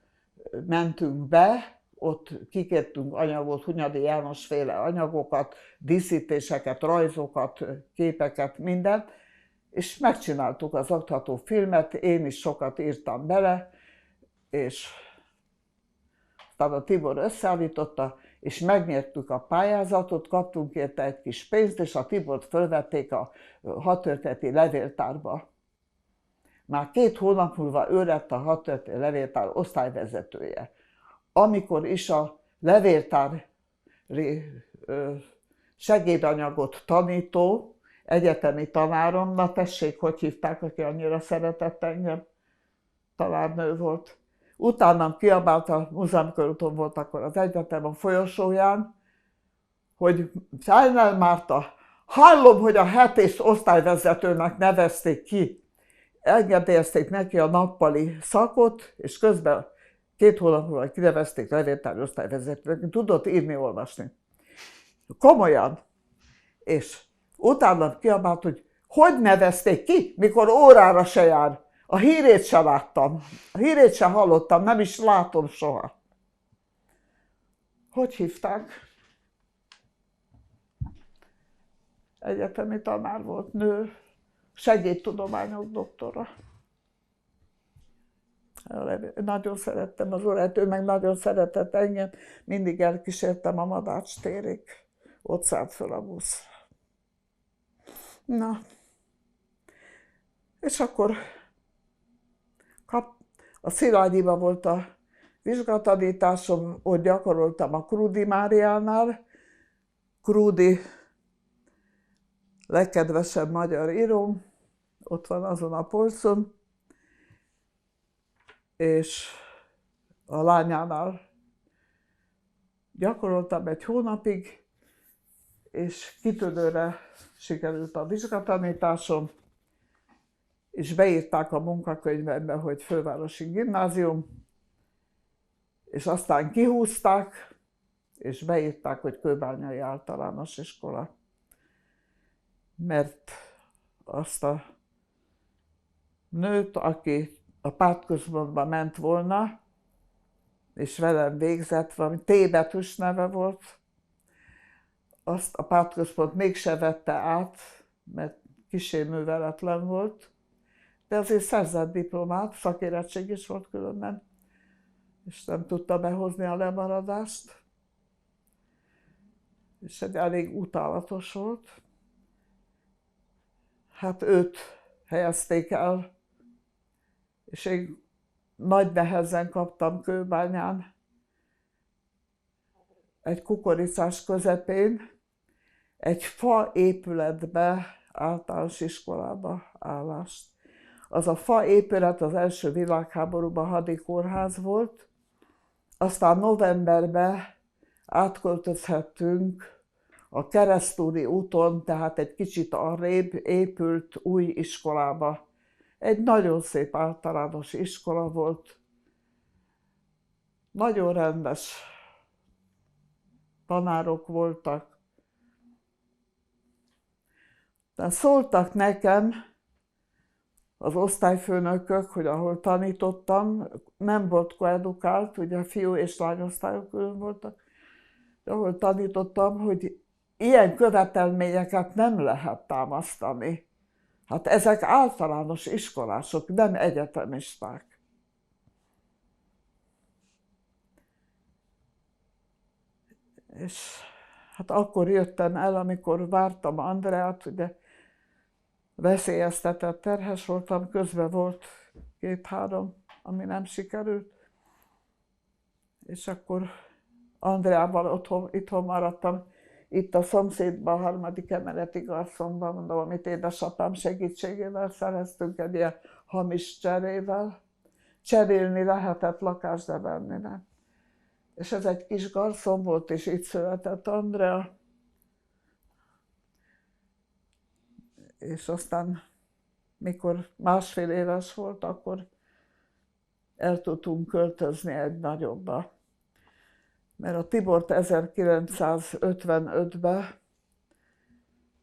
mentünk be, ott kikértünk anyagot, Hunyadi János féle anyagokat, díszítéseket, rajzokat, képeket, mindent, és megcsináltuk az oktatófilmet, én is sokat írtam bele, és aztán a Tibor összeállította, és megnyertük a pályázatot, kaptunk érte egy kis pénzt, és a Tibort fölvették a hadtörténeti levéltárba. Már 2 hónap múlva ő lett a hadtörténeti levéltár osztályvezetője. Amikor is a levéltári segédanyagot tanító, egyetemi tanárom, na tessék, hogy hívták, aki annyira szeretett engem, tanárnő volt. Utánam kiabált, a múzeumkörúton volt akkor az egyetem a folyosóján, hogy Feiner Márta, hallom, hogy a 7. osztályvezetőnek nevezték ki. Engedélyezték neki a nappali szakot, és közben 2 hónap múlva kinevezték levéltári osztályvezetőnek, tudott írni, olvasni. Komolyan. És utána kiabált, hogy nevezték ki, mikor órára se jár. A hírét se láttam, a hírét se hallottam, nem is látom soha. Hogy hívták? Egyetemi tanár volt, nő, segédtudományok doktora. Nagyon szerettem az órát, ő meg nagyon szeretett engem, mindig elkísértem a Madács térig, ott szállt fel a busz. Na, és akkor a Szilágyiban volt a vizsgatanításom, ott gyakoroltam a Krúdy Máriánál. Krúdy legkedvesebb magyar íróm, ott van azon a polcon, és a lányánál gyakoroltam 1 hónapig, és kitűnőre sikerült a vizsgatanításom, és beírták a munkakönyvembe, hogy Fővárosi Gimnázium, és aztán kihúzták, és beírták, hogy Kőbányai Általános Iskola. Mert azt a nőt, aki a pártközpontba ment volna, és velem végzett, valami T betűs neve volt, azt a pártközpont mégse vette át, mert kissé műveletlen volt, de azért szerzett diplomát, szakérettség is volt különben, és nem tudta behozni a lemaradást, és egy elég utálatos volt. Hát őt helyezték el, és én nagy nehezen kaptam Kőbányán, egy kukoricás közepén, egy fa épületbe, általános iskolába állást. Az a fa épület az első világháborúban hadikórház volt, aztán novemberben átköltözhettünk a Keresztúri úton, tehát egy kicsit arrébb épült új iskolába. Egy nagyon szép általános iskola volt, nagyon rendes tanárok voltak. De szóltak nekem az osztályfőnökök, hogy ahol tanítottam, nem volt koedukált, ugye fiú és lányosztályok külön voltak, de ahol tanítottam, hogy ilyen követelményeket nem lehet támasztani. Hát ezek általános iskolások, nem egyetemisták. És hát akkor jöttem el, amikor vártam Andreát, ugye veszélyeztetett terhes voltam, közben volt 2-3, ami nem sikerült. És akkor Andreával itthon maradtam, itt a szomszédban, a 3. emeleti garszonban, mondom, amit édesapám segítségével szereztünk egy ilyen hamis cserével. Cserélni lehetett, lakást de venni nem. És ez egy kis garszon volt, és itt született Andrea. És aztán, mikor másfél éves volt, akkor el tudtunk költözni egy nagyobba. Mert a Tibort 1955-ben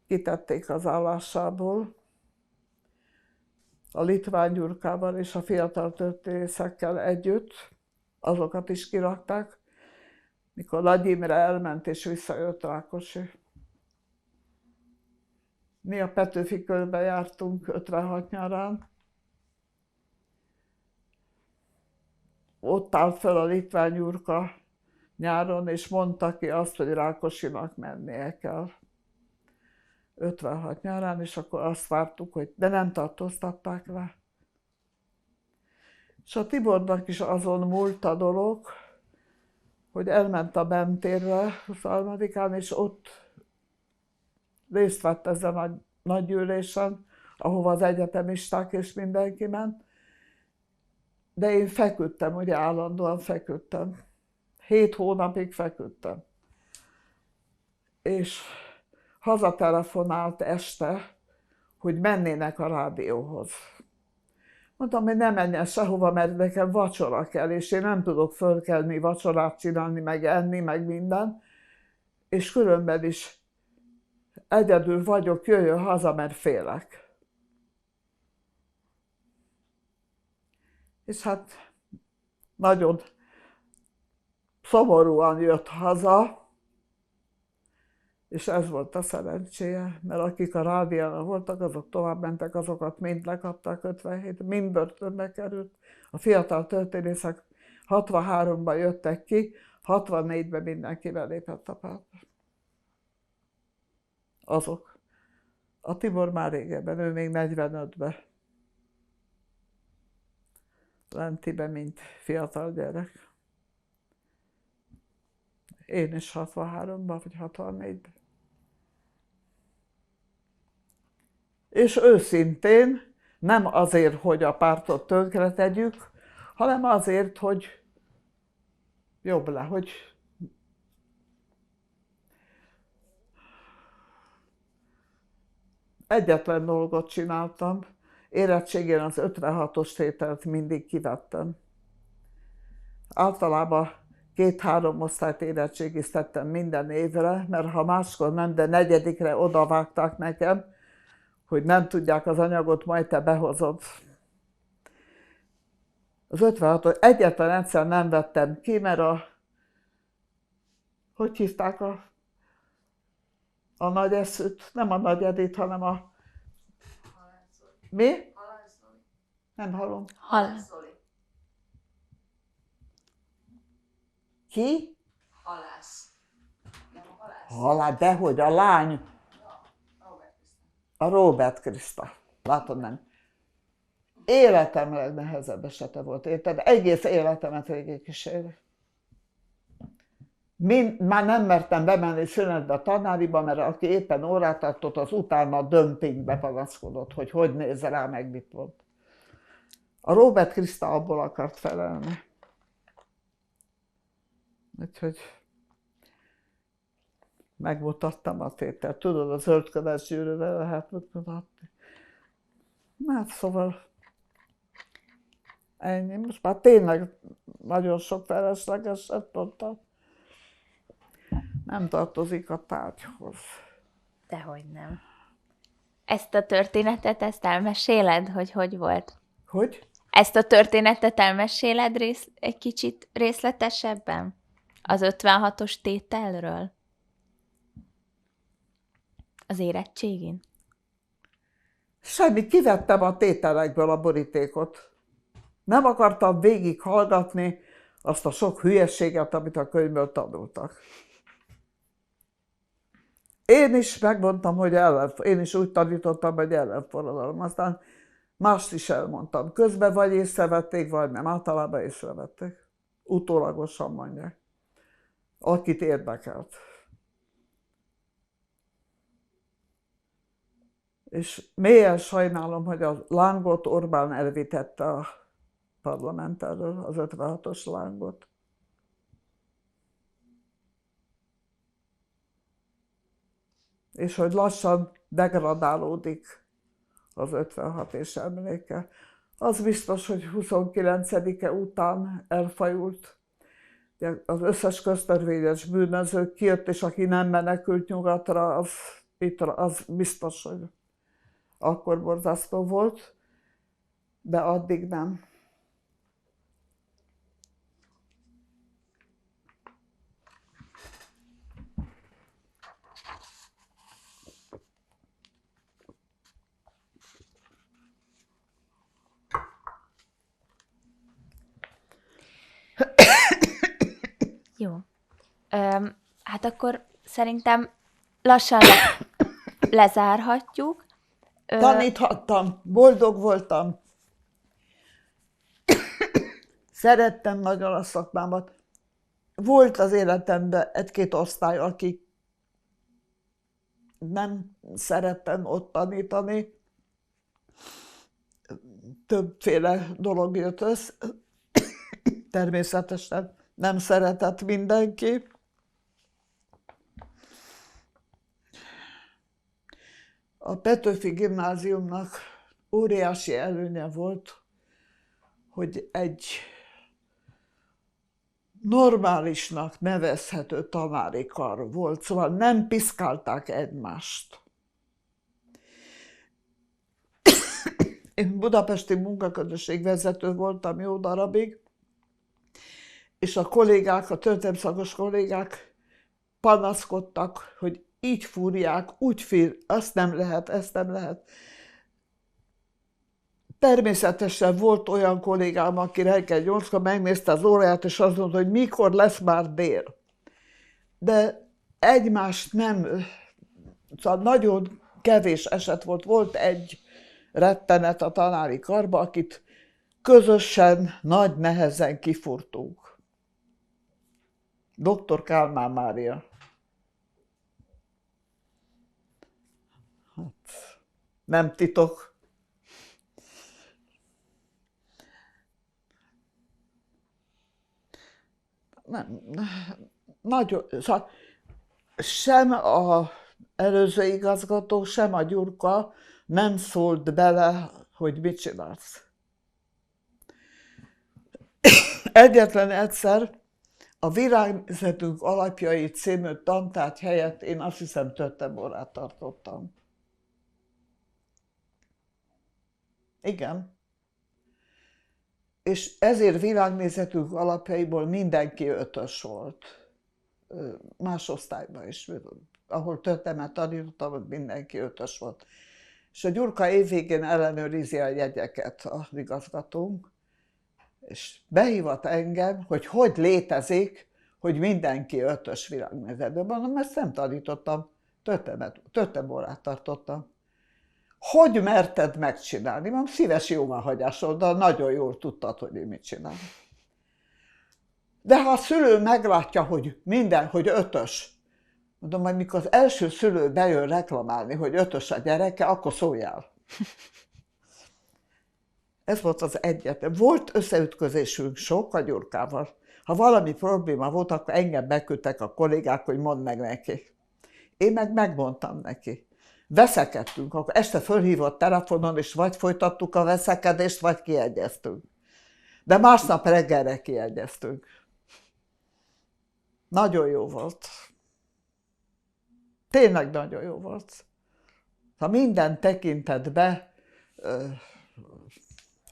kitették az állásából, a Litván Gyurkával és a fiatal történészekkel együtt, azokat is kirakták, mikor Nagy Imre elment és visszajött Rákosi. Mi a Petőfi Körbe jártunk 56 nyarán. Ott állt fel a Litván Gyurka nyáron, és mondta ki azt, hogy Rákosinak mennie kell. 56 nyarán, és akkor azt vártuk, hogy de nem tartóztatták le. És a Tibornak is azon múlt a dolog, hogy elment a Bemtérre 23-án, és ott részt vett ezen a nagy gyűlésen, ahova az egyetemisták és mindenki ment. De én feküdtem, ugye állandóan feküdtem. 7 hónapig feküdtem. És hazatelefonált este, hogy mennének a rádióhoz. Mondtam, hogy ne menjen sehova, mert nekem vacsora kell, és én nem tudok fölkelni, vacsorát csinálni, meg enni, meg minden. És különben is egyedül vagyok, jöjjön haza, mert félek. És hát nagyon szomorúan jött haza, és ez volt a szerencséje, mert akik a rádióban voltak, azok tovább mentek, azokat mind lekapták 57, mind börtönbe került. A fiatal történészek 63-ban jöttek ki, 64-ben mindenki belépett a pártba. Azok. A Tibor már régebben, ő még 45-ben. Lentibe, mint fiatal gyerek. Én is 63-ban, vagy 64-ben. És őszintén nem azért, hogy a pártot tönkre tegyük, hanem azért, hogy jobb le, hogy egyetlen dolgot csináltam. Érettségén az 56-os tételt mindig kivettem. Általában 2-3 osztályt érettségiztettem minden évre, mert ha máskor nem, de 4-re odavágták nekem, hogy nem tudják az anyagot, majd te behozod. Az 56-os egyetlen egyszer nem vettem ki, mert hogy hívták a nagy eszűt? Nem a Nagy Edit, hanem a... Mi? Nem hallom. Ki? Halász. Nem a halász. Halász, dehogy, a lány. A Róbert Kriszta. Látod, nem? Életem legnehezebb esete volt, érted? Egész életemet végigkíséri. Már nem mertem bemenni szünetbe a tanáriba, mert aki éppen órát tartott, az utána dömpingbe panaszkodott, hogy néz rá, meg mit volt. A Róbert Kriszta abból akart felelni. Úgyhogy megmutattam a tételt. Tudod, a zöldköves gyűrűre lehet mutatni. Hát szóval ennyi. Most már tényleg nagyon sok feleslegeset mondtam. Nem tartozik a tárgyhoz. Dehogy nem. Ezt a történetet, ezt elmeséled, hogy volt? Hogy? Ezt a történetet elmeséled egy kicsit részletesebben? Az 56-os tételről? Az érettségén? Semmi, kivettem a tételekből a borítékot. Nem akartam végighallgatni azt a sok hülyeséget, amit a könyvből tanultak. Én is megmondtam, hogy én is úgy tanítottam, hogy ellenforradalom. Aztán mást is elmondtam. Közben vagy észrevették, vagy nem. Általában észrevették. Utólagosan mondják. Akit érdekelt. És mélyen sajnálom, hogy a lángot Orbán elvitette a parlament elől, az 56-os lángot. És hogy lassan degradálódik az 56 és emléke. Az biztos, hogy 29-e után elfajult. Az összes köztörvényes bűnöző kijött, és aki nem menekült nyugatra, az biztos, hogy akkor borzasztó volt, de addig nem. Jó. Hát akkor szerintem lassan lezárhatjuk. Taníthattam, boldog voltam. Szerettem nagyon a szakmámat. Volt az életemben egy-két osztály, akik nem szerettem ott tanítani. Többféle dolog jött össze. Természetesen nem szeretett mindenki. A Petőfi Gimnáziumnak óriási előnye volt, hogy egy normálisnak nevezhető tanári kar volt, szóval nem piszkálták egymást. Én budapesti munkaközösség vezető voltam jó darabig, és a kollégák, a történelemszakos kollégák panaszkodtak, hogy így fúrják, úgy fír, azt nem lehet, ezt nem lehet. Természetesen volt olyan kollégám, aki reggel 8-kor megnézte az óráját, és azt mondta, hogy mikor lesz már dél. De egymást nem, szóval nagyon kevés eset volt. Volt egy rettenet a tanári karba, akit közösen, nagy nehezen kifúrtunk. Dr. Kálmán Mária. Hát, nem titok. Nem, nagyon, szóval sem az előző igazgató, sem a Gyurka nem szólt bele, hogy mit csinálsz. Egyetlen egyszer a Virágnézetünk alapjai című tantárgy helyett én azt hiszem Tötteborát tartottam. Igen. És ezért Világnézetünk alapjaiból mindenki 5-ös volt. Más osztályban is, ahol Töttemet tanítottam, ott mindenki 5-ös volt. És a Gyurka évvégén ellenőrizi a jegyeket az igazgatónk, és behívott engem, hogy létezik, hogy mindenki 5-ös világnézetben. Mondom, ezt nem tanítottam, Tötteborát tartottam. Hogy merted megcsinálni? Mondom, szíves jóváhagyásoddal nagyon jól tudtad, hogy én mit csinálom. De ha a szülő meglátja, hogy minden, hogy 5-ös, mondom, hogy mikor az első szülő bejön reklamálni, hogy 5-ös a gyereke, akkor szóljál. Ez volt az egyetlen. Volt összeütközésünk sok a Gyurkával. Ha valami probléma volt, akkor engem beküldtek a kollégák, hogy mondd meg neki. Én meg megmondtam neki. Veszekedtünk, akkor este fölhívott telefonon, és vagy folytattuk a veszekedést, vagy kiegyeztünk. De másnap reggelre kiegyeztünk. Nagyon jó volt. Tényleg nagyon jó volt. Ha minden tekintetben,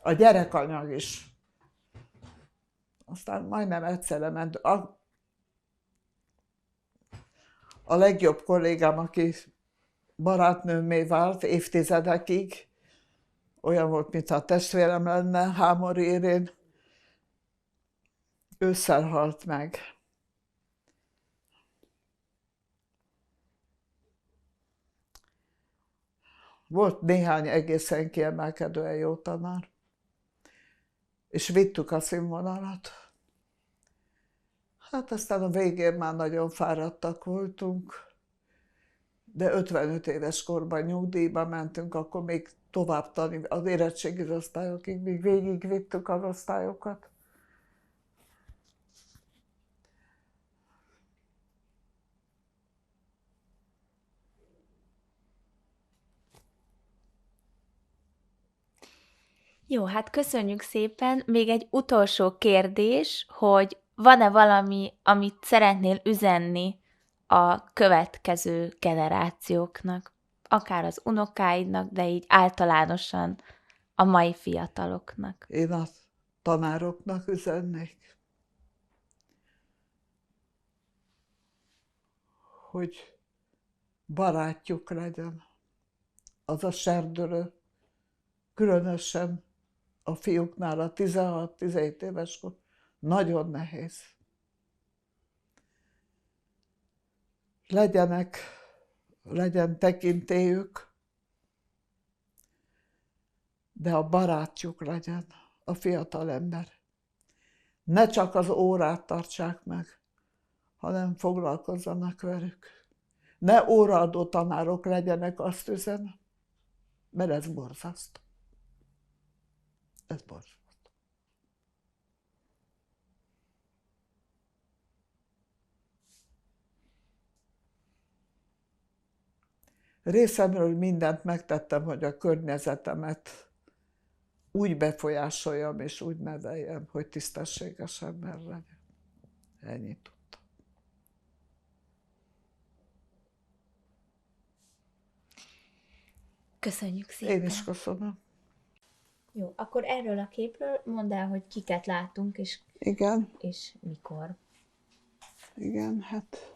a gyerekanyag is. Aztán majdnem egyszerre ment. A legjobb kollégám, aki barátnőmmé vált évtizedekig, olyan volt, mintha a testvérem lenne, Hámori Irén, ősszel halt meg. Volt néhány egészen kiemelkedően jó tanár, és vittük a színvonalat. Hát aztán a végén már nagyon fáradtak voltunk, de 55 éves korban nyugdíjba mentünk, akkor még tovább tanulni az érettségi osztályokig, még végigvittük az osztályokat. Jó, hát köszönjük szépen. Még egy utolsó kérdés, hogy van-e valami, amit szeretnél üzenni a következő generációknak, akár az unokáidnak, de így általánosan a mai fiataloknak? Én a tanároknak üzennék, hogy barátjuk legyen az a serdülő, különösen a fiúknál a 16-17 éves kor nagyon nehéz. Legyen tekintélyük, de a barátjuk legyen a fiatal ember. Ne csak az órát tartsák meg, hanem foglalkozzanak velük. Ne óraadó tanárok legyenek, azt üzenem, mert ez borzasztó. Ez borzasztó. Részemről mindent megtettem, hogy a környezetemet úgy befolyásoljam és úgy neveljem, hogy tisztességes ember legyen. Ennyit tudtam. Köszönjük szépen. Én is köszönöm. Jó, akkor erről a képről mondd el, hogy kiket látunk, Igen, és mikor. igen, hát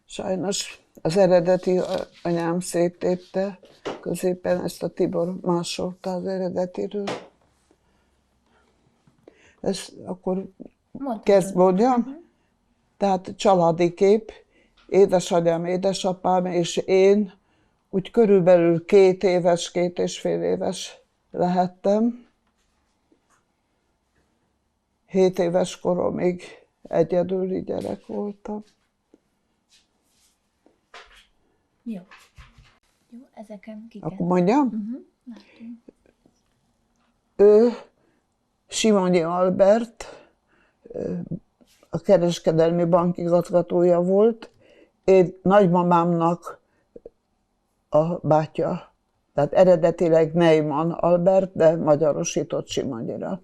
sajnos az eredeti anyám széttépte, középen ezt a Tibor másolta az eredetiről. Ez akkor kezd mondjam. Tehát családi kép, édesanyám, édesapám és én úgy körülbelül 2 éves, 2,5 éves lehettem. 7 éves koromig egyedüli gyerek voltam. Jó. Jó, ezeken kiket? Akkor mondjam? Látunk. Ő Simonyi Albert, a kereskedelmi bank igazgatója volt. Én nagymamámnak a bátyja, tehát eredetileg Neyman Albert, de magyarosított Simonyira,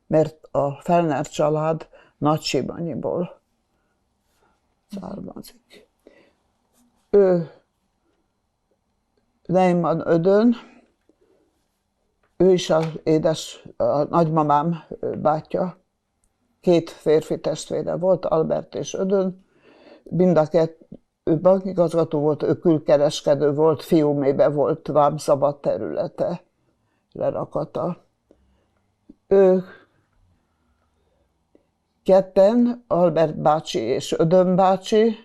mert a Fellner család Nagysimonyiból származik. Ő Neyman Ödön, ő is a nagymamám bátyja, 2 férfi testvére volt, Albert és Ödön, mind a kettő, ő bankigazgató volt, ő külkereskedő volt, Fiumébe volt vámszabad területe, lerakata. Ők ketten, Albert bácsi és Ödön bácsi,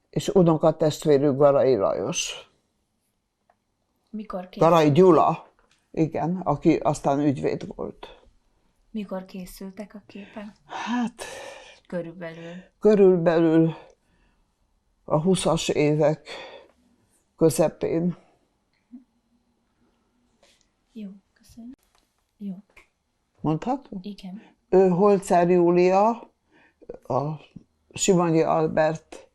és unokatestvérük Garai Lajos. Mikor készült? Garai Gyula, igen, aki aztán ügyvéd volt. Mikor készültek a képek? Hát, Körülbelül a 20-as évek közepén. Jó, köszönöm. Jó. Mondhatom? Igen. Ő Holzer Júlia, a Simonyi Albert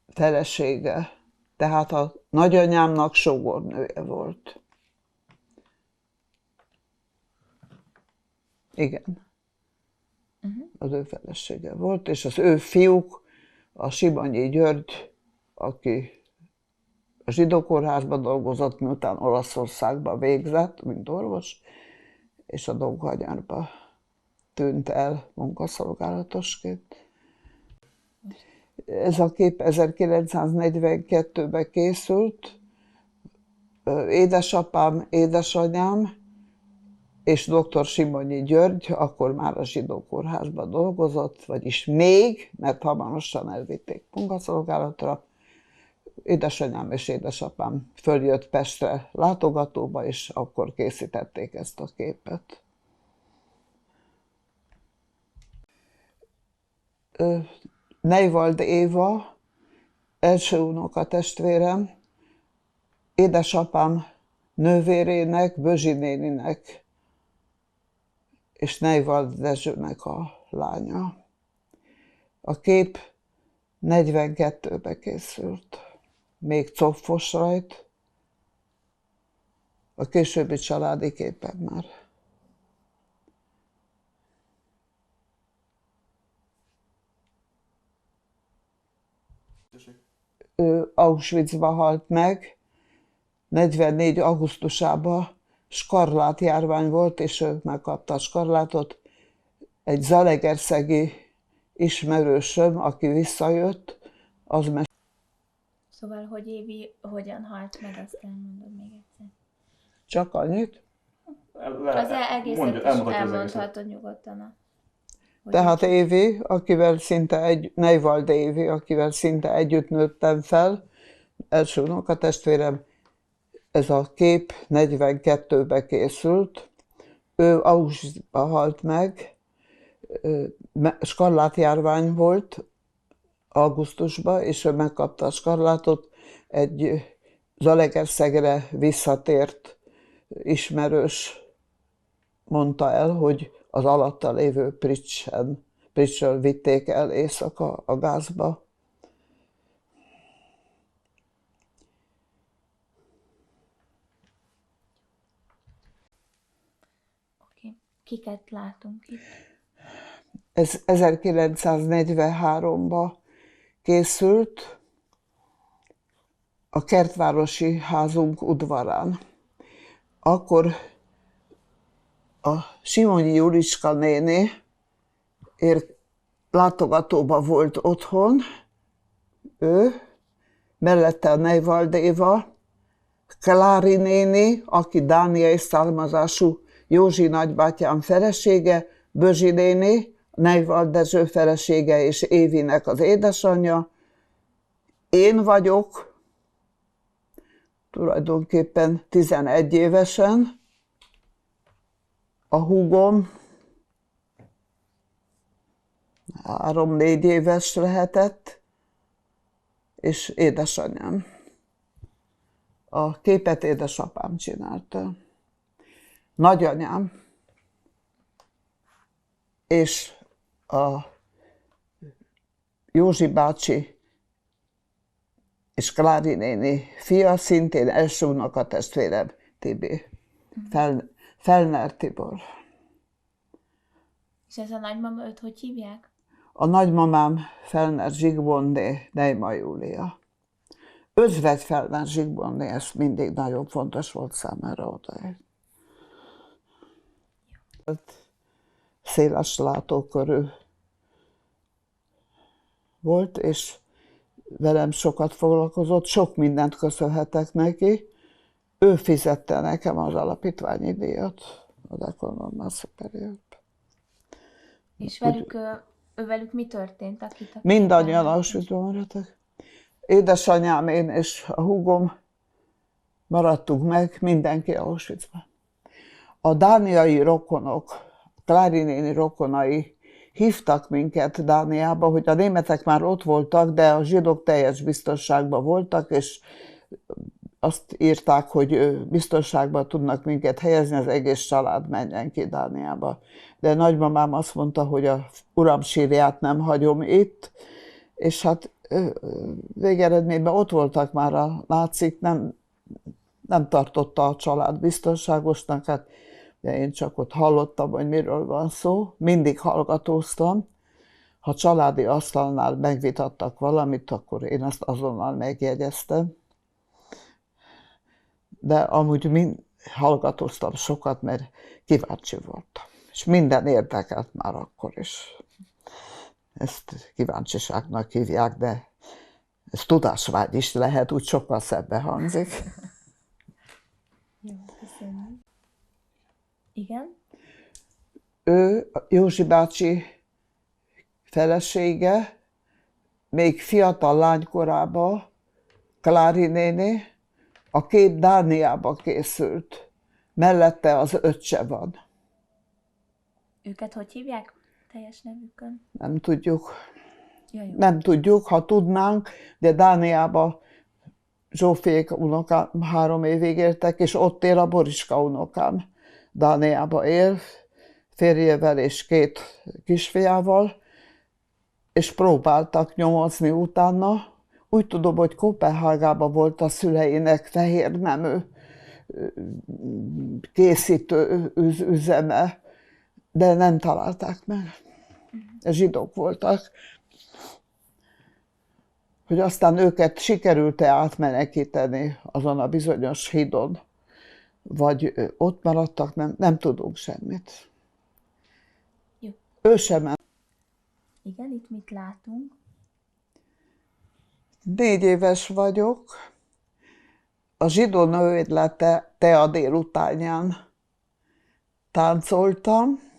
felesége, tehát a nagyanyámnak sógornője volt. Igen. Az ő felesége volt, és az ő fiúk, a Simonyi György, aki a zsidó kórházban dolgozott, miután Olaszországba végzett, mint orvos, és a Domkanyarba tűnt el munkaszolgálatosként. Ez a kép 1942-ben készült. Édesapám, édesanyám és dr. Simonyi György akkor már a zsidó kórházban dolgozott, vagyis még, mert hamarosan elvitték munkaszolgálatra. Édesanyám és édesapám följött Pestre látogatóba, és akkor készítették ezt a képet. Neiwald Éva, első unokatestvérem, édesapám nővérének, Bözsi néninek és Neiwald Dezsőnek a lánya. A kép 42-ben készült, még copfos rajt, a későbbi családi képen már. Ő Auschwitzba halt meg, 44. augusztusában skarlátjárvány volt, és ő megkapta a skarlátot. Egy zalaegerszegi ismerősöm, aki visszajött, az Szóval, hogy Évi hogyan halt meg, azt elmondod még egyszer. csak annyit. Az egészet is elmondhatod nyugodtan. Tehát Évi, akivel szinte Neiwald Évi, akivel szinte együtt nőttem fel, első unokatestvérem, ez a kép 42-ben készült. Ő Auschwitzba halt meg, skarlátjárvány volt augusztusban, és ő megkapta a skarlátot. Egy Zalaegerszegre visszatért ismerős mondta el, hogy az alatta lévő Pricsről vitték el éjszaka a gázba. Oké. Kiket látunk itt? Ez 1943-ban készült a kertvárosi házunk udvarán. Akkor a Simonyi Julicska néni látogatóba volt otthon, ő, mellette a Neiwald Éva, Klári néni, aki dániai származású Józsi nagybátyám felesége, Bözsi néni, Neiwald Dezső felesége és Évinek az édesanyja. Én vagyok, tulajdonképpen 11 évesen, a húgom 3-4 éves lehetett, és édesanyám. A képet édesapám csinálta. Nagyanyám és a Józsi bácsi és Klári néni fia, szintén első unokatestvérem, Tibi. Fellner Tibor. És ez a nagymama, őt hogy hívják? A nagymamám Fellner Zsigmondné, Neima Júlia. Özvegy Fellner Zsigmondné, ez mindig nagyon fontos volt számára oda. Széles látókörű volt, és velem sokat foglalkozott, sok mindent köszönhetek neki. Ő fizette nekem az alapítványi díjat, az Econormal Superior. És velük mi történt? Mindannyian Auschwitzban maradtak. Édesanyám, én és a húgom maradtunk meg, mindenki Auschwitzban. A dániai rokonok, Klári néni rokonai hívtak minket Dániába, hogy a németek már ott voltak, de a zsidók teljes biztonságban voltak, és azt írták, hogy biztonságban tudnak minket helyezni, az egész család menjen ki Dániába. De nagymamám azt mondta, hogy a uram sírját nem hagyom itt, és hát végeredményben ott voltak már a nácik, nem tartotta a család biztonságosnak, hát de én csak ott hallottam, hogy miről van szó, mindig hallgatóztam. Ha családi asztalnál megvitattak valamit, akkor én azt azonnal megjegyeztem. De amúgy hallgatóztam sokat, mert kíváncsi voltam. És minden érdekelt már akkor is. Ezt kíváncsiságnak hívják, de ez tudásvágy is lehet, úgy sokkal szebben hangzik. Jó, köszönöm. Igen? Ő, Józsi bácsi felesége, még fiatal lánykorában, Klári néni, a kép Dániába készült. Mellette az öccse van. Őket hogy hívják? Teljes nevükön? Nem tudjuk. Ja, jó. Nem tudjuk, ha tudnánk, de Dániába Zsófiék unokám 3 évig éltek, és ott él a Boriska unokám. Dániába él, férjével és 2 kisfiával, és próbáltak nyomozni utána. Úgy tudom, hogy Kopenhágában volt a szüleinek fehér nemű készítő üzeme, de nem találták meg. Zsidók voltak. Hogy aztán őket sikerült-e átmenekíteni azon a bizonyos hídon, vagy ott maradtak, nem tudunk semmit. Jó. Ő sem. Igen, itt mit látunk? 4 éves vagyok. A zsidó nővédlet tea délutánján táncoltam,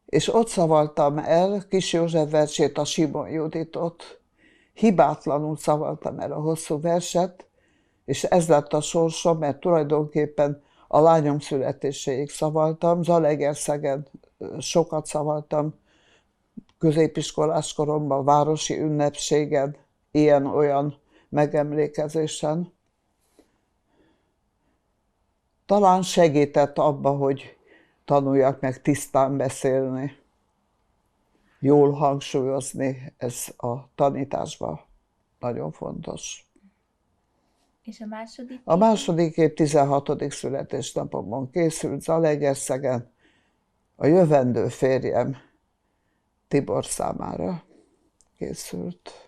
és ott szavaltam el Kis József versét, a Simon Juditot. Hibátlanul szavaltam el a hosszú verset, és ez lett a sorsom, mert tulajdonképpen a lányom születéséig szavaltam. Zalaegerszegen sokat szavaltam, középiskolás koromban, városi ünnepségen, ilyen-olyan megemlékezésen. Talán segített abba, hogy tanuljak meg tisztán beszélni, jól hangsúlyozni, ez a tanításban nagyon fontos. És a második? A második év 16. születésnapomon készült Zalaegerszegen, a jövendő férjem Tibor számára készült.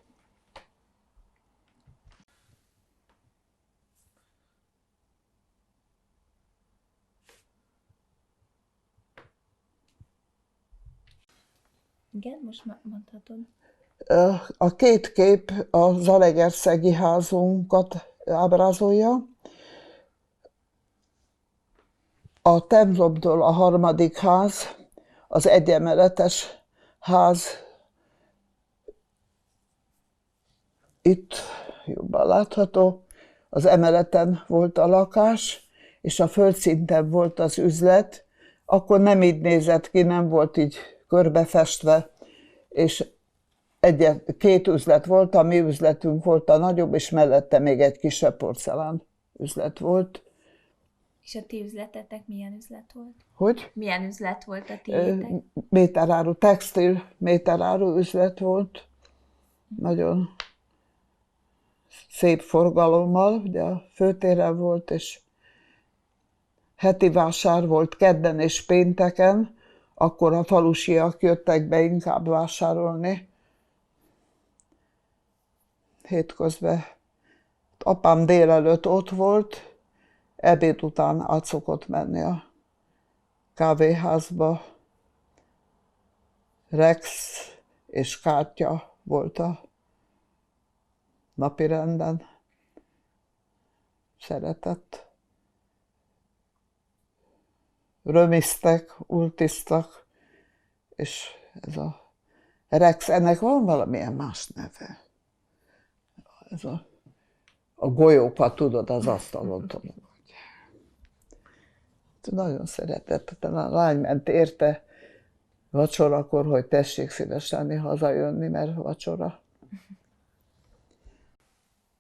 Igen, most mondhatod. A 2 kép a zalaegerszegi házunkat ábrázolja. A templomtól a 3. ház, az egyemeletes ház. Itt jobban látható. Az emeleten volt a lakás, és a földszinten volt az üzlet. Akkor nem így nézett ki, nem volt így körbefestve, és 2 üzlet volt, a mi üzletünk volt a nagyobb, és mellette még egy kisebb porcelán üzlet volt. És a ti üzletetek milyen üzlet volt? Hogy? Milyen üzlet volt a tiétek? Méteráru, textil méteráru üzlet volt. Nagyon szép forgalommal, ugye a főtéren volt, és heti vásár volt kedden és pénteken, akkor a falusiak jöttek be inkább vásárolni. Hétközben apám délelőtt ott volt, ebéd után át szokott menni a kávéházba. Rex és kártya volt a napirenden. Szeretett. Römisztek, ultisztak, és ez a Rex, ennek van valamilyen más neve. Ez a golyókat, tudod, az asztalon. Nagyon szeretett. A lány ment érte vacsorakor, hogy tessék szívesen hazajönni, mert vacsora.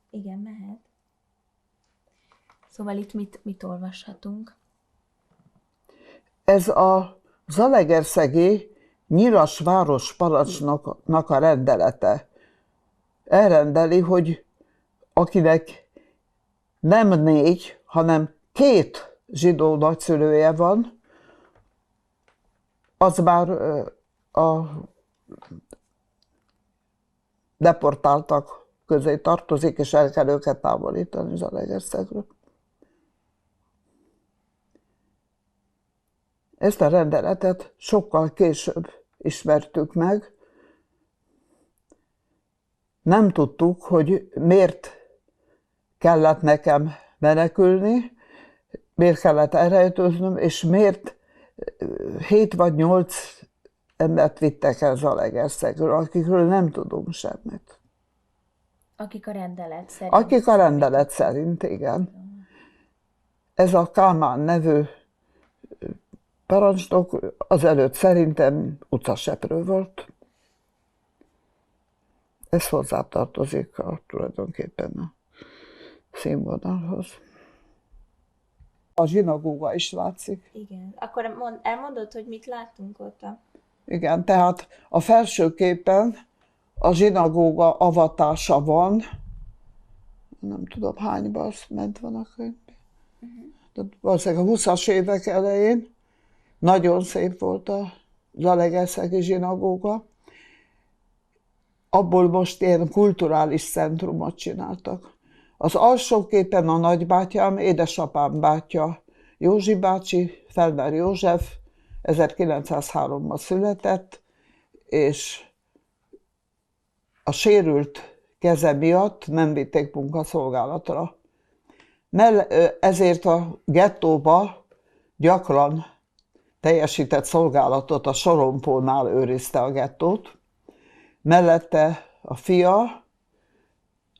Igen, mehet. Szóval itt mit olvashatunk? Ez a zalaegerszegi Nyilas városparancsnoknak a rendelete. Elrendeli, hogy akinek nem 4, hanem 2 zsidó nagyszülője van, az már a deportáltak közé tartozik, és el kell őket távolítani Zalaegerszegről. Ezt a rendeletet sokkal később ismertük meg. Nem tudtuk, hogy miért kellett nekem menekülni, miért kellett elrejtőznöm, és miért 7 vagy 8 embert vittek el Zalaegerszegről, akikről nem tudunk semmit. Akik a rendelet szerint. Akik a rendelet szerint, igen. Ez a Kálmán nevű parancsnok azelőtt szerintem utcaseprő volt. Ez hozzátartozik tulajdonképpen a színvonalhoz. A zsinagóga is látszik. Igen. Akkor elmondod, hogy mit láttunk ott? Igen, tehát a felső képen a zsinagóga avatása van. Nem tudom, hányba ment van a könyvben. Valószínűleg a 20-as évek elején. Nagyon szép volt a zalaegerszegi zsinagóga. Abból most ilyen kulturális centrumot csináltak. Az alsó képen a nagybátyám, édesapám bátyja Józsi bácsi, Fellner József, 1903-ban született, és a sérült keze miatt nem vitték munkaszolgálatra. Ezért a gettóba gyakran teljesített szolgálatot, a Sorompónál őrizte a gettót. Mellette a fia,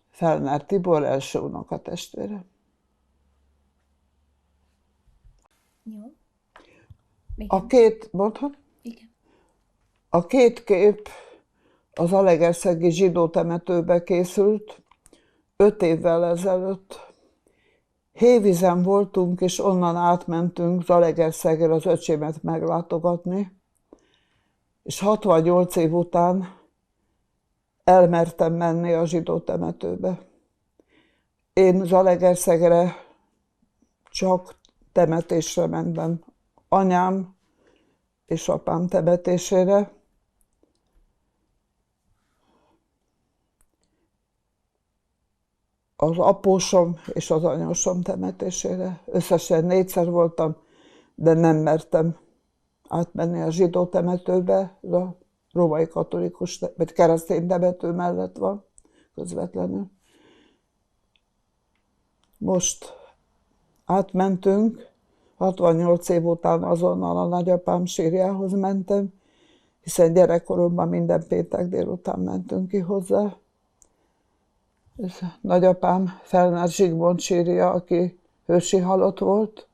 Fellner Tibor, első unokatestvére. Jó. Igen. A két kép az zalaegerszegi zsidó temetőbe készült 5 évvel ezelőtt. Hévízen voltunk, és onnan átmentünk Zalaegerszegre az öcsémet meglátogatni, és 68 év után elmertem menni a zsidó temetőbe. Én Zalaegerszegre csak temetésre mentem. Anyám és apám temetésére. Az apósom és az anyósom temetésére. Összesen 4-szer voltam, de nem mertem átmenni a zsidó temetőbe, a római katolikus, vagy keresztény temető mellett van közvetlenül. Most átmentünk, 68 év után azonnal a nagyapám sírjához mentem, hiszen gyerekkoromban minden péntek délután mentünk ki hozzá. És nagyapám Fellner Zsigmond sírja, aki hősi halott volt.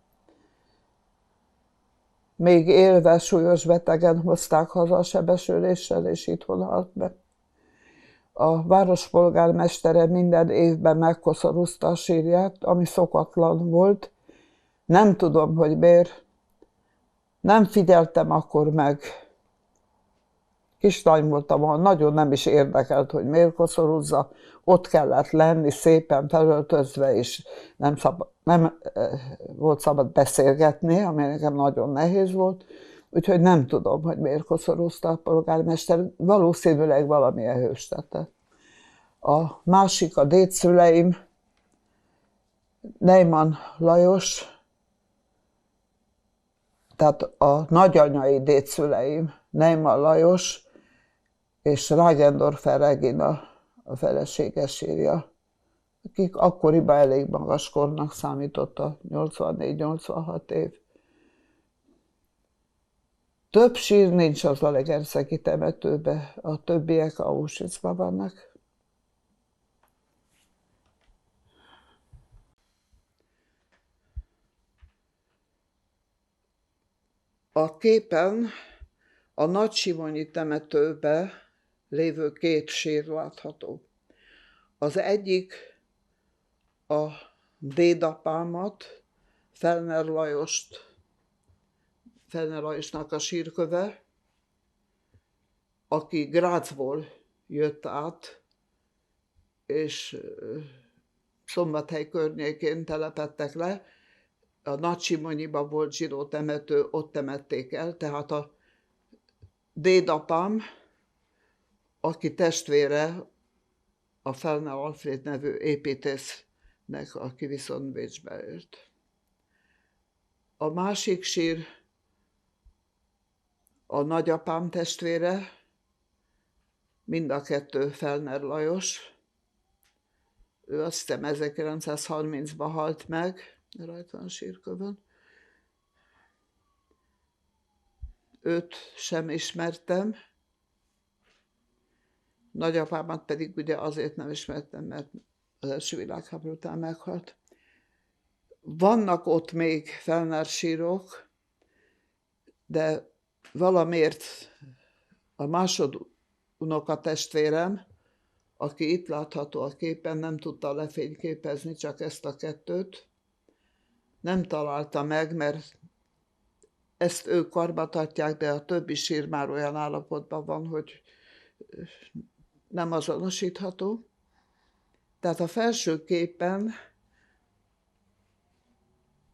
Még élve súlyos betegen hozták haza a sebesüléssel, és itthon halt meg. A várospolgármestere minden évben megkoszorúzta a sírját, ami szokatlan volt. Nem tudom, hogy miért. Nem figyeltem akkor meg. Kislány voltam, nagyon nem is érdekelt, hogy miért koszorúzza. Ott kellett lenni, szépen felöltözve, és nem volt szabad beszélgetni, ami nekem nagyon nehéz volt. Úgyhogy nem tudom, hogy miért koszorúzta a polgármester. Valószínűleg valamilyen hős tette. A másik, a dédszüleim, Neyman Lajos, tehát a nagyanyai dédszüleim, Neyman Lajos és Regendorfer Regina, a felesége sírja, akik akkoriban elég magas kornak számított, a 84-86 év. Több sír nincs az zalaegerszegi temetőbe, a többiek Auschwitzban vannak. A képen a Nagysimonyi temetőbe lévő 2 sír látható. Az egyik a dédapámat, Fellner Lajosnak a sírköve, aki Grazból jött át, és Szombathely környékén telepedtek le. A Nagysimonyiban volt zsidó temető, ott temették el, tehát a dédapám, aki testvére a Fellner Alfréd nevű építésznek, aki viszont Bécsbe élt. A másik sír a nagyapám testvére, mind a 2 Fellner Lajos. Ő azt hiszem 1930-ban halt meg, rajta van a sírkövön. Őt sem ismertem, nagyapámat pedig ugye azért nem ismertem, mert az első világháború után meghalt. Vannak ott még Fellner sírok, de valamiért a másodunokatestvérem, aki itt látható a képen, nem tudta lefényképezni csak ezt a 2-t. Nem találta meg, mert ezt ők karba tartják, de a többi sír már olyan állapotban van, hogy nem azonosítható. Tehát a felső képen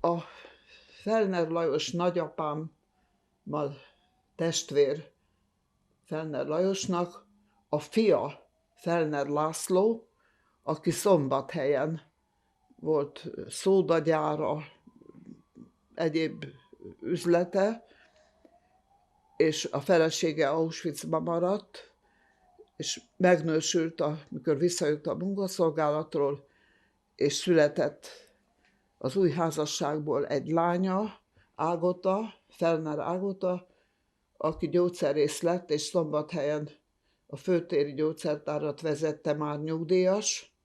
A Fellner Lajos nagyapámmal testvér Fellner Lajosnak a fia Fellner László, aki Szombathelyen volt szódagyára, egyéb üzlete, és a felesége Auschwitzba maradt, és megnősült, amikor visszajött a munkaszolgálatról, és született az új házasságból egy lánya, Ágota, Fellner Ágota, aki gyógyszerész lett, és Szombathelyen a főtéri gyógyszertárat vezette, már nyugdíjas.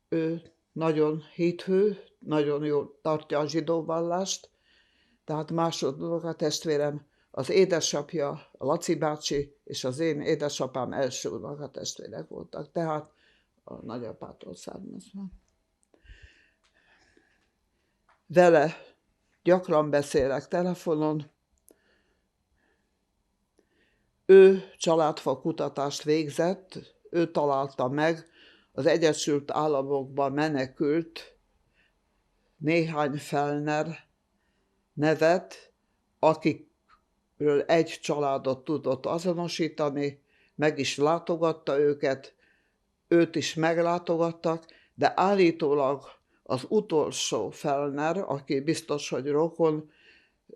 Ő nagyon hithű, nagyon jól tartja a zsidó vallást, tehát másodunokatestvérem, az édesapja, a Laci bácsi, és az én édesapám első unokatestvérek voltak, tehát a nagyapától származva. Vele gyakran beszélek telefonon. Ő családfa kutatást végzett, ő találta meg az Egyesült Államokban menekült néhány Fellner nevet, akikről egy családot tudott azonosítani, meg is látogatta őket, őt is meglátogattak, de állítólag az utolsó Fellner, aki biztos, hogy rokon,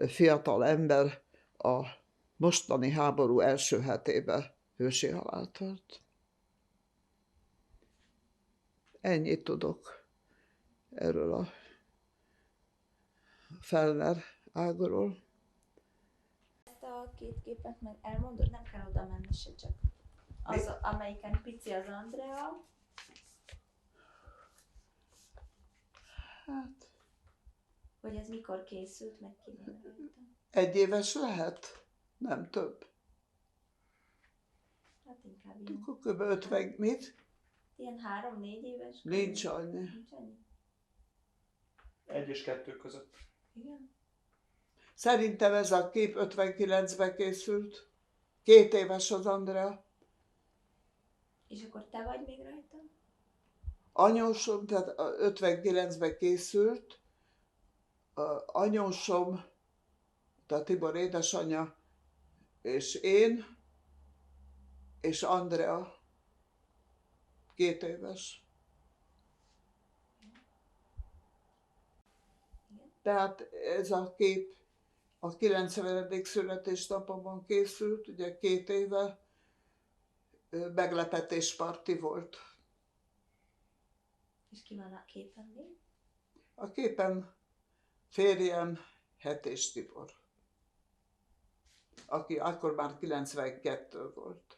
fiatal ember, a mostani háború első hetében hősi halált halt. Ennyit tudok erről a Fellner ágról. Ezt a két képet meg elmondod, nem kell oda menni se, csak az, amelyiken pici az Andrea. Hát, Vagy ez mikor készült, meg ki van rajta? 1 éves lehet? Nem több. Hát inkább ilyen, Akkor kb. 50, mit? ilyen 3-4 éves? Nincs annyi. Nincs annyi? 1 és 2 között. Igen. Szerintem ez a kép 59-ben készült. 2 éves az Andrea. És akkor te vagy még rajta? Anyósom, tehát 59-ben készült. Anyósom, tehát Tibor édesanyja, és én, és Andrea 2 éves. Tehát ez a kép a 90. születésnapomon készült, ugye 2 éve, meglepetésparti volt. És ki van a képen még? A képen férjem Hetés Tibor, aki akkor már 92 volt.